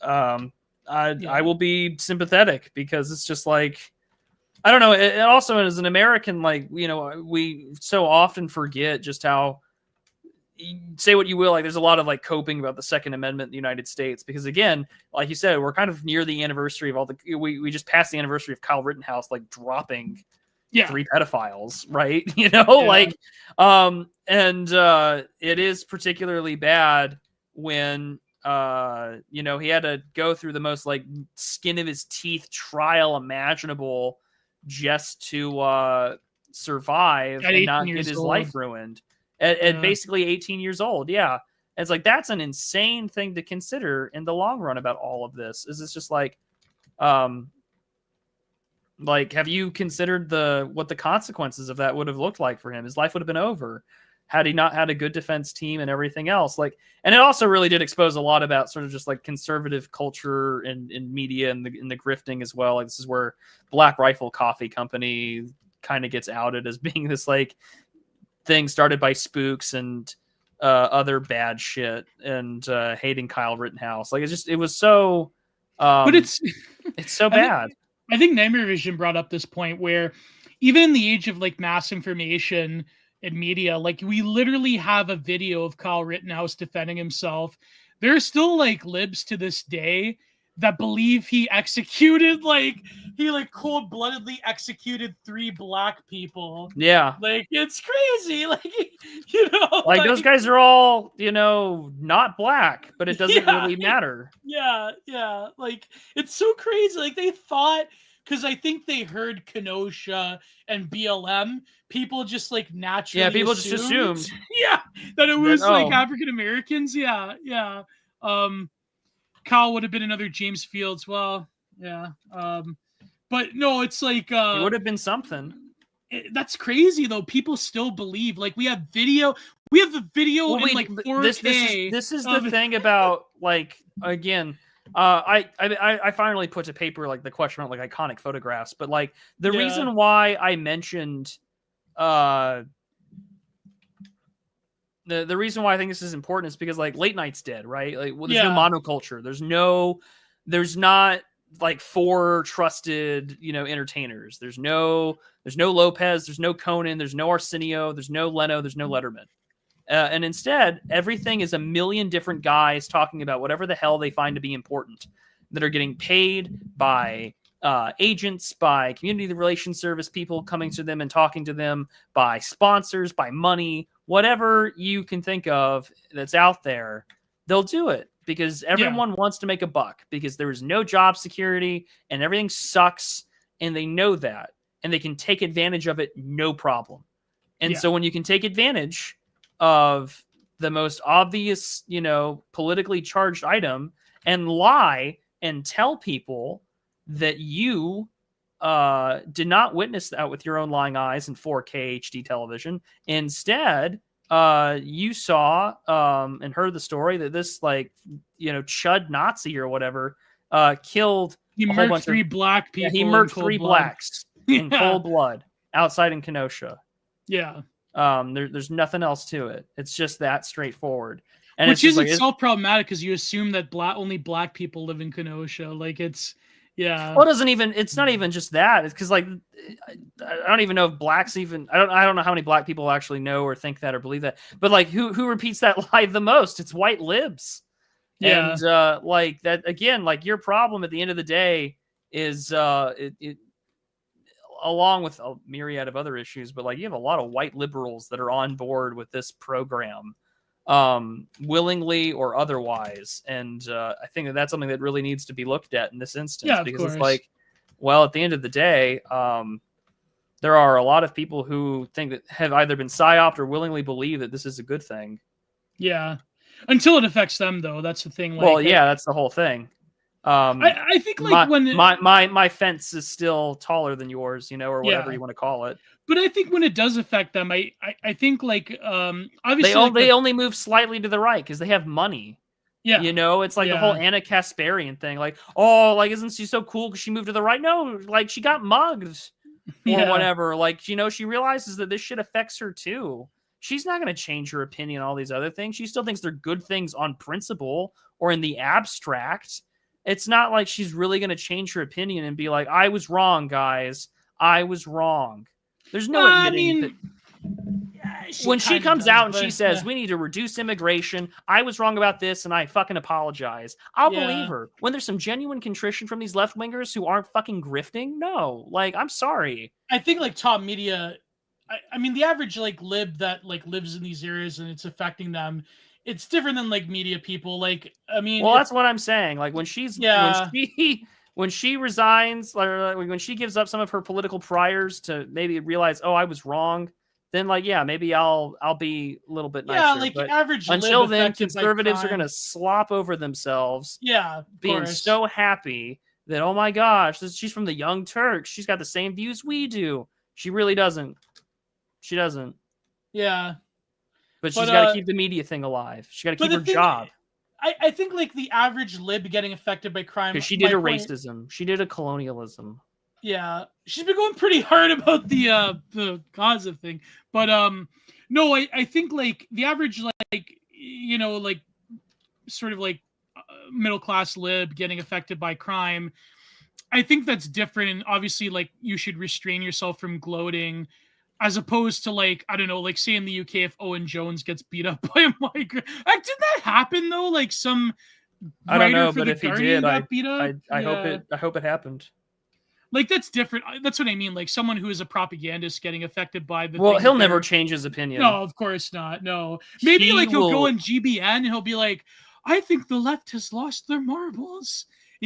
I will be sympathetic because it's just like, I don't know. It also, as an American, like, we so often forget just how say what you will, like there's a lot of like coping about the Second Amendment in the United States, because again, like you said, we're kind of near the anniversary of all the, we just passed the anniversary of Kyle Rittenhouse like dropping 3 pedophiles, right? You know, like and it is particularly bad when you know, he had to go through the most like skin of his teeth trial imaginable just to survive and not get his life ruined at basically 18 years old. Yeah. And it's like, that's an insane thing to consider in the long run about all of this. Is it's just like have you considered what the consequences of that would have looked like for him? His life would have been over had he not had a good defense team and everything else. Like, and it also really did expose a lot about sort of just like conservative culture and media and the grifting as well. Like, this is where Black Rifle Coffee Company kind of gets outed as being this like thing started by spooks and other bad shit, and hating Kyle Rittenhouse. Like, it was so but it's so bad. I think Nightmare Vision brought up this point where even in the age of like mass information and media, like we literally have a video of Kyle Rittenhouse defending himself. There are still like libs to this day that believe he cold-bloodedly executed 3 black people. Yeah. Like, it's crazy. Like, you know, like those guys are all, you know, not black, but it doesn't really matter. Yeah. Like, it's so crazy. Like, they thought, because I think they heard Kenosha and BLM, people just like naturally just assumed that it was like African Americans. Kyle would have been another James Fields. Well, but no, it's like it would have been something. That's crazy though. People still believe. Like, we have video. We have the video in like 4K. This is the thing about, like, again, I finally put to paper like the question about like iconic photographs, but like the reason why I mentioned the reason why I think this is important is because like late night's dead, right? Like, well, there's no monoculture. There's not like 4 trusted, you know, entertainers. There's no Lopez, there's no Conan, there's no Arsenio, there's no Leno, there's no Letterman. And instead, everything is a million different guys talking about whatever the hell they find to be important, that are getting paid by agents, by community relations service people coming to them and talking to them, by sponsors, by money, whatever you can think of that's out there. They'll do it because everyone wants to make a buck, because there is no job security and everything sucks, and they know that, and they can take advantage of it no problem. And so when you can take advantage of the most obvious, you know, politically charged item and lie and tell people that you did not witness that with your own lying eyes in 4K HD television. Instead, you saw and heard the story that this, like, you know, chud Nazi or whatever killed a whole bunch of 3 black people. He murdered 3 blacks in cold blood outside in Kenosha. Yeah. There's nothing else to it. It's just that straightforward. And which is itself problematic, because you assume that only black people live in Kenosha. Like, it's well, it's not even just that. It's because, like, I don't even know if blacks even, I don't know how many black people actually know or think that or believe that. But like, who repeats that lie the most? It's white libs. And like that, again, like, your problem at the end of the day is it along with a myriad of other issues, but like, you have a lot of white liberals that are on board with this program, willingly or otherwise. And I think that's something that really needs to be looked at in this instance, because it's like, well, at the end of the day, there are a lot of people who think that have either been psyoped or willingly believe that this is a good thing. Yeah. Until it affects them, though. That's the thing. Like, well, that's the whole thing. I think like my fence is still taller than yours, you know, or whatever you want to call it. But I think when it does affect them, I think like obviously they only move slightly to the right because they have money. Yeah, you know, it's like the whole Anna Kasparian thing. Like, oh, like, isn't she so cool because she moved to the right? No, like, she got mugged or whatever. Like, you know, she realizes that this shit affects her too. She's not going to change her opinion on all these other things. She still thinks they're good things on principle or in the abstract. It's not like she's really going to change her opinion and be like, I was wrong, guys. I was wrong. There's no admitting that. when she comes out and she says, we need to reduce immigration, I was wrong about this and I fucking apologize, I'll believe her. When there's some genuine contrition from these left-wingers who aren't fucking grifting, no. Like, I'm sorry. I think, like, top media, I mean, the average, like, lib that, like, lives in these areas and it's affecting them, it's different than, like, media people. Like, I mean... Well, that's what I'm saying. Like, when she's... Yeah. When she resigns, or when she gives up some of her political priors to maybe realize, oh, I was wrong, then, like, yeah, maybe I'll be a little bit nicer. Yeah, like, but average until then, conservatives are going to slop over themselves. Yeah, being so happy that, oh my gosh, she's from the Young Turks. She's got the same views we do. She really doesn't. She doesn't. Yeah. But she's got to keep the media thing alive. She's got to keep her job. I think, like, the average lib getting affected by crime... Because she did a racism. She did a colonialism. Yeah. She's been going pretty hard about the Gaza thing. But, no, I think, like, the average, like, you know, like, sort of, like, middle-class lib getting affected by crime, I think that's different. And obviously, like, you should restrain yourself from gloating, as opposed to, like, I don't know, like, say in the UK, if Owen Jones gets beat up by a migrant. Like, did that happen though? Like, some I don't know, but if he did, I hope it happened. Like, that's different. That's what I mean. Like, someone who is a propagandist getting affected by the... Well, he'll never change his opinion. No, of course not. No. Maybe he'll go on GBN and he'll be like, I think the left has lost their marbles.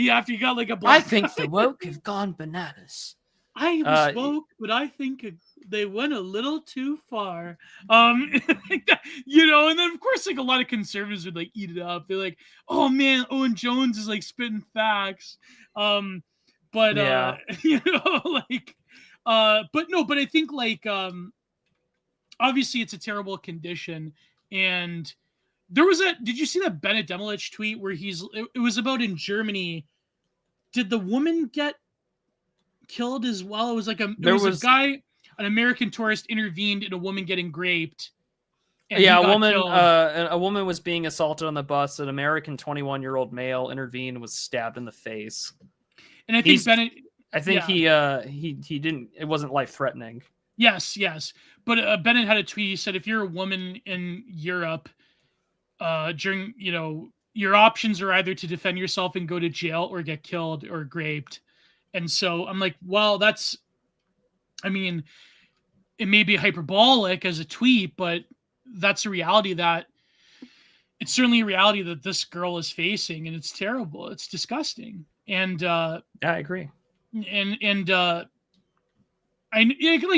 After you got, like, a black... I think the woke have gone bananas. I was woke, but I think they went a little too far. You know, and then of course, like, a lot of conservatives would, like, eat it up. They're like, oh man, Owen Jones is, like, spitting facts. But yeah. You know, like, but I think, like, obviously it's a terrible condition. And there was did you see that Bennett Demelich tweet where it was about in Germany? Did the woman get killed as well? It was like a guy, an American tourist, intervened in a woman getting raped. Yeah, a woman was being assaulted on the bus. An American 21-year-old male intervened and was stabbed in the face. And I think Bennett... I think he didn't... It wasn't life-threatening. Yes. But Bennett had a tweet. He said, if you're a woman in Europe, during, you know, your options are either to defend yourself and go to jail or get killed or raped. And so I'm like, well, that's... I mean, it may be hyperbolic as a tweet, but that's a reality that... It's certainly a reality that this girl is facing, and it's terrible. It's disgusting. And I agree. And like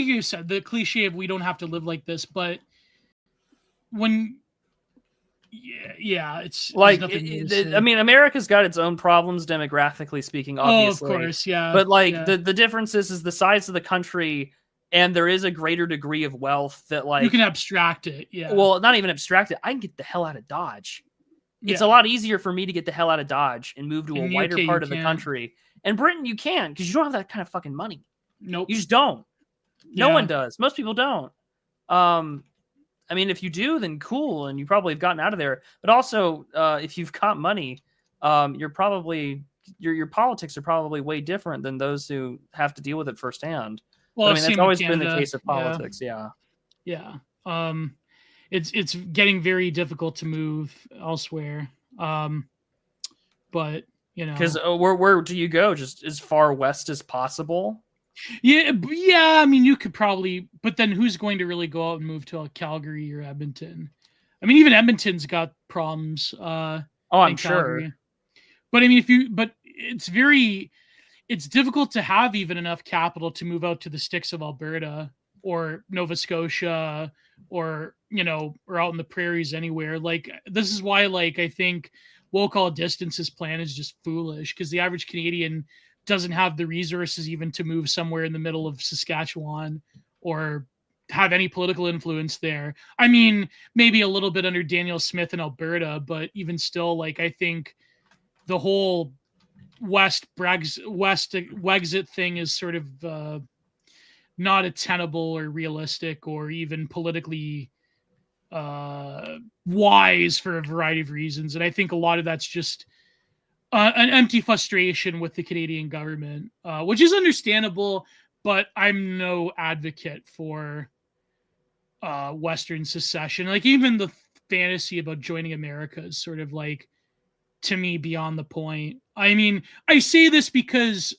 you said, the cliche of we don't have to live like this, but when it's like I mean, America's got its own problems demographically speaking, obviously. Oh, of course, yeah. But like the difference is the size of the country, and there is a greater degree of wealth that, like, you can abstract it. Yeah. Well, not even abstract it. I can get the hell out of Dodge. It's a lot easier for me to get the hell out of Dodge and move to a whiter part of the country. In Britain, you can, because you don't have that kind of fucking money. Nope. You just don't. No one does. Most people don't. I mean, if you do, then cool, and you probably have gotten out of there. But also, if you've got money, you're probably your politics are probably way different than those who have to deal with it firsthand. Well, I mean, that's always been the case of politics. Yeah. It's getting very difficult to move elsewhere. But you know, because where do you go? Just as far west as possible. Yeah. I mean, you could probably, but then who's going to really go out and move to Calgary or Edmonton? I mean, even Edmonton's got problems. I'm sure. But I mean, it's difficult to have even enough capital to move out to the sticks of Alberta or Nova Scotia or, you know, or out in the prairies anywhere. Like, this is why, like, I think woke all distances plan is just foolish, because the average Canadian doesn't have the resources even to move somewhere in the middle of Saskatchewan or have any political influence there. I mean, maybe a little bit under Daniel Smith in Alberta, but even still, like, I think the whole Wexit thing is sort of not a tenable or realistic or even politically wise for a variety of reasons. And I think a lot of that's just an empty frustration with the Canadian government, which is understandable, but I'm no advocate for Western secession. Like even the fantasy about joining America is sort of like, to me, beyond the point. I mean, I say this because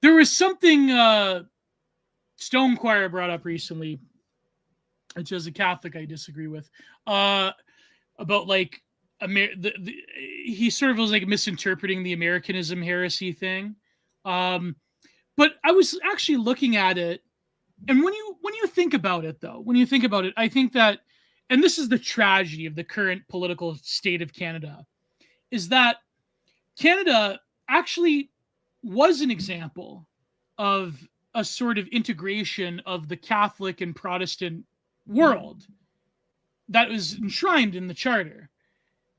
there was something Stone Choir brought up recently, which as a Catholic I disagree with, about like he sort of was like misinterpreting the Americanism heresy thing. But I was actually looking at it, and when you think about it, though, I think that, and this is the tragedy of the current political state of Canada, is that Canada actually was an example of a sort of integration of the Catholic and Protestant world that was enshrined in the Charter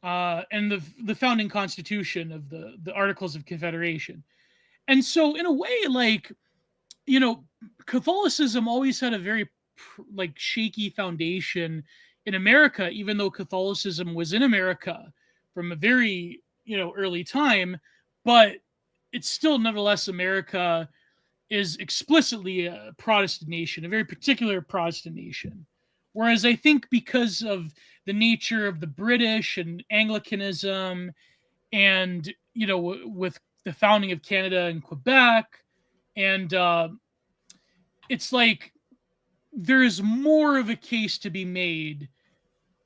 and the founding constitution of the Articles of Confederation. And so, in a way, like, you know, Catholicism always had a very like shaky foundation in America, even though Catholicism was in America from a very, you know, early time, but it's still nevertheless America is explicitly a Protestant nation, a very particular Protestant nation. Whereas I think because of the nature of the British and Anglicanism and, you know, with the founding of Canada and Quebec, and it's like there is more of a case to be made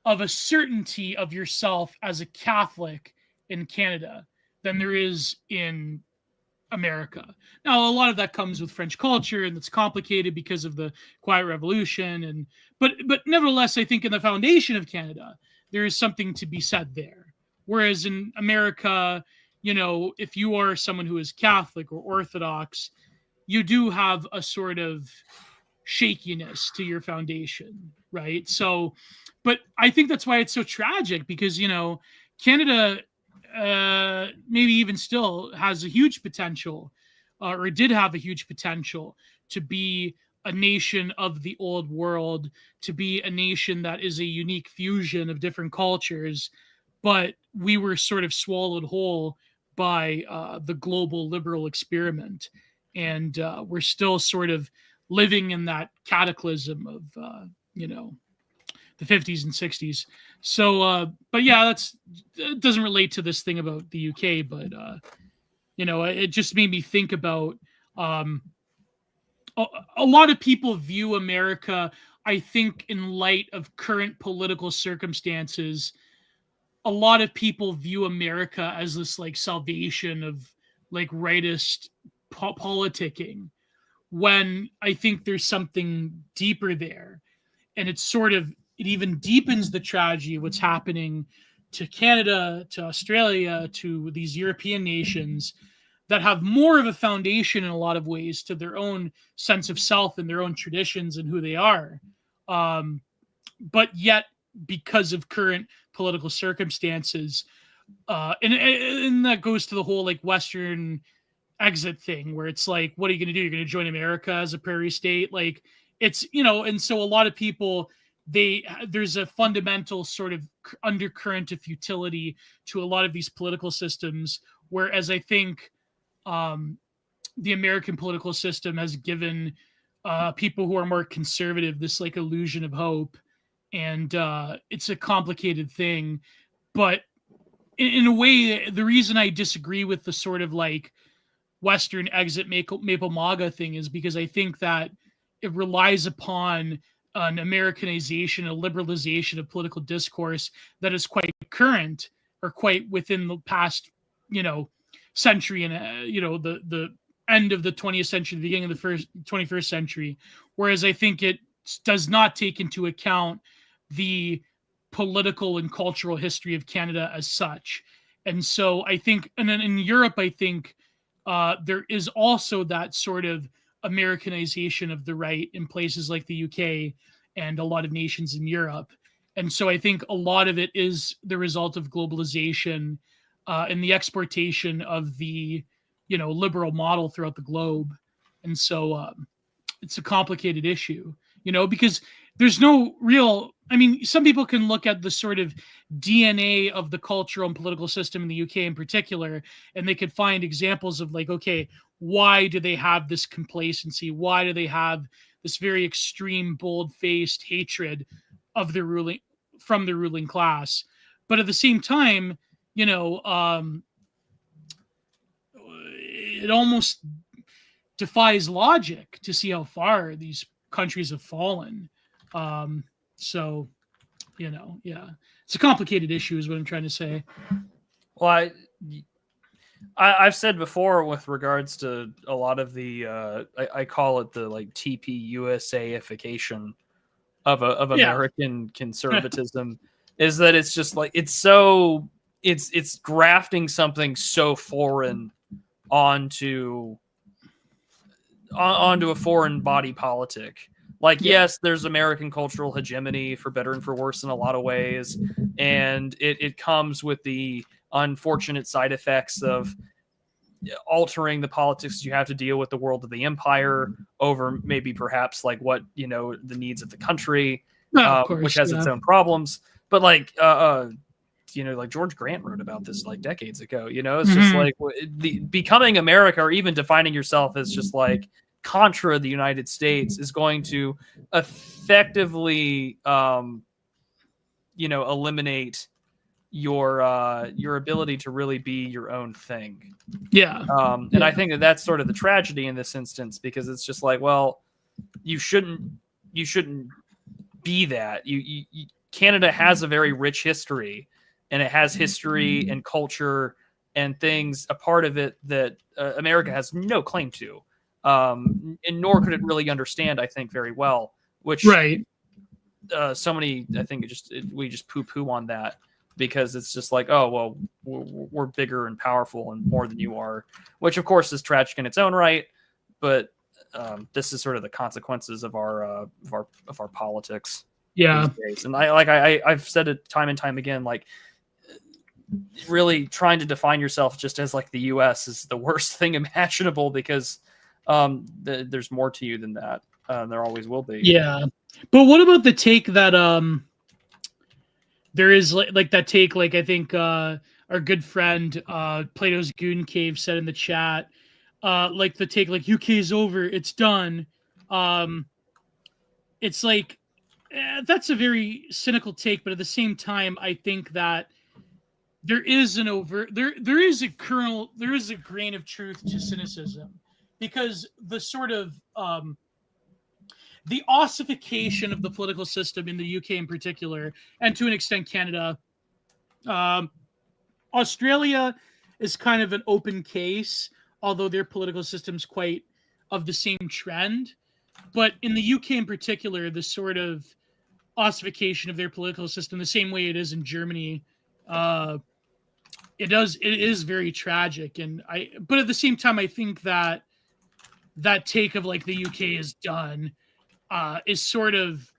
of a certainty of yourself as a Catholic in Canada than there is in America. Now, a lot of that comes with French culture, and it's complicated because of the Quiet Revolution, and but nevertheless, I think in the foundation of Canada, there is something to be said there. Whereas in America, you know, if you are someone who is Catholic or Orthodox, you do have a sort of shakiness to your foundation, right? So, but I think that's why it's so tragic, because, you know, Canada maybe even still has a huge potential, or did have a huge potential to be a nation of the old world, to be a nation that is a unique fusion of different cultures, but we were sort of swallowed whole by the global liberal experiment. And we're still sort of living in that cataclysm of, you know, the 50s and 60s. So, but yeah, it doesn't relate to this thing about the UK, but, you know, it just made me think about a lot of people view America, I think, in light of current political circumstances. A lot of people view America as this like salvation of like rightist politicking, when I think there's something deeper there. And it's sort of, it even deepens the tragedy of what's happening to Canada, to Australia, to these European nations that have more of a foundation in a lot of ways to their own sense of self and their own traditions and who they are. But yet, because of current political circumstances, and that goes to the whole like Western exit thing, where it's like, what are you going to do? You're going to join America as a prairie state? Like, it's, you know, and so a lot of people, there's a fundamental sort of undercurrent of futility to a lot of these political systems, whereas I think the American political system has given people who are more conservative this like illusion of hope, and it's a complicated thing. But in a way, the reason I disagree with the sort of like Western exit Maple MAGA thing is because I think that it relies upon an Americanization, a liberalization of political discourse that is quite current, or quite within the past, you know, century, and you know, the end of the 20th century, the beginning of the 21st century. Whereas I think it does not take into account the political and cultural history of Canada as such. And so I think, and then in Europe, I think there is also that sort of Americanization of the right in places like the UK and a lot of nations in Europe. And so I think a lot of it is the result of globalization and the exportation of the, you know, liberal model throughout the globe. And so it's a complicated issue, you know, because there's no real, I mean, some people can look at the sort of DNA of the cultural and political system in the UK in particular, and they could find examples of like, okay, why do they have this complacency? Why do they have this very extreme, bold-faced hatred of the ruling class? But at the same time, it almost defies logic to see how far these countries have fallen. So, it's a complicated issue is what I'm trying to say. Well, I've said before with regards to a lot of the I call it the like TP USAification of American conservatism is that it's just like it's grafting something so foreign onto a foreign body politic. Like, yes, there's American cultural hegemony for better and for worse in a lot of ways, and it comes with the unfortunate side effects of altering the politics you have to deal with the world of the empire over maybe perhaps like what the needs of the country, which has its own problems. But like like George Grant wrote about this like decades ago. It's just like becoming America or even defining yourself as just like contra the United States is going to effectively eliminate your ability to really be your own thing. And I think that's sort of the tragedy in this instance, because it's just like, well, you shouldn't be that. Canada has a very rich history, and it has history and culture and things a part of it that America has no claim to, and nor could it really understand, I think, very well, which so many, I think we just poo-poo on that, because it's just like, oh, well, we're bigger and powerful and more than you are, which of course is tragic in its own right. But this is sort of the consequences of our politics. Yeah. These days. And I've said it time and time again, like really trying to define yourself just as like the US is the worst thing imaginable, because there's more to you than that. There always will be. Yeah. But what about the take that there is like that take, like I think our good friend Plato's Goon Cave said in the chat, like the take like UK's over, it's done. It's like that's a very cynical take, but at the same time, I think that there is there is a grain of truth to cynicism, because the sort of the ossification of the political system in the UK in particular, and to an extent Canada, Australia is kind of an open case, although their political system's quite of the same trend. But in the UK in particular, the sort of ossification of their political system, the same way it is in Germany, it is very tragic. But at the same time, I think that take of like the UK is done is sort of,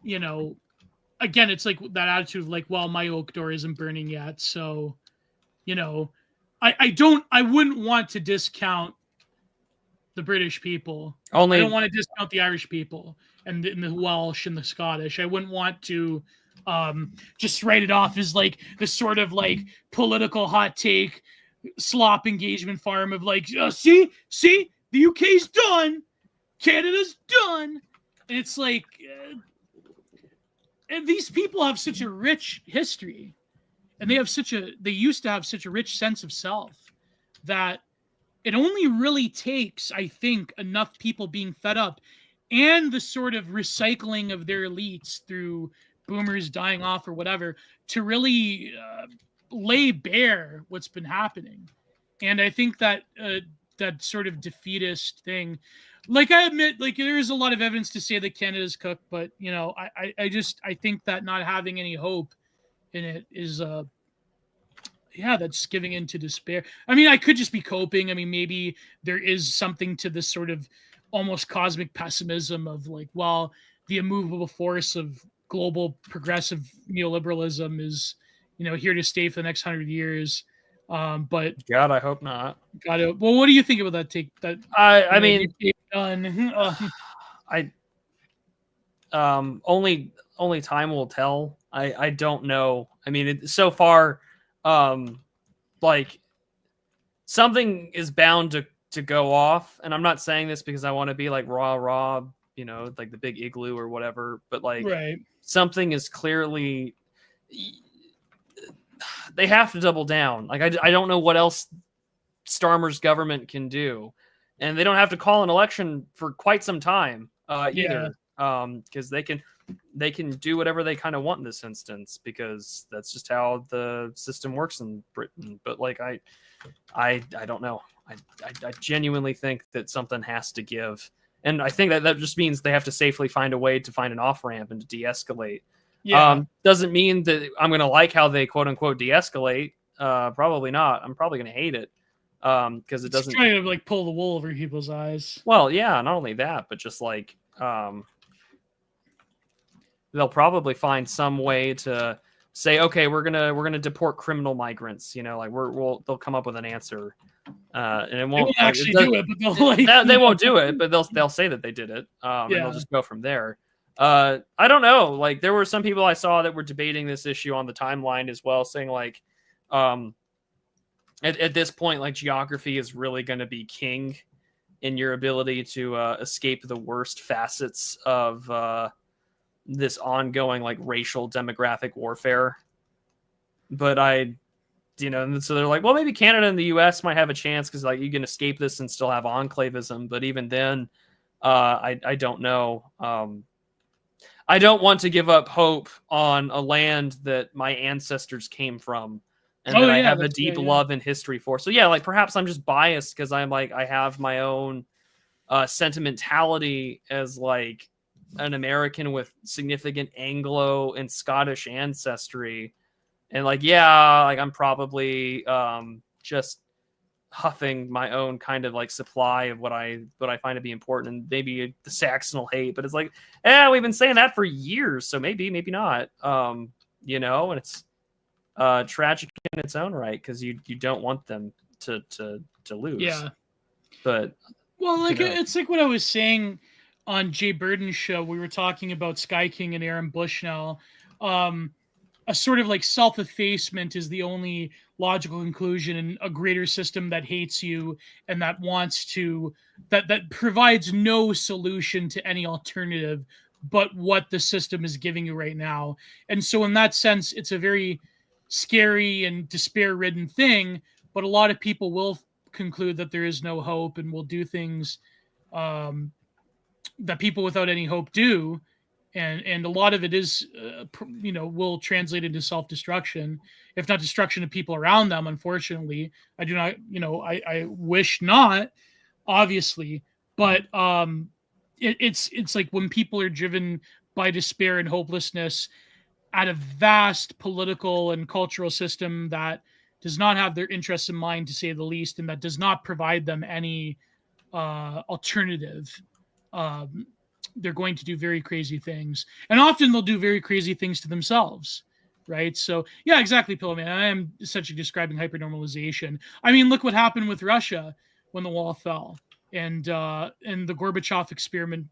again, it's like that attitude of like, well, my oak door isn't burning yet. So, I wouldn't want to discount the British people. I don't want to discount the Irish people and the Welsh and the Scottish. I wouldn't want to just write it off as like the sort of like political hot take slop engagement farm of like, see, the UK's done, Canada's done. And it's like, and these people have such a rich history, and they used to have such a rich sense of self, that it only really takes, I think, enough people being fed up and the sort of recycling of their elites through boomers dying off or whatever to really lay bare what's been happening. And I think that that sort of defeatist thing, like I admit, like there is a lot of evidence to say that Canada's cooked, but I think that not having any hope in it is that's giving in to despair. I mean, I could just be coping. I mean, maybe there is something to this sort of almost cosmic pessimism of like, well, the immovable force of global progressive neoliberalism is, here to stay for the next 100 years. But God, I hope not. Well, what do you think about that take? That I mean, only time will tell. I don't know. I mean, so far, like something is bound to to go off, and I'm not saying this because I want to be like raw, you know, like the big igloo or whatever, but like something is clearly, they have to double down. Like I don't know what else Starmer's government can do, and they don't have to call an election for quite some time either, because they can do whatever they kind of want in this instance, because that's just how the system works in Britain. But like I don't know. I genuinely think that something has to give, and I think that just means they have to safely find a way to find an off ramp and to de-escalate. Doesn't mean that I'm going to like how they quote unquote de-escalate. Probably not. I'm probably going to hate it. Because it doesn't trying to like pull the wool over people's eyes. Well, yeah, not only that, but just like they'll probably find some way to say, okay, we're gonna deport criminal migrants. You know, like they'll come up with an answer, and it won't actually do it, but they'll like they won't do it, but they'll say that they did it, and they'll just go from there. I don't know. Like there were some people I saw that were debating this issue on the timeline as well, saying like, at this point, like geography is really going to be king in your ability to escape the worst facets of this ongoing like racial demographic warfare. But and so they're like, well, maybe Canada and the US might have a chance because like you can escape this and still have enclavism. But even then, I don't know. I don't want to give up hope on a land that my ancestors came from, and that I have a deep love and history for. So yeah, like perhaps I'm just biased because I'm like, I have my own sentimentality as like an American with significant Anglo and Scottish ancestry. And like, yeah, like I'm probably just huffing my own kind of like supply of what I find to be important, and maybe the Saxon will hate, but it's like, we've been saying that for years, so maybe not. And it's tragic in its own right because you don't want them to lose. Yeah. But well, like it's like what I was saying on Jay Burden's show. We were talking about Sky King and Aaron Bushnell. A sort of like self-effacement is the only logical conclusion in a greater system that hates you and that wants to that provides no solution to any alternative but what the system is giving you right now. And so in that sense, it's a very scary and despair-ridden thing, but a lot of people will conclude that there is no hope and will do things that people without any hope do. And a lot of it is, will translate into self-destruction, if not destruction of people around them. Unfortunately, I do not, I wish not, obviously, but it's like when people are driven by despair and hopelessness at a vast political and cultural system that does not have their interests in mind, to say the least, and that does not provide them any alternative. They're going to do very crazy things, and often they'll do very crazy things to themselves, right? So yeah, exactly, Pillowman. I am essentially describing hypernormalization. I mean, look what happened with Russia when the wall fell, and the Gorbachev experiment,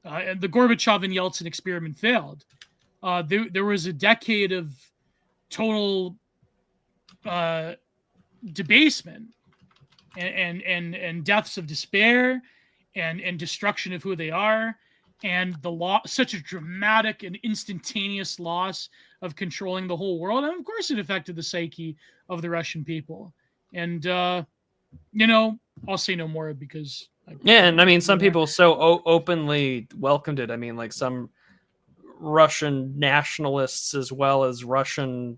and the Gorbachev and Yeltsin experiment failed. There was a decade of total debasement and deaths of despair and destruction of who they are, and such a dramatic and instantaneous loss of controlling the whole world. And of course it affected the psyche of the Russian people. And I'll say no more because and I mean, some people so openly welcomed it. I mean, like some Russian nationalists, as well as Russian,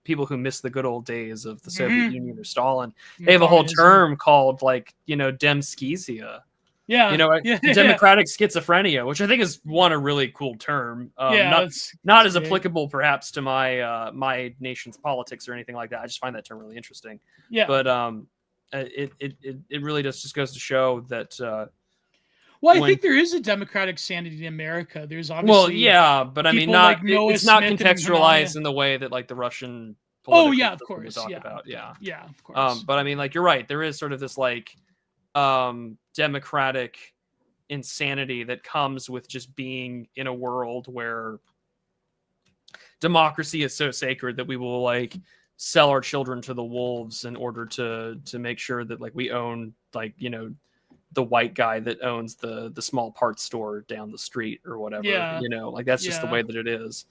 people who miss the good old days of the Soviet Union or Stalin. They have a whole term called demschizia. Democratic schizophrenia, which I think is a really cool term. Not as applicable perhaps to my nation's politics or anything like that. I just find that term really interesting. Yeah. But it really just goes to show that I think there is a democratic sanity in America. There's obviously but I mean, it's not contextualized in the way that like the Russian of course talk about. Yeah, of course. But I mean, like, you're right, there is sort of this like democratic insanity that comes with just being in a world where democracy is so sacred that we will like sell our children to the wolves in order to make sure that like we own like, you know, the white guy that owns the small parts store down the street or whatever. Yeah. You know, like that's just the Yeah. way that it is.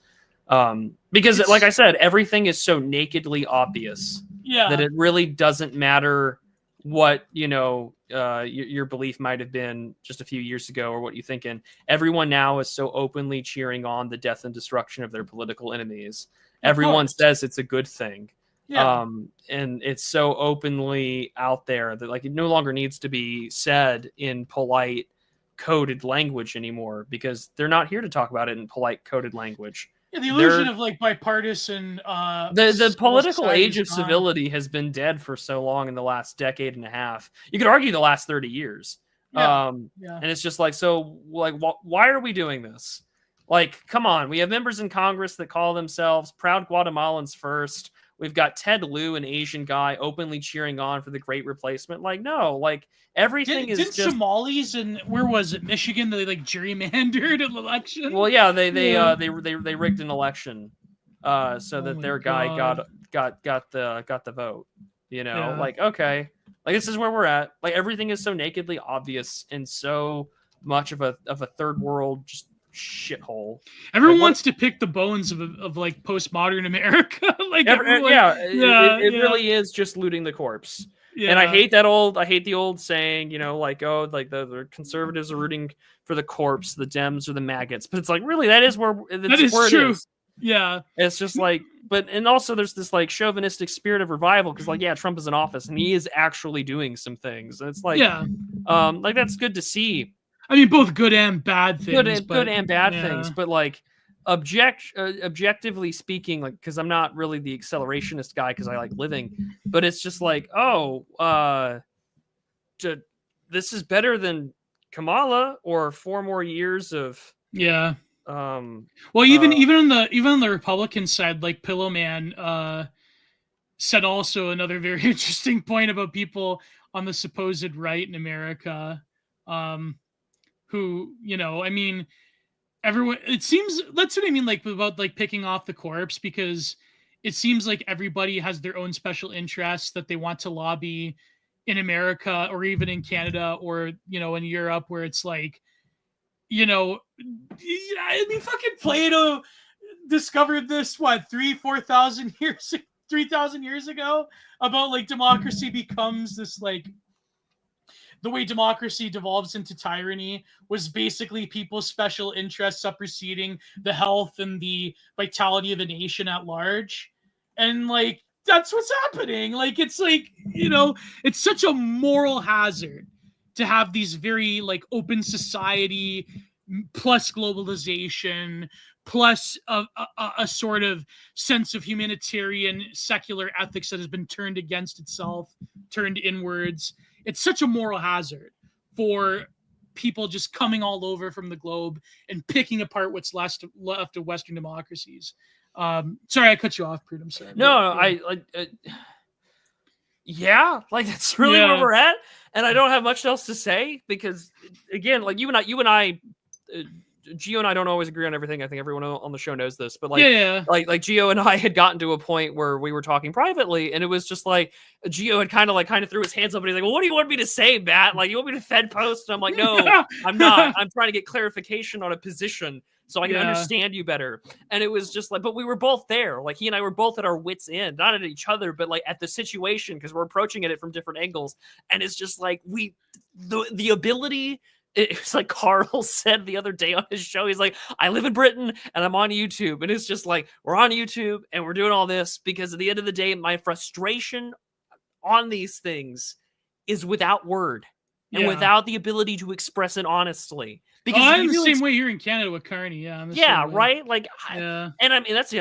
Because like I said, everything is so nakedly obvious that it really doesn't matter what, you know, your belief might have been just a few years ago or what you thinking. Everyone now is so openly cheering on the death and destruction of their political enemies. Everyone says it's a good thing. Yeah. And it's so openly out there that like it no longer needs to be said in polite coded language anymore, because they're not here to talk about it in polite coded language. Yeah, the illusion of like bipartisan the political age of civility has been dead for so long in the last decade and a half. You could argue the last 30 years. And it's just like, so like why are we doing this? Like, come on, we have members in Congress that call themselves Proud Guatemalans First. We've got Ted Lieu, an Asian guy, openly cheering on for the Great Replacement. Like, no, like everything is just Somalis and where was it, Michigan? They like gerrymandered an election. Well, yeah, they rigged an election, so that their guy got the vote. You know, like okay, like this is where we're at. Like everything is so nakedly obvious and so much of a third world just shithole. Everyone wants to pick the bones of like postmodern America. Like everyone, it really is just looting the corpse. Yeah. And I hate the old saying, you know, like, oh, like the conservatives are rooting for the corpse, the Dems are the maggots. But it's like, really, that is true. It is. Yeah. It's just like, and also there's this like chauvinistic spirit of revival because like, yeah, Trump is in office and he is actually doing some things. And it's like, like that's good to see. I mean, both good and bad things. Good and bad things. But like, objectively speaking, like, because I'm not really the accelerationist guy because I like living, but it's just like, this is better than Kamala or 4 more years of well, even on the Republican side, like Pillowman said also another very interesting point about people on the supposed right in America, who, you know, I mean, everyone, it seems, that's what I mean, like about like picking off the corpse, because it seems like everybody has their own special interests that they want to lobby in America or even in Canada or, you know, in Europe, where it's like, you know, I mean, fucking Plato discovered this, 3,000 years ago, about like democracy becomes this like, the way democracy devolves into tyranny was basically people's special interests superseding the health and the vitality of the nation at large. And like, that's what's happening. Like, it's like, you know, it's such a moral hazard to have these very like open society plus globalization plus a sort of sense of humanitarian secular ethics that has been turned against itself, turned inwards. It's such a moral hazard for people just coming all over from the globe and picking apart what's left of Western democracies. Sorry, I cut you off, Prude. I'm sorry. No, I like. Like that's really where we're at, and I don't have much else to say because, again, like you and I. Gio and I don't always agree on everything. I think everyone on the show knows this, but like Gio and I had gotten to a point where we were talking privately, and it was just like Gio had kind of threw his hands up, and he's like, "Well, what do you want me to say, Matt? Like, you want me to Fed post?" And I'm like, "No, I'm not. I'm trying to get clarification on a position so I can understand you better." And it was just like, but we were both there. Like he and I were both at our wits' end, not at each other, but like at the situation because we're approaching it from different angles. And it's just like the ability. It's like Carl said the other day on his show. He's like, I live in Britain and I'm on YouTube. And it's just like, we're on YouTube and we're doing all this because at the end of the day, my frustration on these things is without word and without the ability to express it honestly. Because I'm the same way here in Canada with Carney. Right. Like, and I mean, that's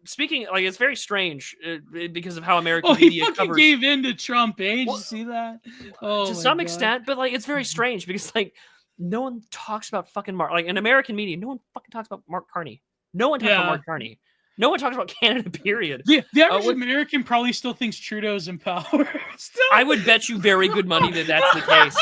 speaking like it's very strange because of how American media covers. Gave in to Trump. Did you see that? To some extent, but like it's very strange because like. No one talks about fucking Mark. Like in American media, no one fucking talks about Mark Carney. No one talks about Mark Carney. No one talks about Canada, period. The average American probably still thinks Trudeau's in power. I would bet you very good money that that's the case.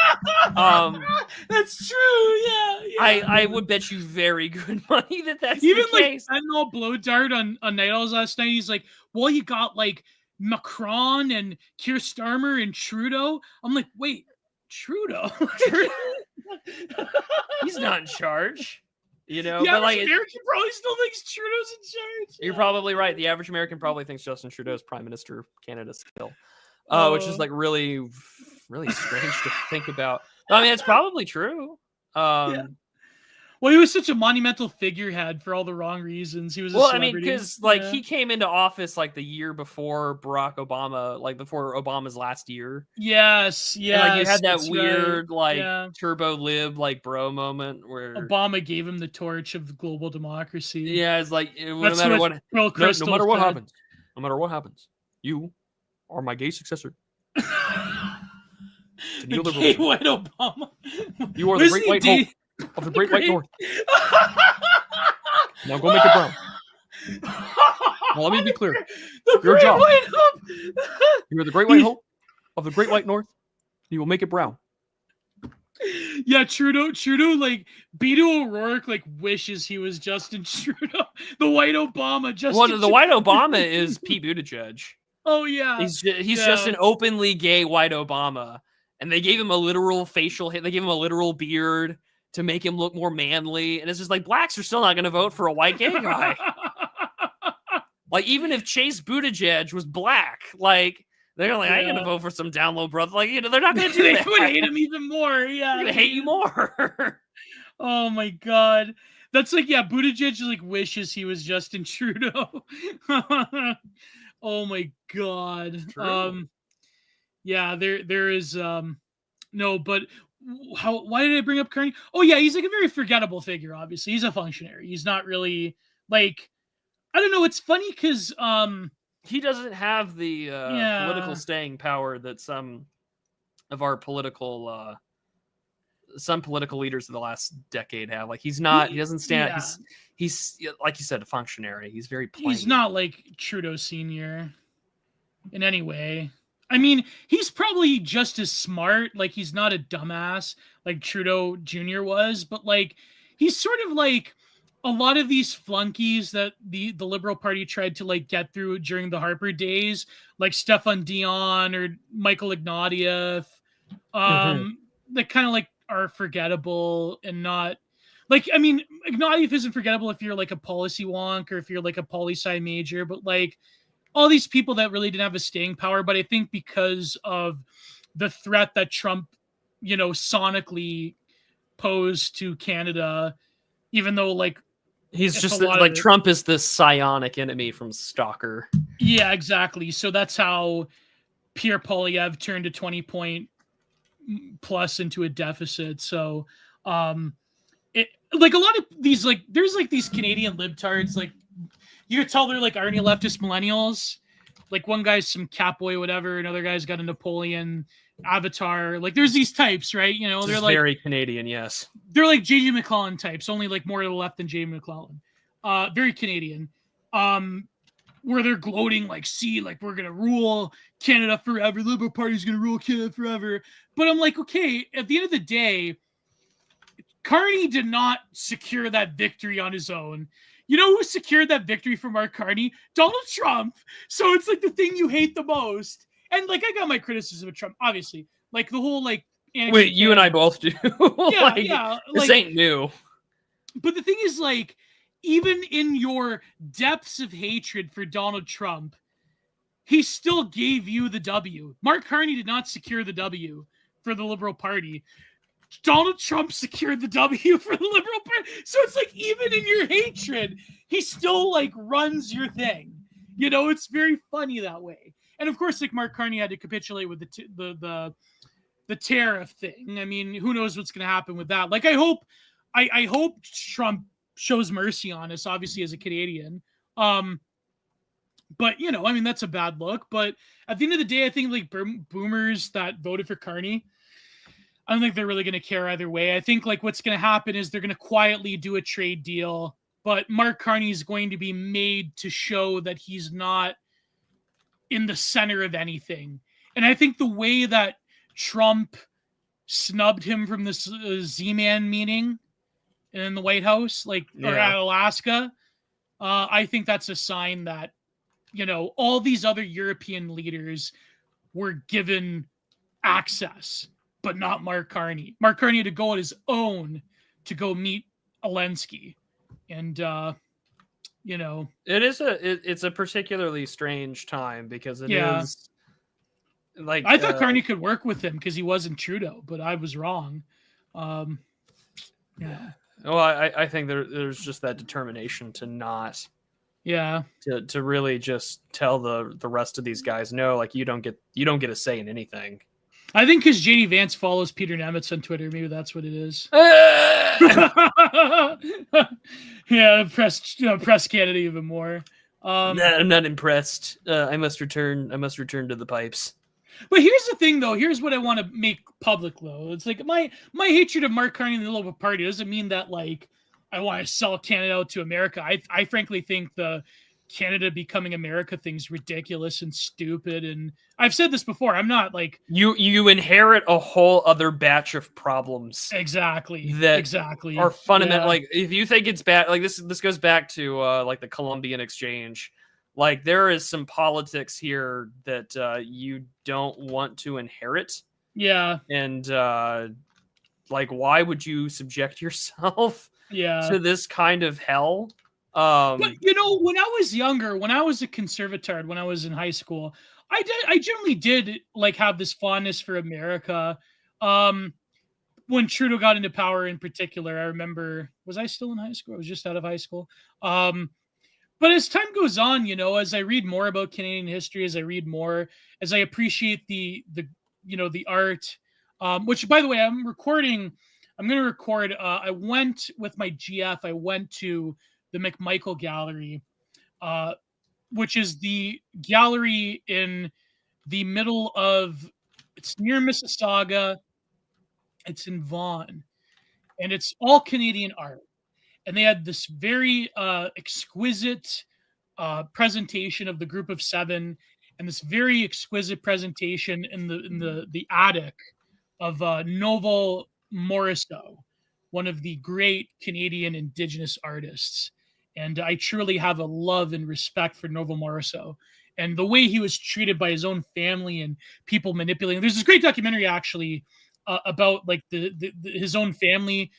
That's true, yeah. I would bet you very good money that that's even the case. Even like Sentinel blow dart on Night Owls last night, he's like, well, you got like Macron and Keir Starmer and Trudeau. I'm like, wait, Trudeau? He's not in charge. The but average American probably still thinks Trudeau's in charge. You're probably right. The average American probably thinks Justin Trudeau is Prime Minister of Canada still, which is like really, really strange to think about. I mean, it's probably true. Well, he was such a monumental figurehead for all the wrong reasons. He was a celebrity. Because he came into office like the year before Barack Obama, like before Obama's last year. Yes. And, like, you had that weird turbo lib bro moment where Obama gave him the torch of global democracy. Yeah, it's like no matter what happens, you are my gay successor. The gay white Obama. You are the great white hope of the great white north. Now go make it brown. Now let me be clear. Your job. You are the great white hope of the great white north. You will make it brown. Yeah, Trudeau, like Beto O'Rourke, like wishes he was Justin Trudeau, the white Obama. The white Obama is Pete Buttigieg. Oh yeah, he's just an openly gay white Obama, and they gave him a literal facial hair. They gave him a literal beard to make him look more manly, and it's just like blacks are still not going to vote for a white gay guy. Like even if Chase Buttigieg was black, like. They're like, I'm going to vote for some down low brother. Like, they're not going to do that. They would hate him even more. Yeah. They're going to hate you more. Oh, my God. That's like, Buttigieg like wishes he was Justin Trudeau. Oh, my God. True. There is, no, but why did I bring up Carney? Oh, yeah, he's like a very forgettable figure, obviously. He's a functionary. He's not really, like, I don't know. It's funny because, he doesn't have the political staying power that some of our political leaders of the last decade have. Like he doesn't stand. Yeah. He's like you said, a functionary. He's very plain. He's not like Trudeau Senior in any way. I mean, he's probably just as smart. Like he's not a dumbass like Trudeau Jr. was, but like he's sort of like a lot of these flunkies that the Liberal Party tried to like get through during the Harper days, like Stefan Dion or Michael Ignatieff, that kind of like are forgettable and not like, I mean, Ignatieff isn't forgettable if you're like a policy wonk or if you're like a poli-sci major, but like all these people that really didn't have a staying power. But I think because of the threat that Trump, sonically posed to Canada, even though like, he's just like Trump is this psionic enemy from Stalker. Yeah, exactly. So that's how Pierre Poilievre turned a 20-point plus into a deficit. So, it like a lot of these like there's like these Canadian libtards like you could tell they're like Arnie leftist millennials. Like one guy's some Catboy whatever, another guy's got a Napoleon avatar. Like there's these types, right? They're like very Canadian, yes. They're like J.J. McClellan types, only like more to the left than J.J. McClellan. Very Canadian. Where they're gloating like, see, like we're gonna rule Canada forever. Liberal Party's gonna rule Canada forever. But I'm like, okay, at the end of the day, Carney did not secure that victory on his own. You know who secured that victory for Mark Carney? Donald Trump. So it's like the thing you hate the most. And like I got my criticism of Trump, obviously. Like the whole like wait, you and I both do. This ain't new. But the thing is, like, even in your depths of hatred for Donald Trump, he still gave you the W. Mark Carney did not secure the W for the Liberal Party. Donald Trump secured the W for the Liberal Party. So it's like, even in your hatred, he still like runs your thing. It's very funny that way. And of course, like Mark Carney had to capitulate with the tariff thing. I mean, who knows what's going to happen with that? Like, I hope Trump shows mercy on us, obviously as a Canadian. But I mean, that's a bad look. But at the end of the day, I think like boomers that voted for Carney, I don't think they're really going to care either way. I think like what's going to happen is they're going to quietly do a trade deal, but Mark Carney is going to be made to show that he's not in the center of anything. And I think the way that Trump snubbed him from this Z-Man meeting in the White House, or at Alaska, I think that's a sign that all these other European leaders were given access, but not Mark Carney. Mark Carney had to go on his own to go meet Zelensky. And, it's a particularly strange time because it is like, I thought Carney could work with him because he wasn't Trudeau, but I was wrong. Well, I think there's just that determination to not, to really just tell the rest of these guys, no, like you don't get a say in anything. I think because JD Vance follows Peter Nemitz on Twitter, maybe that's what it is. Press Canada even more. I'm not impressed. I must return to the pipes. But here's the thing, though. Here's what I want to make public, though. It's like my hatred of Mark Carney and the Liberal Party doesn't mean that like I want to sell Canada out to America. I frankly think the Canada becoming America thing's ridiculous and stupid. And I've said this before. I'm not like you inherit a whole other batch of problems. Exactly. Are fundamental. Like if you think it's bad, like this goes back to like the Columbian Exchange. Like there is some politics here that you don't want to inherit. Yeah. And like why would you subject yourself to this kind of hell? But when I was younger, when I was a conservatard, when I was in high school, I generally did like have this fondness for America. When Trudeau got into power in particular, I remember, was I still in high school? I was just out of high school. But as time goes on, as I read more about Canadian history, as I appreciate the art, which by the way, I'm going to record. I went with my GF. I went to the McMichael Gallery, which is the gallery in the middle of, it's near Mississauga. It's in Vaughan, and it's all Canadian art. And they had this very exquisite presentation of the Group of Seven, and this very exquisite presentation in the attic of Novel Morisseau, one of the great Canadian Indigenous artists. And I truly have a love and respect for Novel Morisseau and the way he was treated by his own family and people manipulating. There's this great documentary actually about like his own family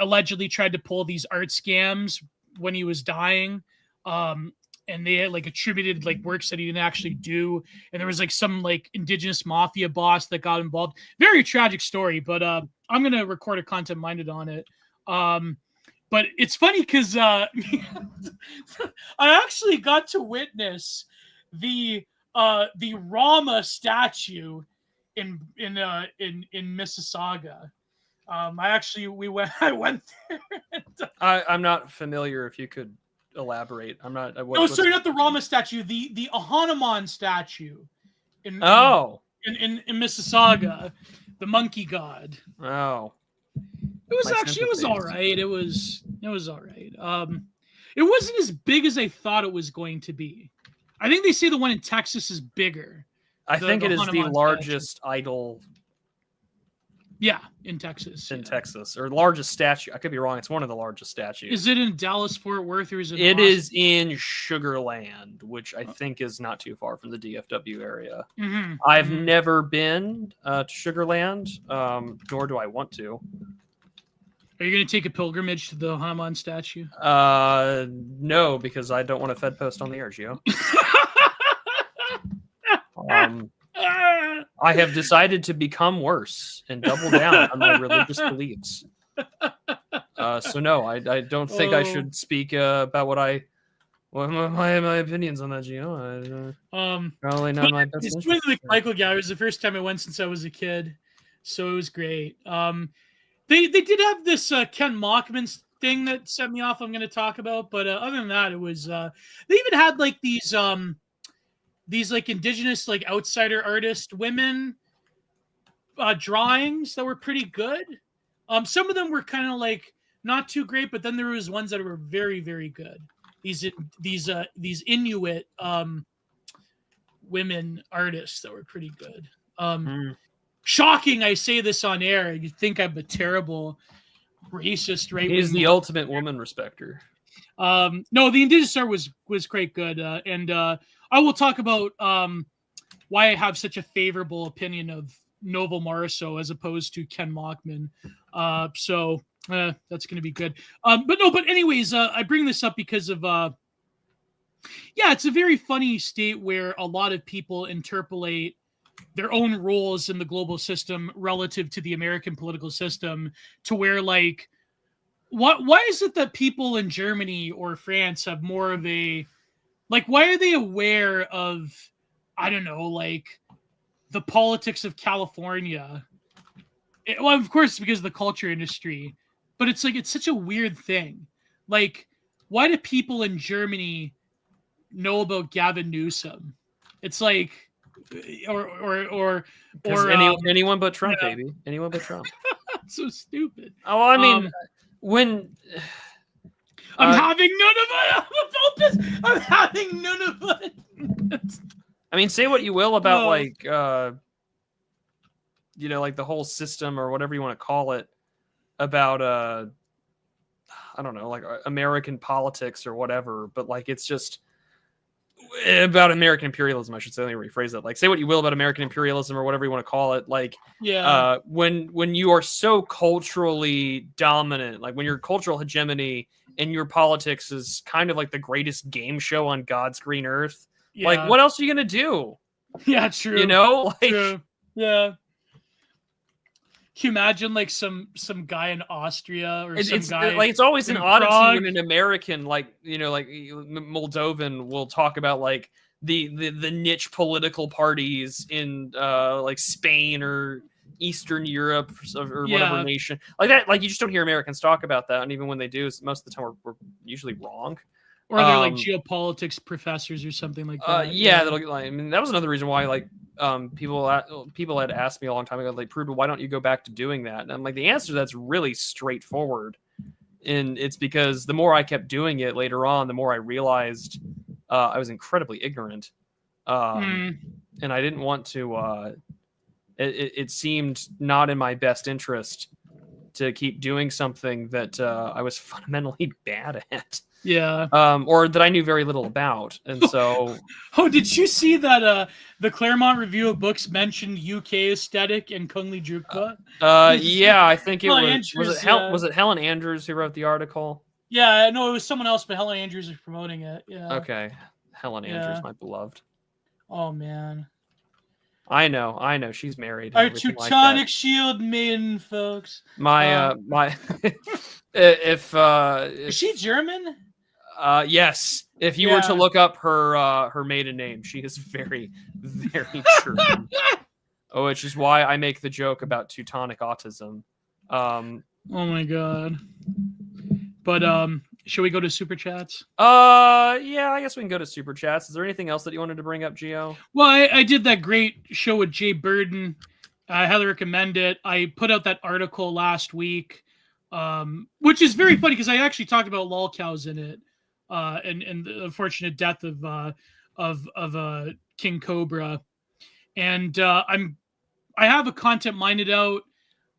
allegedly tried to pull these art scams when he was dying. And they had like attributed like works that he didn't actually do. And there was like some like Indigenous mafia boss that got involved. Very tragic story, but I'm going to record a Content Minded on it. But it's funny because I actually got to witness the Rama statue in Mississauga. I went there. I'm not familiar. If you could elaborate, I'm not. Sorry, not the Rama statue. The Ahanuman statue in Mississauga, the monkey god. Oh. It was all right. It was all right. It wasn't as big as I thought it was going to be. I think they say the one in Texas is bigger. I think it is the largest idol. Yeah, in Texas. Texas, or largest statue. I could be wrong. It's one of the largest statues. Is it in Dallas, Fort Worth, or is it? It is in Sugar Land, which I think is not too far from the DFW area. Mm-hmm. I've never been to Sugar Land, nor do I want to. Are you going to take a pilgrimage to the Hanuman statue? No, because I don't want a Fed post on the air, Gio. I have decided to become worse and double down on my religious beliefs. So no, I don't think I should speak about my opinions on that, Gio. Probably not my best. It's one of the Michael Gallery. It was the first time I went since I was a kid, so it was great. They did have this Ken Mockman thing that set me off. I'm going to talk about, but other than that, it was. They even had like these like Indigenous like outsider artist women drawings that were pretty good. Some of them were kind of like not too great, but then there was ones that were very, very good. These Inuit women artists that were pretty good. Shocking, I say this on air. You think I'm a terrible racist, right? He's the ultimate woman respecter. No, the Indigenous art was quite good. And I I will talk about why I have such a favorable opinion of Novo Marso as opposed to Ken Mockman. So that's going to be good. But anyways, I bring this up because of it's a very funny state where a lot of people interpolate their own roles in the global system relative to the American political system, to where like, why is it that people in Germany or France have more of a, like, why are they aware of, I don't know, like the politics of California? Well, of course, because of the culture industry, but it's like, it's such a weird thing. Like, why do people in Germany know about Gavin Newsom? It's like, or anyone but Trump, baby. Anyone but Trump. So stupid. Oh, I mean, when I'm having none of it. I'm having none of it. I mean, say what you will about like like the whole system or whatever you want to call it, about I don't know, like American politics or whatever, but like it's just about American imperialism, I should say. Let me rephrase that. Like, say what you will about American imperialism or whatever you want to call it. Like, when you are so culturally dominant, like when your cultural hegemony and your politics is kind of like the greatest game show on God's green earth. Yeah. Like, what else are you gonna do? Yeah, true. You know, like, true. Yeah. Can you imagine like some guy in Austria or some guy like, it's always an oddity when an American, like, like Moldovan will talk about like the niche political parties in like Spain or Eastern Europe or whatever nation like that. Like, you just don't hear Americans talk about that, and even when they do, most of the time we're usually wrong. Or they're like geopolitics professors or something like that. I mean, that was another reason why, like, people had asked me a long time ago, like, Prude, why don't you go back to doing that? And I'm like, the answer to that's really straightforward. And it's because the more I kept doing it later on, the more I realized I was incredibly ignorant. And I didn't want to, it seemed not in my best interest to keep doing something that I was fundamentally bad at. Yeah. Or that I knew very little about. And so... did you see that the Claremont Review of Books mentioned UK aesthetic and Kunli Drukpa? Yeah, I think it was it Helen Andrews who wrote the article? Yeah, no, it was someone else, but Helen Andrews is promoting it. Yeah. Okay. Helen Andrews, my beloved. Oh, man. I know. She's married. Our Teutonic Shield maiden, folks. Is she German? Yes. If you were to look up her maiden name, she is very, very German. Which is why I make the joke about Teutonic autism. Oh my god. But should we go to super chats? Yeah, I guess we can go to super chats. Is there anything else that you wanted to bring up, Gio? Well, I did that great show with Jay Burden. I highly recommend it. I put out that article last week, which is very funny because I actually talked about lolcows in it, and the unfortunate death of King Cobra, and I have a content minded out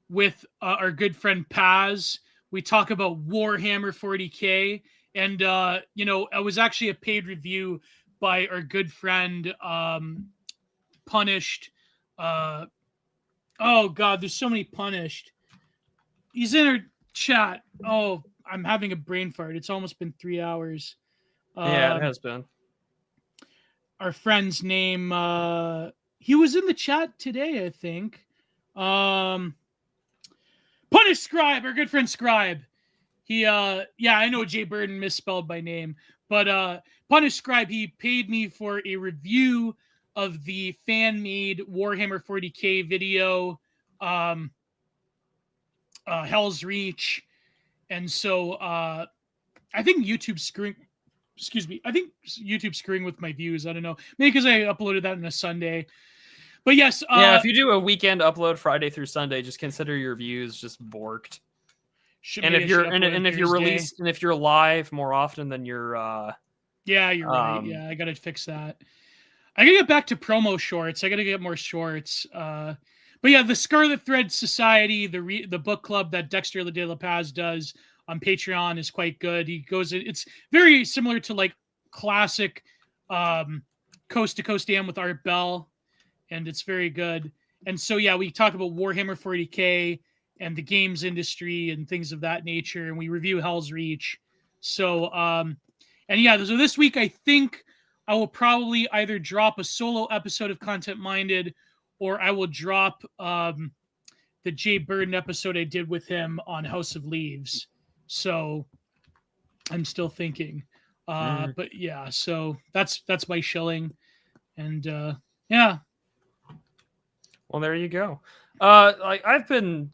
with our good friend Paz. We talk about Warhammer 40K, and it was actually a paid review by our good friend Punished. Oh god, there's so many Punished. He's in our chat. Oh, I'm having a brain fart. It's almost been 3 hours. Yeah, it has been. Our friend's name, he was in the chat today, I think. Punish Scribe, our good friend Scribe. He, I know Jay Burden misspelled my name, but Punish Scribe, he paid me for a review of the fan-made Warhammer 40K video, Hell's Reach, and so I think YouTube's screwing. Excuse me. I think YouTube's screwing with my views. I don't know. Maybe because I uploaded that on a Sunday. But yes. If you do a weekend upload Friday through Sunday, just consider your views just borked. And if you're live more often than you're yeah, you're right. Yeah, I gotta fix that. I gotta get back to promo shorts. I gotta get more shorts. But yeah, the Scarlet Thread Society, the book club that Dexter de La Paz does on Patreon is quite good. He goes, it's very similar to like classic Coast to Coast AM with Art Bell, and it's very good. And so, yeah, we talk about Warhammer 40K and the games industry and things of that nature, and we review Hell's Reach. So, and yeah, so this week I think I will probably either drop a solo episode of Content Minded, or I will drop the Jay Burden episode I did with him on House of Leaves. So I'm still thinking. But yeah, so that's my shilling. And yeah. Well, there you go. Like I've been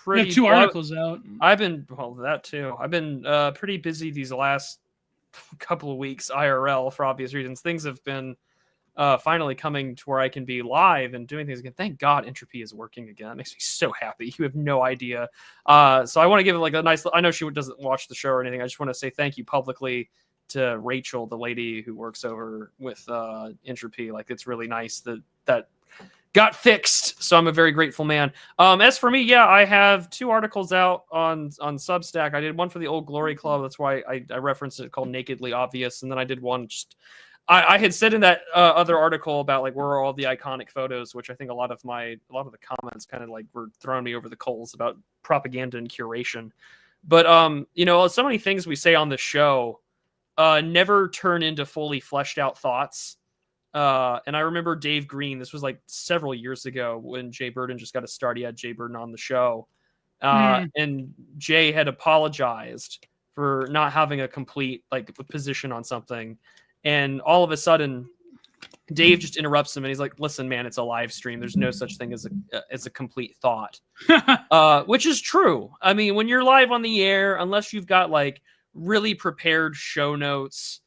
pretty. We have 2 articles out. I've been that too. I've been pretty busy these last couple of weeks IRL for obvious reasons. Things have been finally coming to where I can be live and doing things again. Thank God Entropy is working again. It makes me so happy. You have no idea. So I want to give it like a nice. I know she doesn't watch the show or anything. I just want to say thank you publicly to Rachel, the lady who works over with Entropy. Like it's really nice that got fixed. So I'm a very grateful man. As for me, yeah, I have 2 articles out on Substack. I did one for the Old Glory Club. That's why I referenced it, called Nakedly Obvious. And then I did one just, I had said in that other article about like where are all the iconic photos, which I think a lot of the comments kind of like were throwing me over the coals about propaganda and curation. But so many things we say on the show never turn into fully fleshed out thoughts. And I remember Dave Green, this was like several years ago when Jay Burden just got a start. He had Jay Burden on the show. And Jay had apologized for not having a complete like position on something. And all of a sudden, Dave just interrupts him and he's like, listen, man, it's a live stream. There's no such thing as a complete thought, which is true. I mean, when you're live on the air, unless you've got like really prepared show notes,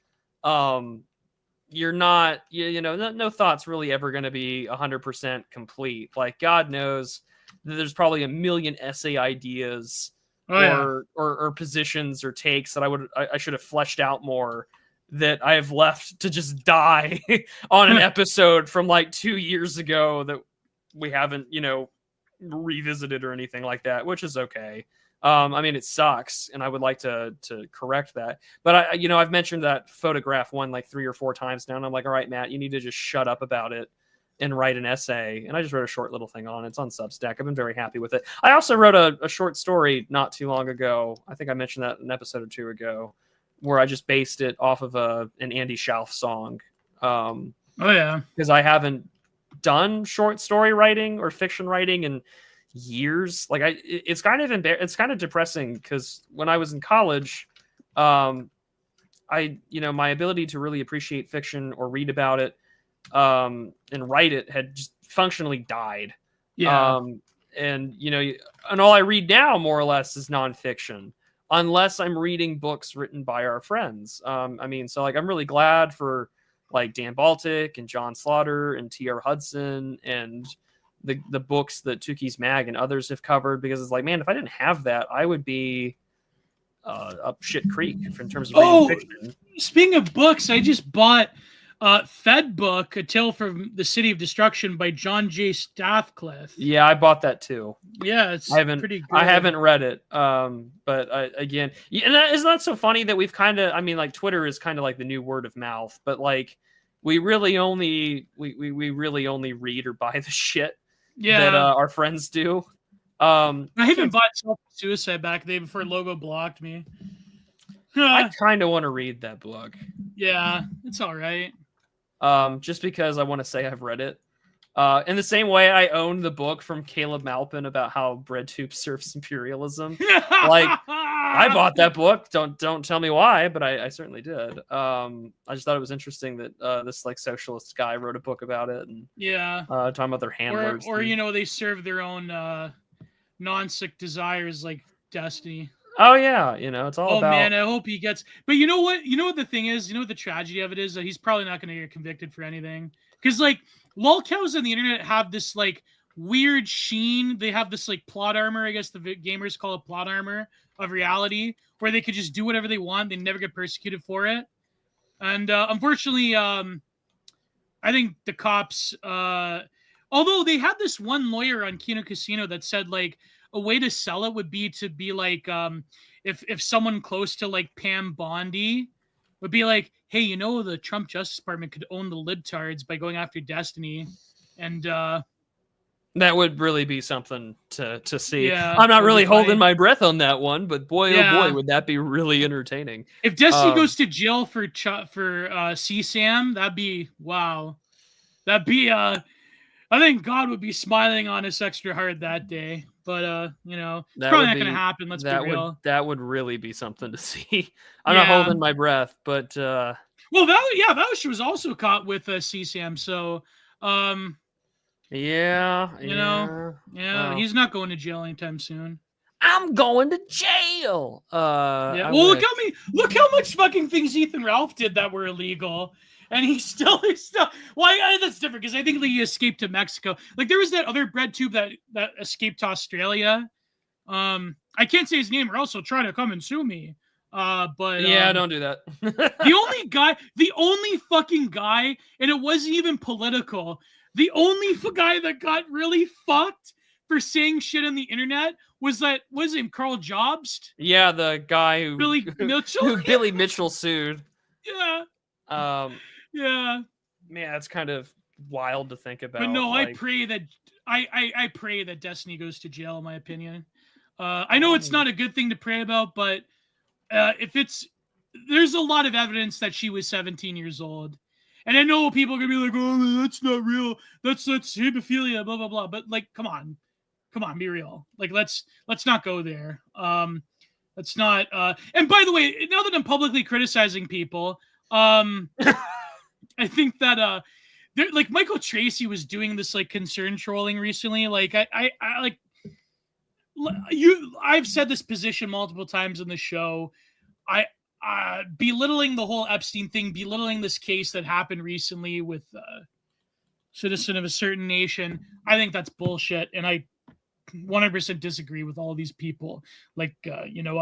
you're not, no thought's really ever going to be 100% complete. Like God knows that there's probably a million essay ideas or positions or takes that I should have fleshed out more, that I have left to just die on an episode from like 2 years ago that we haven't, revisited or anything like that, which is okay. I mean, it sucks, and I would like to correct that. But I've mentioned that photograph one like 3 or 4 times now, and I'm like, all right, Matt, you need to just shut up about it and write an essay. And I just wrote a short little thing on it. It's on Substack. I've been very happy with it. I also wrote a short story not too long ago. I think I mentioned that an episode or 2 ago, where I just based it off of an Andy Schauf song. Because I haven't done short story writing or fiction writing in years. Like it's kind of depressing, because when I was in college, my ability to really appreciate fiction or read about it and write it had just functionally died. And all I read now more or less is nonfiction, unless I'm reading books written by our friends. So like I'm really glad for like Dan Baltic and John Slaughter and T.R. Hudson and the books that Tukey's Mag and others have covered, because it's like, man, if I didn't have that, I would be up shit creek in terms of reading fiction. Speaking of books, I just bought Fed Book, A Tale from the City of Destruction by John J. Stathcliffe. Yeah, I bought that too. Yeah, it's pretty good. I haven't read it. But again, and isn't that so funny that we've kind of, like Twitter is kind of like the new word of mouth, but like we really only read or buy the shit that our friends do. I even bought Self-Suicide back the day before Logo blocked me. I kind of want to read that book. Yeah, it's all right. Just because I want to say I've read it. In the same way I own the book from Caleb Malpin about how BreadTube serves imperialism. Like, I bought that book. Don't tell me why, but I certainly did. I just thought it was interesting that this like socialist guy wrote a book about it. And talking about their handlers. Or they serve their own non-sick desires like Destiny. Oh yeah, it's all about. Oh man, I hope he gets. But you know what? You know what the thing is? You know what the tragedy of it is? That he's probably not going to get convicted for anything. Because like lolcows on the internet have this like weird sheen. They have this like plot armor. I guess the gamers call it plot armor of reality, where they could just do whatever they want. They never get persecuted for it. And unfortunately, I think the cops. Although they had this one lawyer on Kino Casino that said like, a way to sell it would be to be like, if someone close to like Pam Bondi would be like, hey, you know, the Trump Justice Department could own the libtards by going after Destiny, and that would really be something to see. Yeah, I'm not really holding my breath on that one, but boy, oh boy, Yeah. would that be really entertaining. If Destiny goes to jail for CSAM, that'd be wow. That'd be I think God would be smiling on us extra hard that day. But you know, it's that probably would not gonna happen. Let's be real. That would really be something to see. I'm not holding my breath, but well, Valish was also caught with CSAM, so yeah, you know, well, he's not going to jail anytime soon. I'm going to jail. Yeah. Well, look how much fucking things Ethan Ralph did that were illegal, and he's still. Well, that's different because I think he escaped to Mexico. Like there was that other bread tube that escaped to Australia. I can't say his name, or else he'll try to come and sue me. But yeah, don't do that. the only fucking guy, and it wasn't even political. The only guy that got really fucked for saying shit on the internet was him Carl Jobst? Yeah, the guy who Billy Mitchell. Who Billy Mitchell sued. Yeah. Yeah. Man, it's kind of wild to think about. But no, like... I pray that Destiny goes to jail. In my opinion, I know it's not a good thing to pray about, but there's a lot of evidence that she was 17 years old. And I know people are gonna be like, "Oh, that's not real. That's hebephilia." Blah blah blah. But like, come on, be real. Like, let's not go there. Let's not. And by the way, now that I'm publicly criticizing people, I think that like Michael Tracy was doing this like concern trolling recently. Like I like I've said this position multiple times in the show. Belittling the whole Epstein thing, belittling this case that happened recently with a citizen of a certain nation, I think that's bullshit, and I 100% disagree with all these people. Like, you know,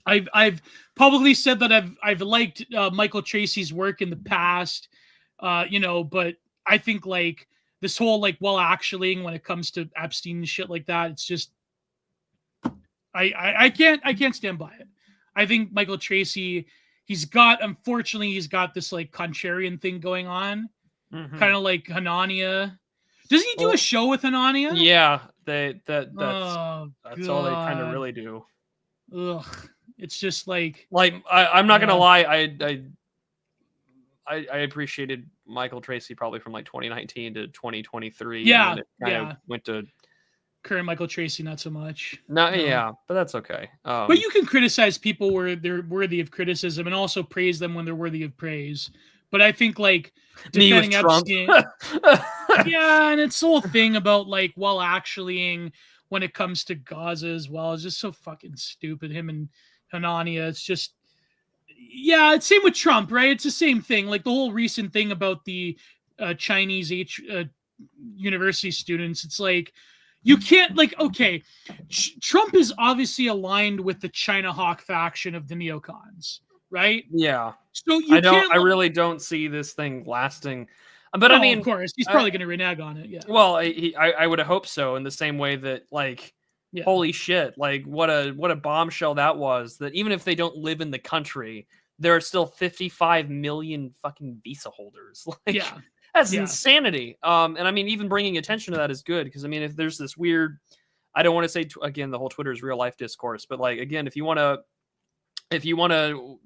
I've publicly said that I've liked Michael Tracy's work in the past, you know, but I think like this whole like actually when it comes to Epstein and shit like that, it's just I can't stand by it. I think Michael Tracy, unfortunately he's got this like contrarian thing going on, kind of like Hanania. Doesn't he do a show with Hanania? Yeah, that's all they kind of really do. Ugh, it's just like I'm not gonna lie, I appreciated Michael Tracy probably from like 2019 to 2023. Yeah, and it kind of went to current Michael Tracy, not so much. Yeah, but that's okay. But you can criticize people where they're worthy of criticism, and also praise them when they're worthy of praise. But I think like defending Epstein, yeah, and it's the whole thing about like actuallying when it comes to Gaza as well is just so fucking stupid. Him and Hanania, it's just it's same with Trump, right? It's the same thing. Like the whole recent thing about the Chinese university students. It's like. You can't okay. Trump is obviously aligned with the China Hawk faction of the neocons, right? Yeah. So I really don't see this thing lasting. But I mean, of course, he's probably going to renege on it. Yeah. Well, I would hope so. In the same way that, like, holy shit, like what a bombshell that was. That even if they don't live in the country, there are still 55 million fucking visa holders. Like, that's insanity. And I mean, even bringing attention to that is good because I mean, if there's this weird, I don't want to say again, the whole Twitter is real life discourse, but like again, if you want to,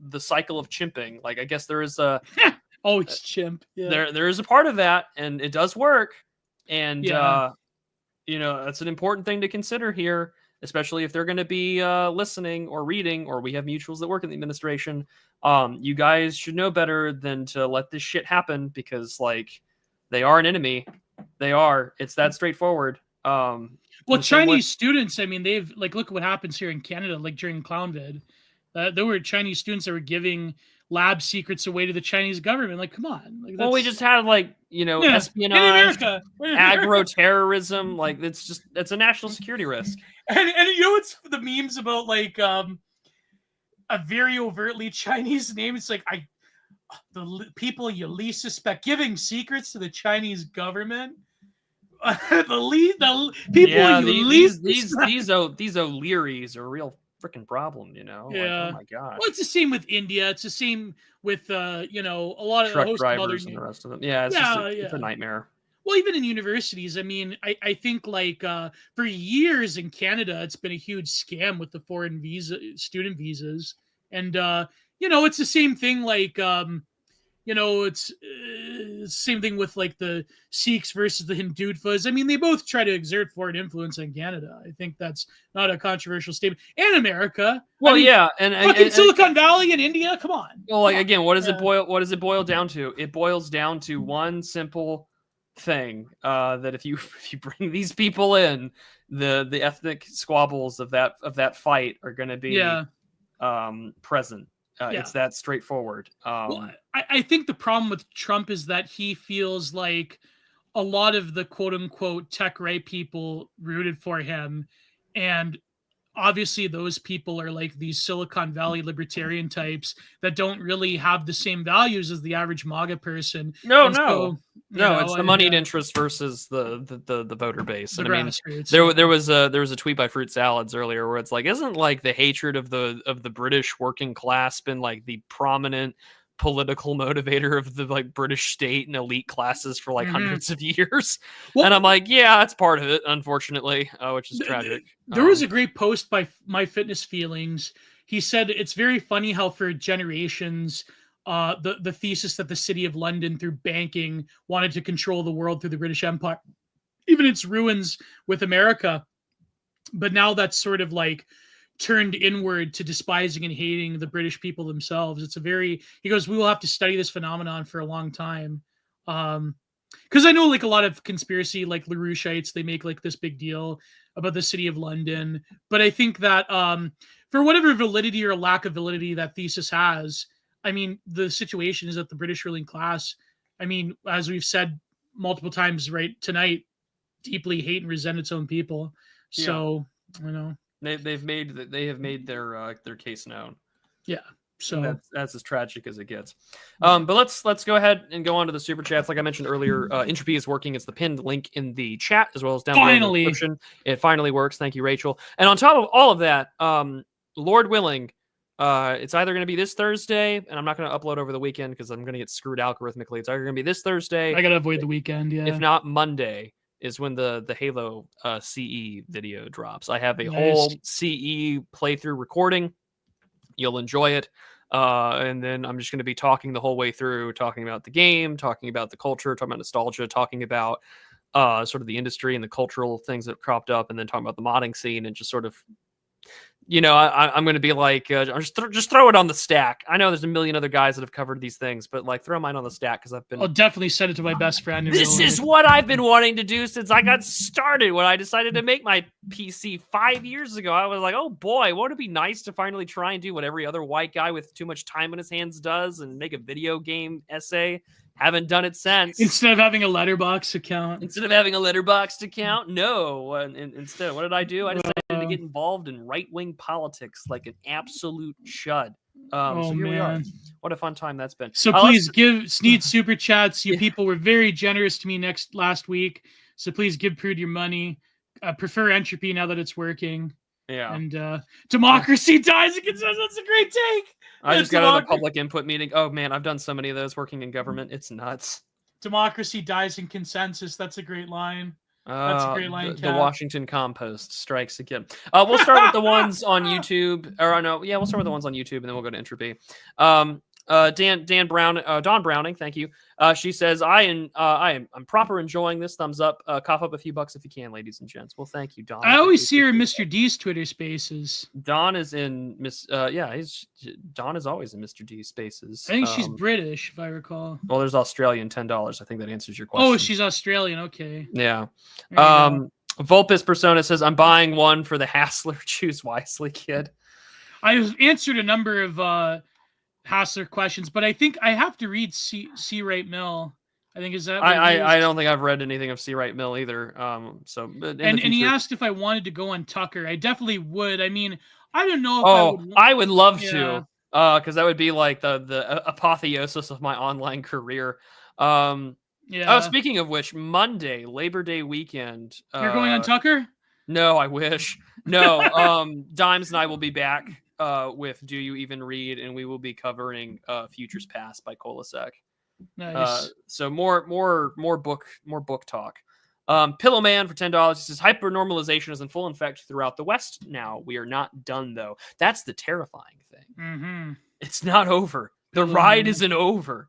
the cycle of chimping, like I guess there is a always chimp. Yeah. There is a part of that, and it does work, and you know that's an important thing to consider here, especially if they're going to be listening or reading, or we have mutuals that work in the administration. You guys should know better than to let this shit happen because, like, they are an enemy. They are. It's that straightforward. Well, Chinese students, I mean, they've like look what happens here in Canada. Like during ClownVid, there were Chinese students that were giving lab secrets away to the Chinese government. Like, come on. Like, well, we just had like espionage, agro-terrorism. Like, it's a national security risk. And you know what's the memes about like a very overtly Chinese name? It's like the people you least suspect giving secrets to the Chinese government. These O'Learys are real freaking problem, Like, oh my gosh. Well, it's the same with India. It's the same with a lot of Truck a host of other. drivers and the rest of them. Yeah, it's it's a nightmare. Well, even in universities, I mean, I think like for years in Canada, it's been a huge scam with the foreign student visas, and it's the same thing. Like it's the same thing with like the Sikhs versus the Hindutvas. I mean, they both try to exert foreign influence on Canada. I think that's not a controversial statement. And America. Well, I mean, yeah, and Silicon Valley and India. Come on. Well, like again, what does it boil down to? It boils down to one simple thing: that if you bring these people in, the ethnic squabbles of that fight are going to be present. It's that straightforward. Well, I think the problem with Trump is that he feels like a lot of the quote unquote tech right people rooted for him. And obviously those people are like these Silicon Valley libertarian types that don't really have the same values as the average MAGA person. No, it's the moneyed interest versus the voter base. And I mean, there was a tweet by Fruit Salads earlier where it's like, isn't like the hatred of the British working class been like the prominent political motivator of the like British state and elite classes for like hundreds of years? Well, and I'm like, yeah, that's part of it, unfortunately, which is tragic. There was a great post by My Fitness Feelings. He said it's very funny how for generations the thesis that the city of London through banking wanted to control the world through the British Empire, even its ruins with America, but now that's sort of like turned inward to despising and hating the British people themselves. He goes, we will have to study this phenomenon for a long time. Because I know like a lot of conspiracy, like LaRoucheites, they make like this big deal about the city of London. But I think that for whatever validity or lack of validity that thesis has, I mean, the situation is that the British ruling class, I mean, as we've said multiple times right tonight, deeply hate and resent its own people. So, They have made their case known. Yeah. So that's as tragic as it gets. But let's go ahead and go on to the super chats. Like I mentioned earlier, Entropy is working. It's the pinned link in the chat as well as down below in the description. It finally works. Thank you, Rachel. And on top of all of that, Lord willing, it's either going to be this Thursday, and I'm not going to upload over the weekend because I'm going to get screwed algorithmically. It's either going to be this Thursday. I got to avoid the weekend. Yeah. If not Monday, is when the Halo CE video drops. I have a whole CE playthrough recording. You'll enjoy it. And then I'm just going to be talking the whole way through, talking about the game, talking about the culture, talking about nostalgia, talking about sort of the industry and the cultural things that cropped up, and then talking about the modding scene and just sort of, I'm going to be like, just throw it on the stack. I know there's a million other guys that have covered these things, but like throw mine on the stack because I'll definitely send it to my best friend. This is what I've been wanting to do since I got started. When I decided to make my PC 5 years ago, I was like, oh boy, won't it be nice to finally try and do what every other white guy with too much time on his hands does and make a video game essay. Haven't done it since. Instead of having a Letterboxd account. No. Instead, what did I do? I decided to get involved in right-wing politics like an absolute chud. So here we are. What a fun time that's been. So please need super chats. You people were very generous to me last week. So please give Prude your money. Prefer Entropy now that it's working. Yeah. And democracy dies against us. That's a great take. I just got out of the public input meeting. Oh man, I've done so many of those working in government. It's nuts. Democracy dies in consensus. That's a great line. That's a great line. The Washington Compost strikes again. We'll start with the ones on YouTube. We'll start with the ones on YouTube, and then we'll go to Entropy. Dawn Browning, thank you. She says, I'm proper enjoying this. Thumbs up. Cough up a few bucks if you can, ladies and gents. Well, thank you, Dawn. I always see her in Mr. D's Twitter Spaces. Dawn is in Dawn is always in Mr. D's Spaces. I think she's British, if I recall. Well, there's Australian $10. I think that answers your question. Oh, she's Australian. Okay. Yeah. Vulpus Persona says, I'm buying one for the Hassler. Choose wisely, kid. I've answered a number of Hassler questions, but I think I have to read C. Wright Mill. I think is that. I don't think I've read anything of C. Wright Mill either. And he asked if I wanted to go on Tucker. I definitely would. I mean, I don't know if I would love to, because that would be like the apotheosis of my online career. Oh, speaking of which, Monday, Labor Day weekend. You're going on Tucker? No, I wish. No, Dimes and I will be back with Do You Even Read, and we will be covering Futures Past by Kolasek. Nice. So more book talk. Pillowman for $10. He says hypernormalization is in full effect throughout the West now. We are not done though. That's the terrifying thing. Mm-hmm. It's not over. The ride isn't over.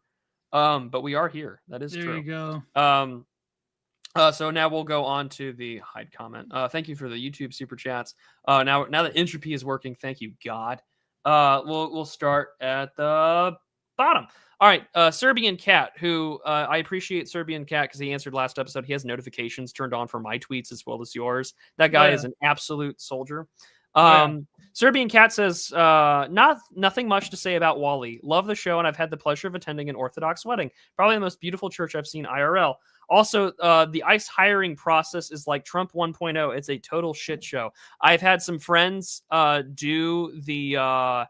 But we are here. That is there true. There you go. So now we'll go on to the hide comment. Thank you for the YouTube super chats. Now that entropy is working, thank you God. We'll start at the bottom. All right, Serbian Cat, who I appreciate Serbian Cat because he answered last episode. He has notifications turned on for my tweets as well as yours. That guy is an absolute soldier. Serbian Cat says, nothing much to say about Wally. Love the show, and I've had the pleasure of attending an Orthodox wedding. Probably the most beautiful church I've seen IRL. Also, the ICE hiring process is like Trump 1.0. It's a total shit show. I've had some friends do the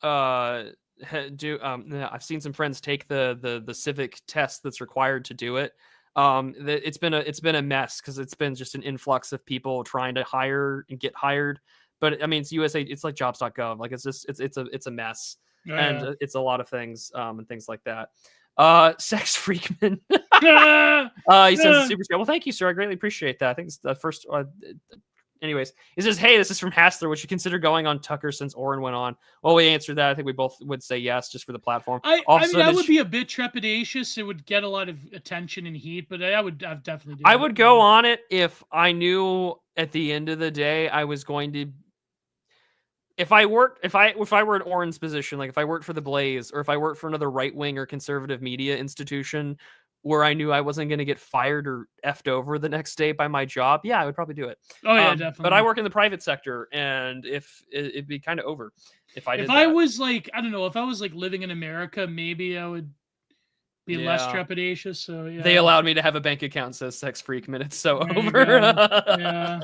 I've seen some friends take the civic test that's required to do it. It's been a mess because it's been just an influx of people trying to hire and get hired. But I mean, it's USA. It's like jobs.gov. Like it's a mess, and it's a lot of things and things like that. Sex Freakman. He says super chat. Well, thank you, sir. I greatly appreciate that. I think it's the first. Anyways, he says, hey, this is from Hassler. Would you consider going on Tucker since Oren went on? Well, we answered that. I think we both would say yes, just for the platform. I mean, I would be a bit trepidatious. It would get a lot of attention and heat, but I'd definitely do it. I would go on it if I knew at the end of the day I was going to. If I were in Oren's position, like if I worked for the Blaze or if I worked for another right wing or conservative media institution where I knew I wasn't going to get fired or effed over the next day by my job, yeah, I would probably do it. Oh yeah, definitely. But I work in the private sector, and if it'd be kind of over if I did. If I was like, I don't know, if I was like living in America, maybe I would be less trepidatious. So yeah, they allowed me to have a bank account says Sex Freakman. It's so over. Yeah.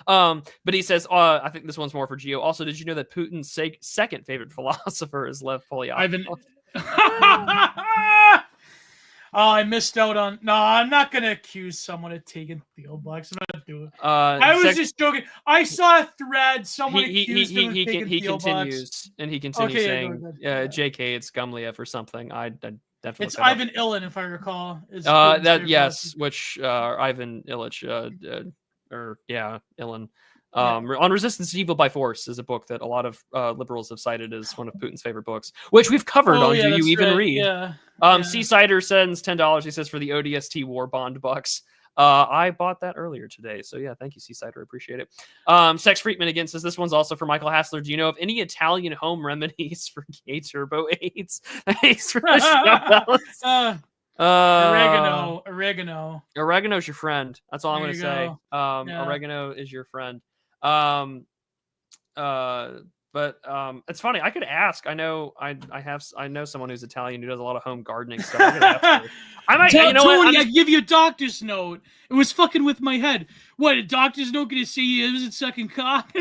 But he says, I think this one's more for Gio. Also, did you know that Putin's second favorite philosopher is Lev Polyakov? Oh, I missed out on. No, I'm not gonna accuse someone of taking Theo Blacks. I'm not doing it. I was just joking. I saw a thread. Someone accused him of taking Theo Blacks. And he continues saying, "JK, it's Gumliev or something." I definitely. It's Ivan Ilin, if I recall. Which Ivan Illich, Ilin. On Resistance to Evil by Force is a book that a lot of liberals have cited as one of Putin's favorite books, which we've covered on Do You Even Read? Seasider sends $10. He says for the ODST War Bond bucks. I bought that earlier today. So yeah, thank you, Seasider. Appreciate it. Sex Freakman again says this one's also for Michael Hassler. Do you know of any Italian home remedies for gay turbo AIDS? Thanks for the shout Oregano. Oregano's your friend. That's all I'm going to say. Oregano is your friend. But it's funny. I could ask. I know someone who's Italian who does a lot of home gardening stuff. I might. Tony, I give you a doctor's note. It was fucking with my head. What, a doctor's note going to say you isn't sucking cock?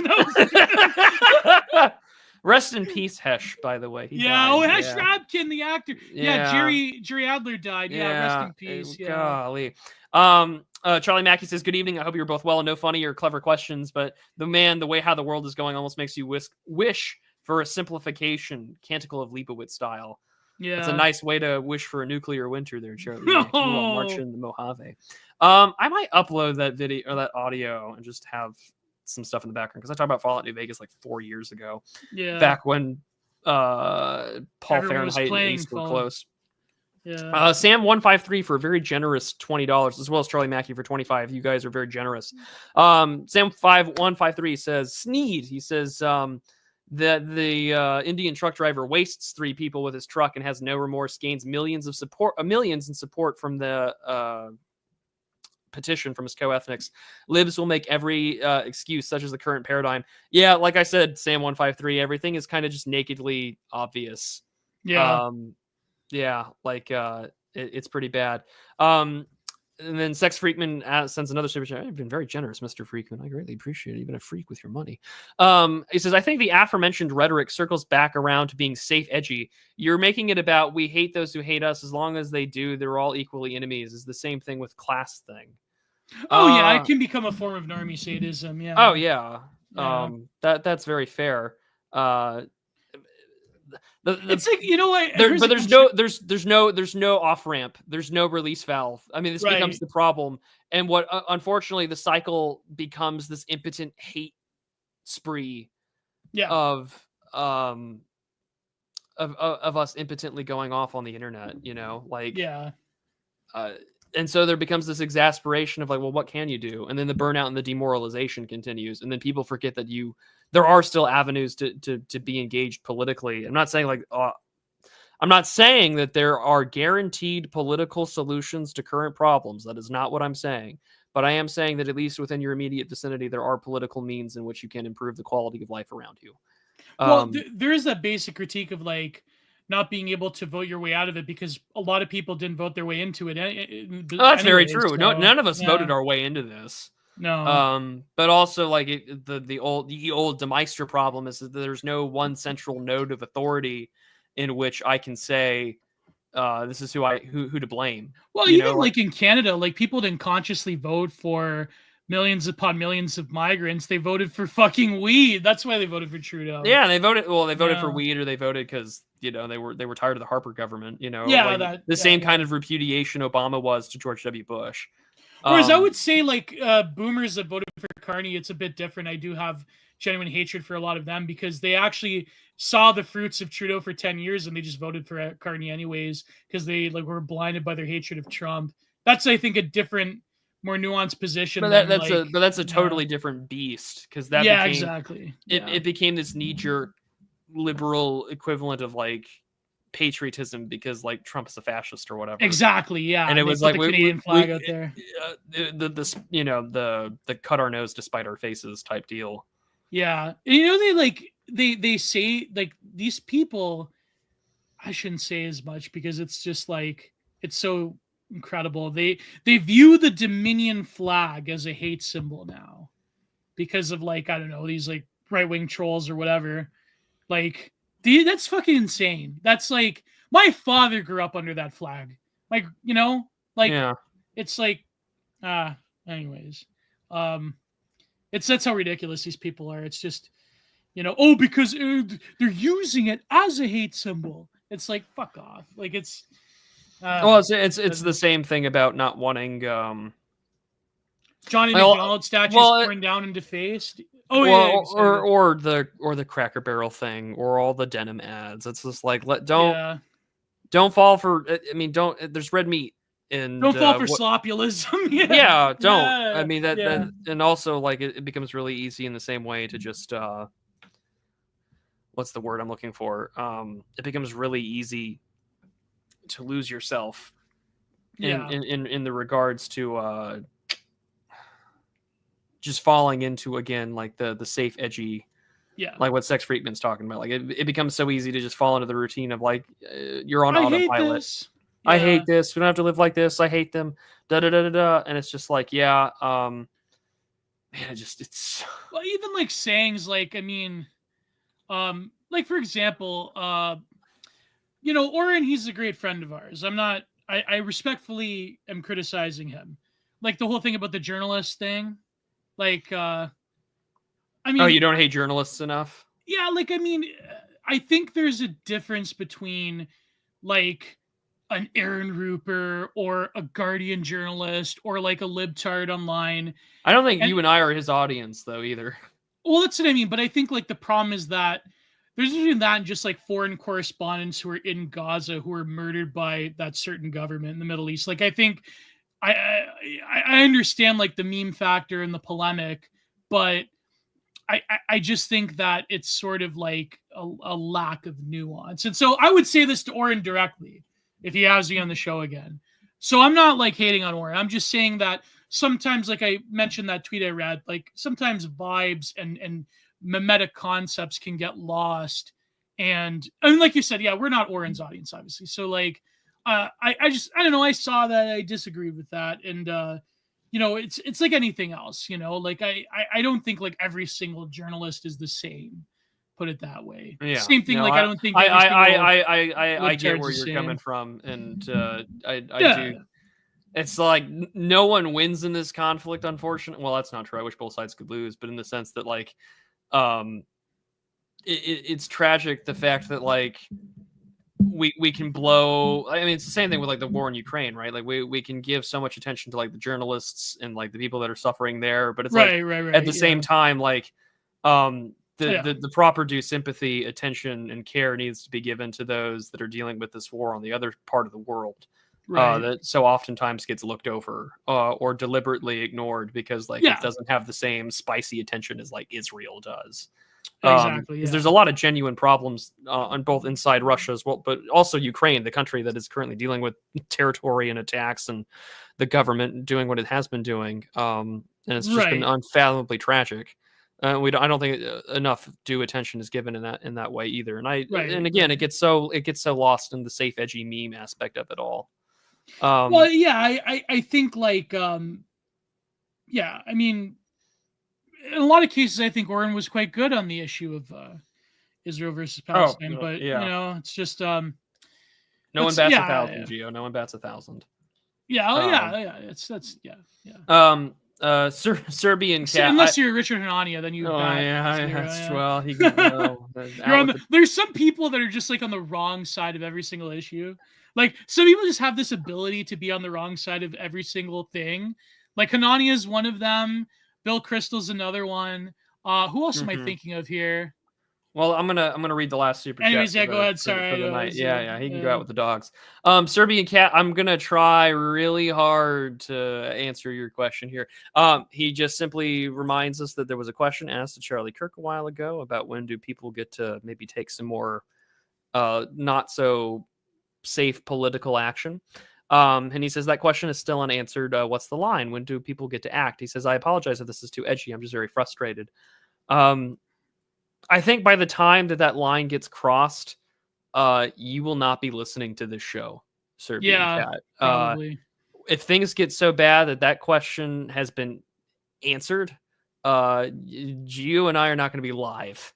Rest in peace, Hesh. By the way, Hesh Rabkin, the actor. Jerry Adler died. Rest in peace. Golly. Charlie Mackey says, good evening. I hope you're both well and no funny or clever questions, but the way how the world is going almost makes you wish for a simplification, Canticle of Leibowitz style. Yeah. It's a nice way to wish for a nuclear winter there, Charlie. March in the Mojave. I might upload that video or that audio and just have some stuff in the background because I talked about Fallout New Vegas like 4 years ago. Yeah. Back when Paul Fahrenheit and East were close. Yeah. Sam 153 for a very generous $20, as well as Charlie Mackey for 25. You guys are very generous. Sam 5153 says Sneed. He says that the Indian truck driver wastes 3 people with his truck and has no remorse. Gains millions in support from the petition from his co-ethnics. Libs will make every excuse, such as the current paradigm. Yeah, like I said, Sam 153. Everything is kind of just nakedly obvious. Yeah. It's pretty bad. And then Sex Freakman sends another super chat. I've been very generous, Mr. Freakman. I greatly appreciate it. You've been a freak with your money. He says, I think the aforementioned rhetoric circles back around to being safe edgy. You're making it about we hate those who hate us. As long as they do, they're all equally enemies. Is the same thing with class thing. Oh, yeah, it can become a form of normie sadism. Yeah. Oh, yeah. That's very fair. It's like, you know what? But there's no off ramp. There's no release valve. I mean, this becomes the problem. And what unfortunately the cycle becomes this impotent hate spree of us impotently going off on the internet, you know, like and so there becomes this exasperation of like, well, what can you do? And then the burnout and the demoralization continues. And then people forget that there are still avenues to be engaged politically. I'm not saying that there are guaranteed political solutions to current problems. That is not what I'm saying. But I am saying that at least within your immediate vicinity, there are political means in which you can improve the quality of life around you. Well, there is that basic critique of like not being able to vote your way out of it because a lot of people didn't vote their way into it. That's very true. So, none of us voted our way into this. No. But also like the old De Maistre problem is that there's no one central node of authority in which I can say this is who to blame. Well, even like in Canada, like people didn't consciously vote for millions upon millions of migrants. They voted for fucking weed. That's why they voted for Trudeau. Yeah, they voted for weed, or they voted because they were tired of the Harper government. The same kind of repudiation Obama was to George W. Bush. Whereas I would say like boomers that voted for Carney, it's a bit different. I do have genuine hatred for a lot of them because they actually saw the fruits of Trudeau for 10 years and they just voted for Carney anyways because they like were blinded by their hatred of Trump. That's, I think, a different, more nuanced position. But that's a totally different beast because exactly. It became this knee-jerk liberal equivalent of like patriotism because like Trump is a fascist or whatever. Exactly, yeah. And it was like the Canadian flag out there. The cut our nose despite our faces type deal. Yeah, and they say like these people. I shouldn't say as much because it's just like it's so incredible. They view the Dominion flag as a hate symbol now because of like I don't know these like right-wing trolls or whatever. Like that's fucking insane. That's like my father grew up under that flag. Like it's like anyways. That's how ridiculous these people are. It's just because they're using it as a hate symbol. It's like fuck off. Like it's it's the same thing about not wanting Johnny McDonald statues torn down and defaced. Or the Cracker Barrel thing, or all the denim ads. It's just like don't fall for. I mean, there's red meat and don't fall for slopulism. Don't. I mean that and also like it becomes really easy in the same way to just what's the word I'm looking for? It becomes really easy to lose yourself in the regards to just falling into again like the safe edgy like what Sex Freakman's talking about. Like it becomes so easy to just fall into the routine of like you're on autopilot. I hate this. We don't have to live like this. I hate them. Da da da da da. And it's just like man, it's well, even like sayings like I mean like for example Oren, he's a great friend of ours. I respectfully am criticizing him. Like the whole thing about the journalist thing. Like, I mean... Oh, you don't hate journalists enough? Yeah, like, I mean, I think there's a difference between, like, an Aaron Rupert or a Guardian journalist or, like, a libtard online. I don't think you and I are his audience, though, either. Well, that's what I mean, but I think, like, the problem is that there's between that and just, like, foreign correspondents who are in Gaza who are murdered by that certain government in the Middle East. Like, I think... I understand like the meme factor and the polemic, but I just think that it's sort of like a lack of nuance. And so I would say this to Oren directly if he has me on the show again. So I'm not like hating on Oren. I'm just saying that sometimes, like I mentioned that tweet I read, like sometimes vibes and meta concepts can get lost. And I mean, like you said, we're not Oren's audience, obviously. So like I don't know. I saw that. I disagreed with that, and it's like anything else. Like I don't think like every single journalist is the same. Put it that way. Yeah. Same thing. No, like I don't think every single I get where you're coming from, and I do. It's like no one wins in this conflict, unfortunately. Well, that's not true. I wish both sides could lose, but in the sense that like, it's tragic the fact that like we can blow. I mean, it's the same thing with like the war in Ukraine, right? Like we can give so much attention to like the journalists and like the people that are suffering there, but it's right, at the same time, like the proper due sympathy, attention, and care needs to be given to those that are dealing with this war on the other part of the world. Right. That so oftentimes gets looked over or deliberately ignored because like it doesn't have the same spicy attention as like Israel does. Exactly. Yeah. There's a lot of genuine problems on both inside Russia as well, but also Ukraine, the country that is currently dealing with territory and attacks, and the government doing what it has been doing, and it's just been unfathomably tragic. I don't think enough due attention is given in that way either. And and again, it gets so lost in the safe, edgy meme aspect of it all. Well, yeah, I think like I mean, in a lot of cases, I think Oren was quite good on the issue of Israel versus Palestine, but it's just no one bats 1,000, Gio. No one bats 1,000. Serbian cat. Unless you're Richard Hanania, then you. Well, he can go. There's some people that are just like on the wrong side of every single issue. Like some people just have this ability to be on the wrong side of every single thing. Like Hanania is one of them. Bill Crystal's another one. Who else am I thinking of here? Well, I'm gonna read the last super chat. Anyways, go ahead. Sorry. For the night. He can go out with the dogs. Serbian cat. I'm gonna try really hard to answer your question here. He just simply reminds us that there was a question asked to Charlie Kirk a while ago about when do people get to maybe take some more not so safe political action. And he says that question is still unanswered. What's the line? When do people get to act? He says, I apologize if this is too edgy. I'm just very frustrated. I think by the time that line gets crossed, you will not be listening to this show, Serbian Cat. Probably. If things get so bad that question has been answered, Gio and I are not going to be live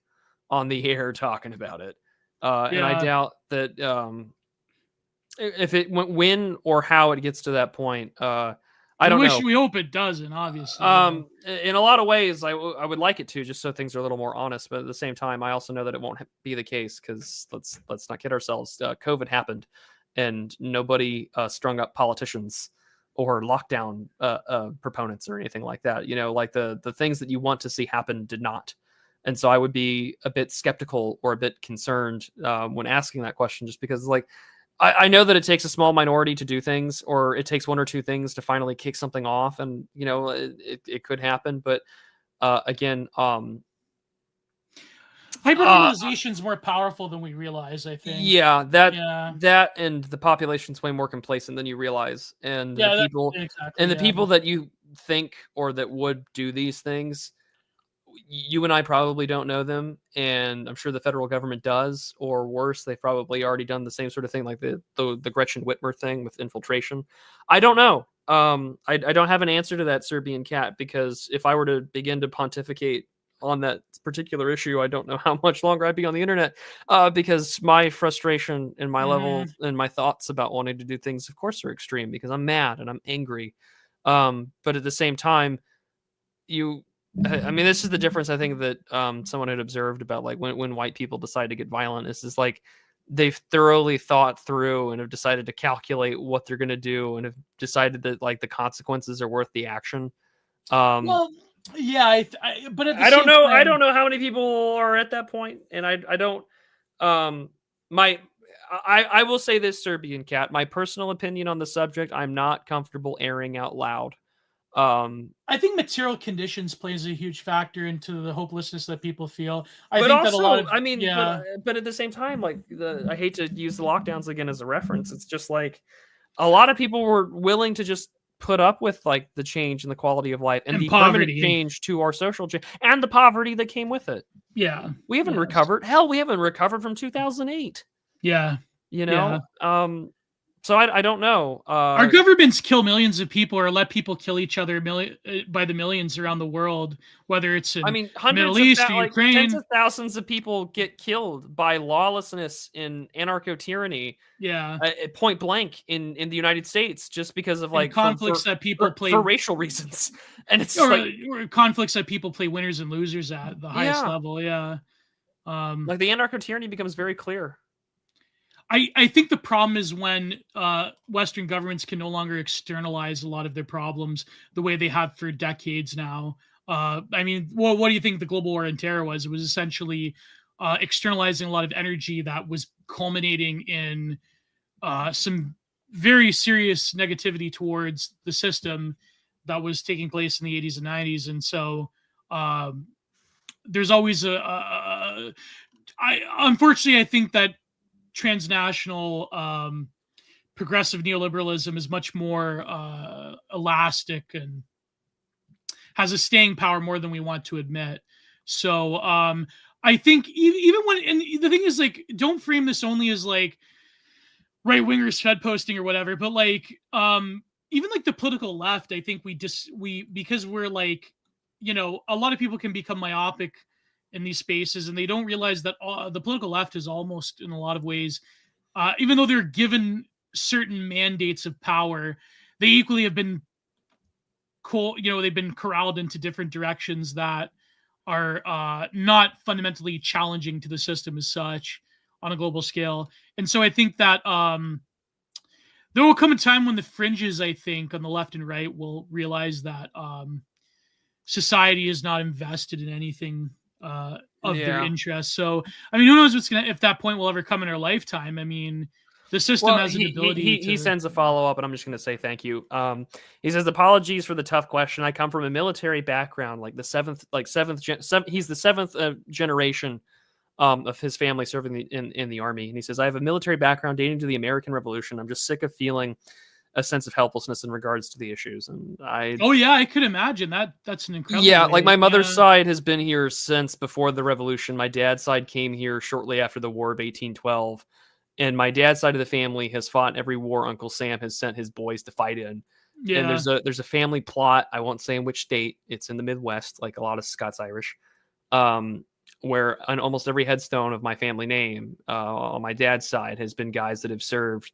on the air talking about it. And I doubt that if it when or how it gets to that point, I don't know. We hope it doesn't, obviously. In a lot of ways, I would like it to, just so things are a little more honest. But at the same time, I also know that it won't be the case because let's not kid ourselves. COVID happened, and nobody strung up politicians or lockdown proponents or anything like that. Like the things that you want to see happen did not. And so I would be a bit skeptical or a bit concerned when asking that question, just because like. I know that it takes a small minority to do things, or it takes one or two things to finally kick something off, and it could happen. But again, hypermobilization is more powerful than we realize. I think. Yeah, that and the population's way more complacent than you realize, and the people that you think or that would do these things. You and I probably don't know them, and I'm sure the federal government does, or worse, they've probably already done the same sort of thing, like the Gretchen Whitmer thing with infiltration. I don't know. I don't have an answer to that, Serbian Cat, because if I were to begin to pontificate on that particular issue, I don't know how much longer I'd be on the internet, because my frustration and my level and my thoughts about wanting to do things, of course, are extreme because I'm mad and I'm angry. But at the same time, I mean, this is the difference I think that someone had observed about like when white people decide to get violent. Is like they've thoroughly thought through and have decided to calculate what they're going to do and have decided that like the consequences are worth the action. Well, yeah, but I don't know. I don't know how many people are at that point, and I don't. I will say this, Serbian Cat. My personal opinion on the subject, I'm not comfortable airing out loud. I think material conditions plays a huge factor into the hopelessness that people feel. But at the same time, like I hate to use the lockdowns again as a reference. It's just like a lot of people were willing to just put up with like the change in the quality of life and the permanent change to our social change and the poverty that came with it. Yeah, we haven't recovered. Hell, we haven't recovered from 2008. Yeah, So I don't know. Our governments kill millions of people or let people kill each other by the millions around the world, whether it's in the Middle East or Ukraine. Tens of thousands of people get killed by lawlessness in anarcho-tyranny. Yeah. Point blank in the United States, just because of like conflicts that people play for racial reasons. And it's or conflicts that people play winners and losers at the highest level. Yeah. Like the anarcho-tyranny becomes very clear. I think the problem is when Western governments can no longer externalize a lot of their problems the way they have for decades now. I mean, what do you think the global war on terror was? It was essentially externalizing a lot of energy that was culminating in some very serious negativity towards the system that was taking place in the 80s and 90s. And so there's always unfortunately, I think that transnational progressive neoliberalism is much more elastic and has a staying power more than we want to admit. So I think even when, and the thing is, like, don't frame this only as like right wingers fed posting or whatever, but like even like the political left, I think because we're like, you know, a lot of people can become myopic in these spaces, and they don't realize that the political left is almost, in a lot of ways, even though they're given certain mandates of power, they equally have been they've been corralled into different directions that are not fundamentally challenging to the system as such on a global scale. And so I think that there will come a time when the fringes, I think, on the left and right will realize that society is not invested in anything of their interest. So, I mean, who knows if that point will ever come in our lifetime. I mean, the system has an ability he sends a follow-up, and I'm just going to say thank you. He says, apologies for the tough question. I come from a military background, like he's the seventh generation of his family serving in the army. And he says, I have a military background dating to the American Revolution. I'm just sick of feeling a sense of helplessness in regards to the issues. And I could imagine that's an incredible like my mother's side has been here since before the revolution. My dad's side came here shortly after the War of 1812, and my dad's side of the family has fought in every war Uncle Sam has sent his boys to fight in. And there's a family plot, I won't say in which state, it's in the Midwest, like a lot of Scots Irish, where on almost every headstone of my family name on my dad's side has been guys that have served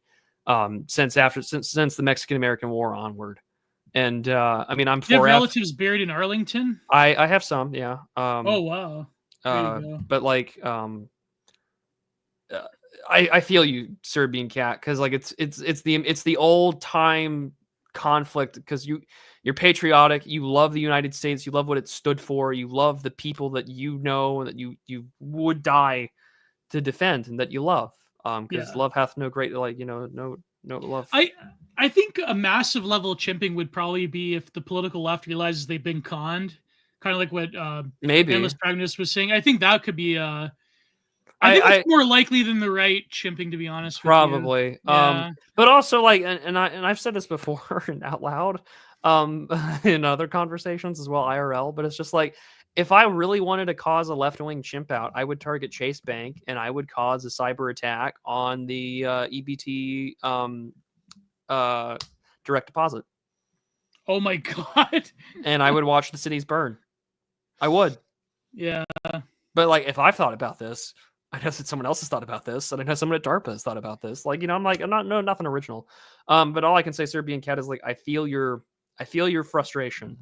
since the Mexican American War onward. And I mean, I'm you have relatives buried in Arlington? I have some, yeah. Oh wow. But like I feel you, Serbian Cat, because like it's the old time conflict, because you're patriotic, you love the United States, you love what it stood for, you love the people that you know that you would die to defend and that you love. Because love hath no great, like, you know, no love. I think a massive level of chimping would probably be if the political left realizes they've been conned, kind of like what maybe Endless Pragmatist was saying. I think that could be I think it's more likely than the right chimping, to be honest. Probably. But also, like, and I've said this before and out loud in other conversations as well, IRL, but it's just like, if I really wanted to cause a left-wing chimp out, I would target Chase Bank and I would cause a cyber attack on the EBT direct deposit. Oh my God. And I would watch the cities burn. I would. Yeah. But like, if I've thought about this, I know that someone else has thought about this, and I know someone at DARPA has thought about this. Like, you know, nothing original. But all I can say, Serbian Cat, is like, I feel your frustration.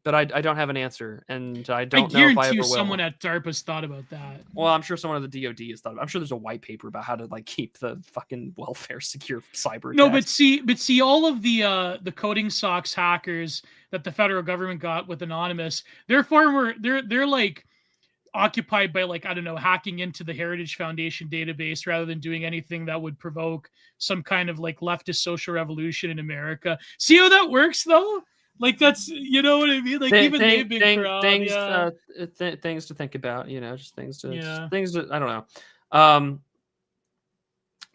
But I don't have an answer, and I don't know if I ever will. Someone at DARPA's thought about that. Well, I'm sure someone at the DoD has thought about it. I'm sure there's a white paper about how to like keep the fucking welfare secure cyber attacks. No, but see, all of the coding socks hackers that the federal government got with Anonymous, they're far more they're like occupied by, like, I don't know, hacking into the Heritage Foundation database rather than doing anything that would provoke some kind of like leftist social revolution in America. See how that works though? Like, that's, you know what I mean? Like, even they've been proud. Things to think about, you know, just things to I don't know.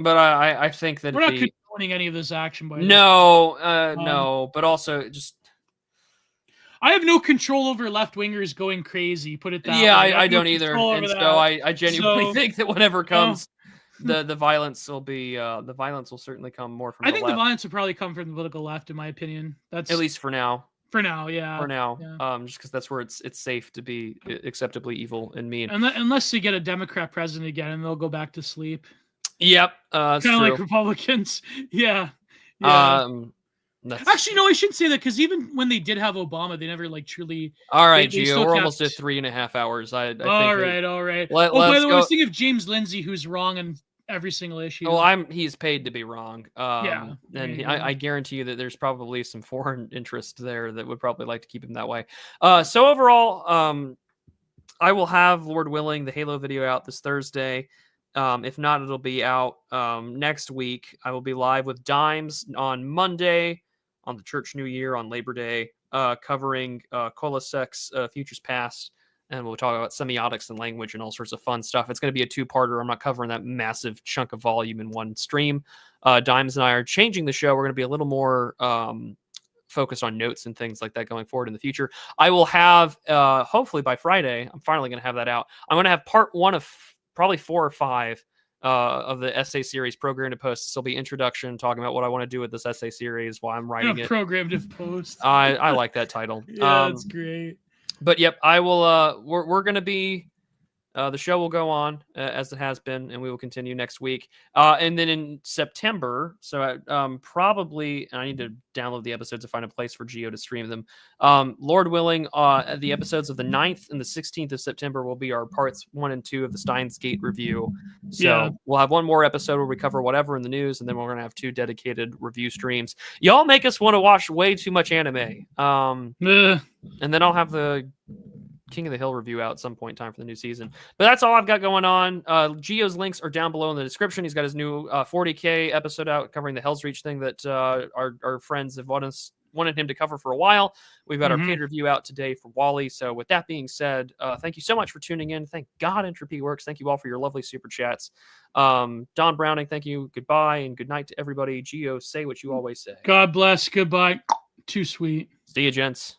But I think that we're not condoning any of this action by no, but also just I have no control over left wingers going crazy. Put it that way. I don't either. And so I genuinely think that whatever comes the violence will be the violence will certainly come more from I the think left. the violence will probably come from the political left, in my opinion. That's At least for now. For now, yeah. For now, yeah. just because that's where it's safe to be acceptably evil and mean. Unless you get a Democrat president again, and they'll go back to sleep. Yep, that's kind of true. like Republicans. Yeah. Actually, no, I shouldn't say that, because even when they did have Obama, they never like truly. All right, Gio, we're almost at 3.5 hours. I think. All right. By the way, I was thinking of James Lindsay, who's wrong on every single issue. Well, he's paid to be wrong. Yeah, and I guarantee you that there's probably some foreign interest there that would probably like to keep him that way. So overall, I will have, Lord willing, the Halo video out this Thursday. If not, it'll be out next week. I will be live with Dimes on Monday, on the Church New Year, on Labor Day, covering Kolosek's Futures Past, and we'll talk about semiotics and language and all sorts of fun stuff. It's going to be a two-parter. I'm not covering that massive chunk of volume in one stream. Dimes and I are changing the show. We're going to be a little more focused on notes and things like that going forward in the future. I will have, hopefully by Friday, I'm finally going to have that out. I'm going to have part one of probably 4 or 5 of the essay series Program to Post. This will be introduction, talking about what I want to do with this essay series while I'm writing it. Program to Post. I like that title. Yeah, that's great. But yep, I will. We're going to be. The show will go on as it has been, and we will continue next week. And then in September, so probably, and I need to download the episodes to find a place for Gio to stream them. Lord willing, the episodes of the 9th and the 16th of September will be our parts 1 and 2 of the Steins Gate review. So we'll have one more episode where we cover whatever in the news, and then we're going to have 2 dedicated review streams. Y'all make us want to watch way too much anime. And then I'll have the King of the Hill review out at some point in time for the new season. But that's all I've got going on. Gio's links are down below in the description. He's got his new 40K episode out covering the Hell's Reach thing that our friends have wanted him to cover for a while. We've got our paid review out today for Wally. So with that being said, thank you so much for tuning in. Thank God Entropy works. Thank you all for your lovely super chats. Don Browning, thank you. Goodbye and good night to everybody. Gio, say what you always say. God bless. Goodbye. Too sweet. See you, gents.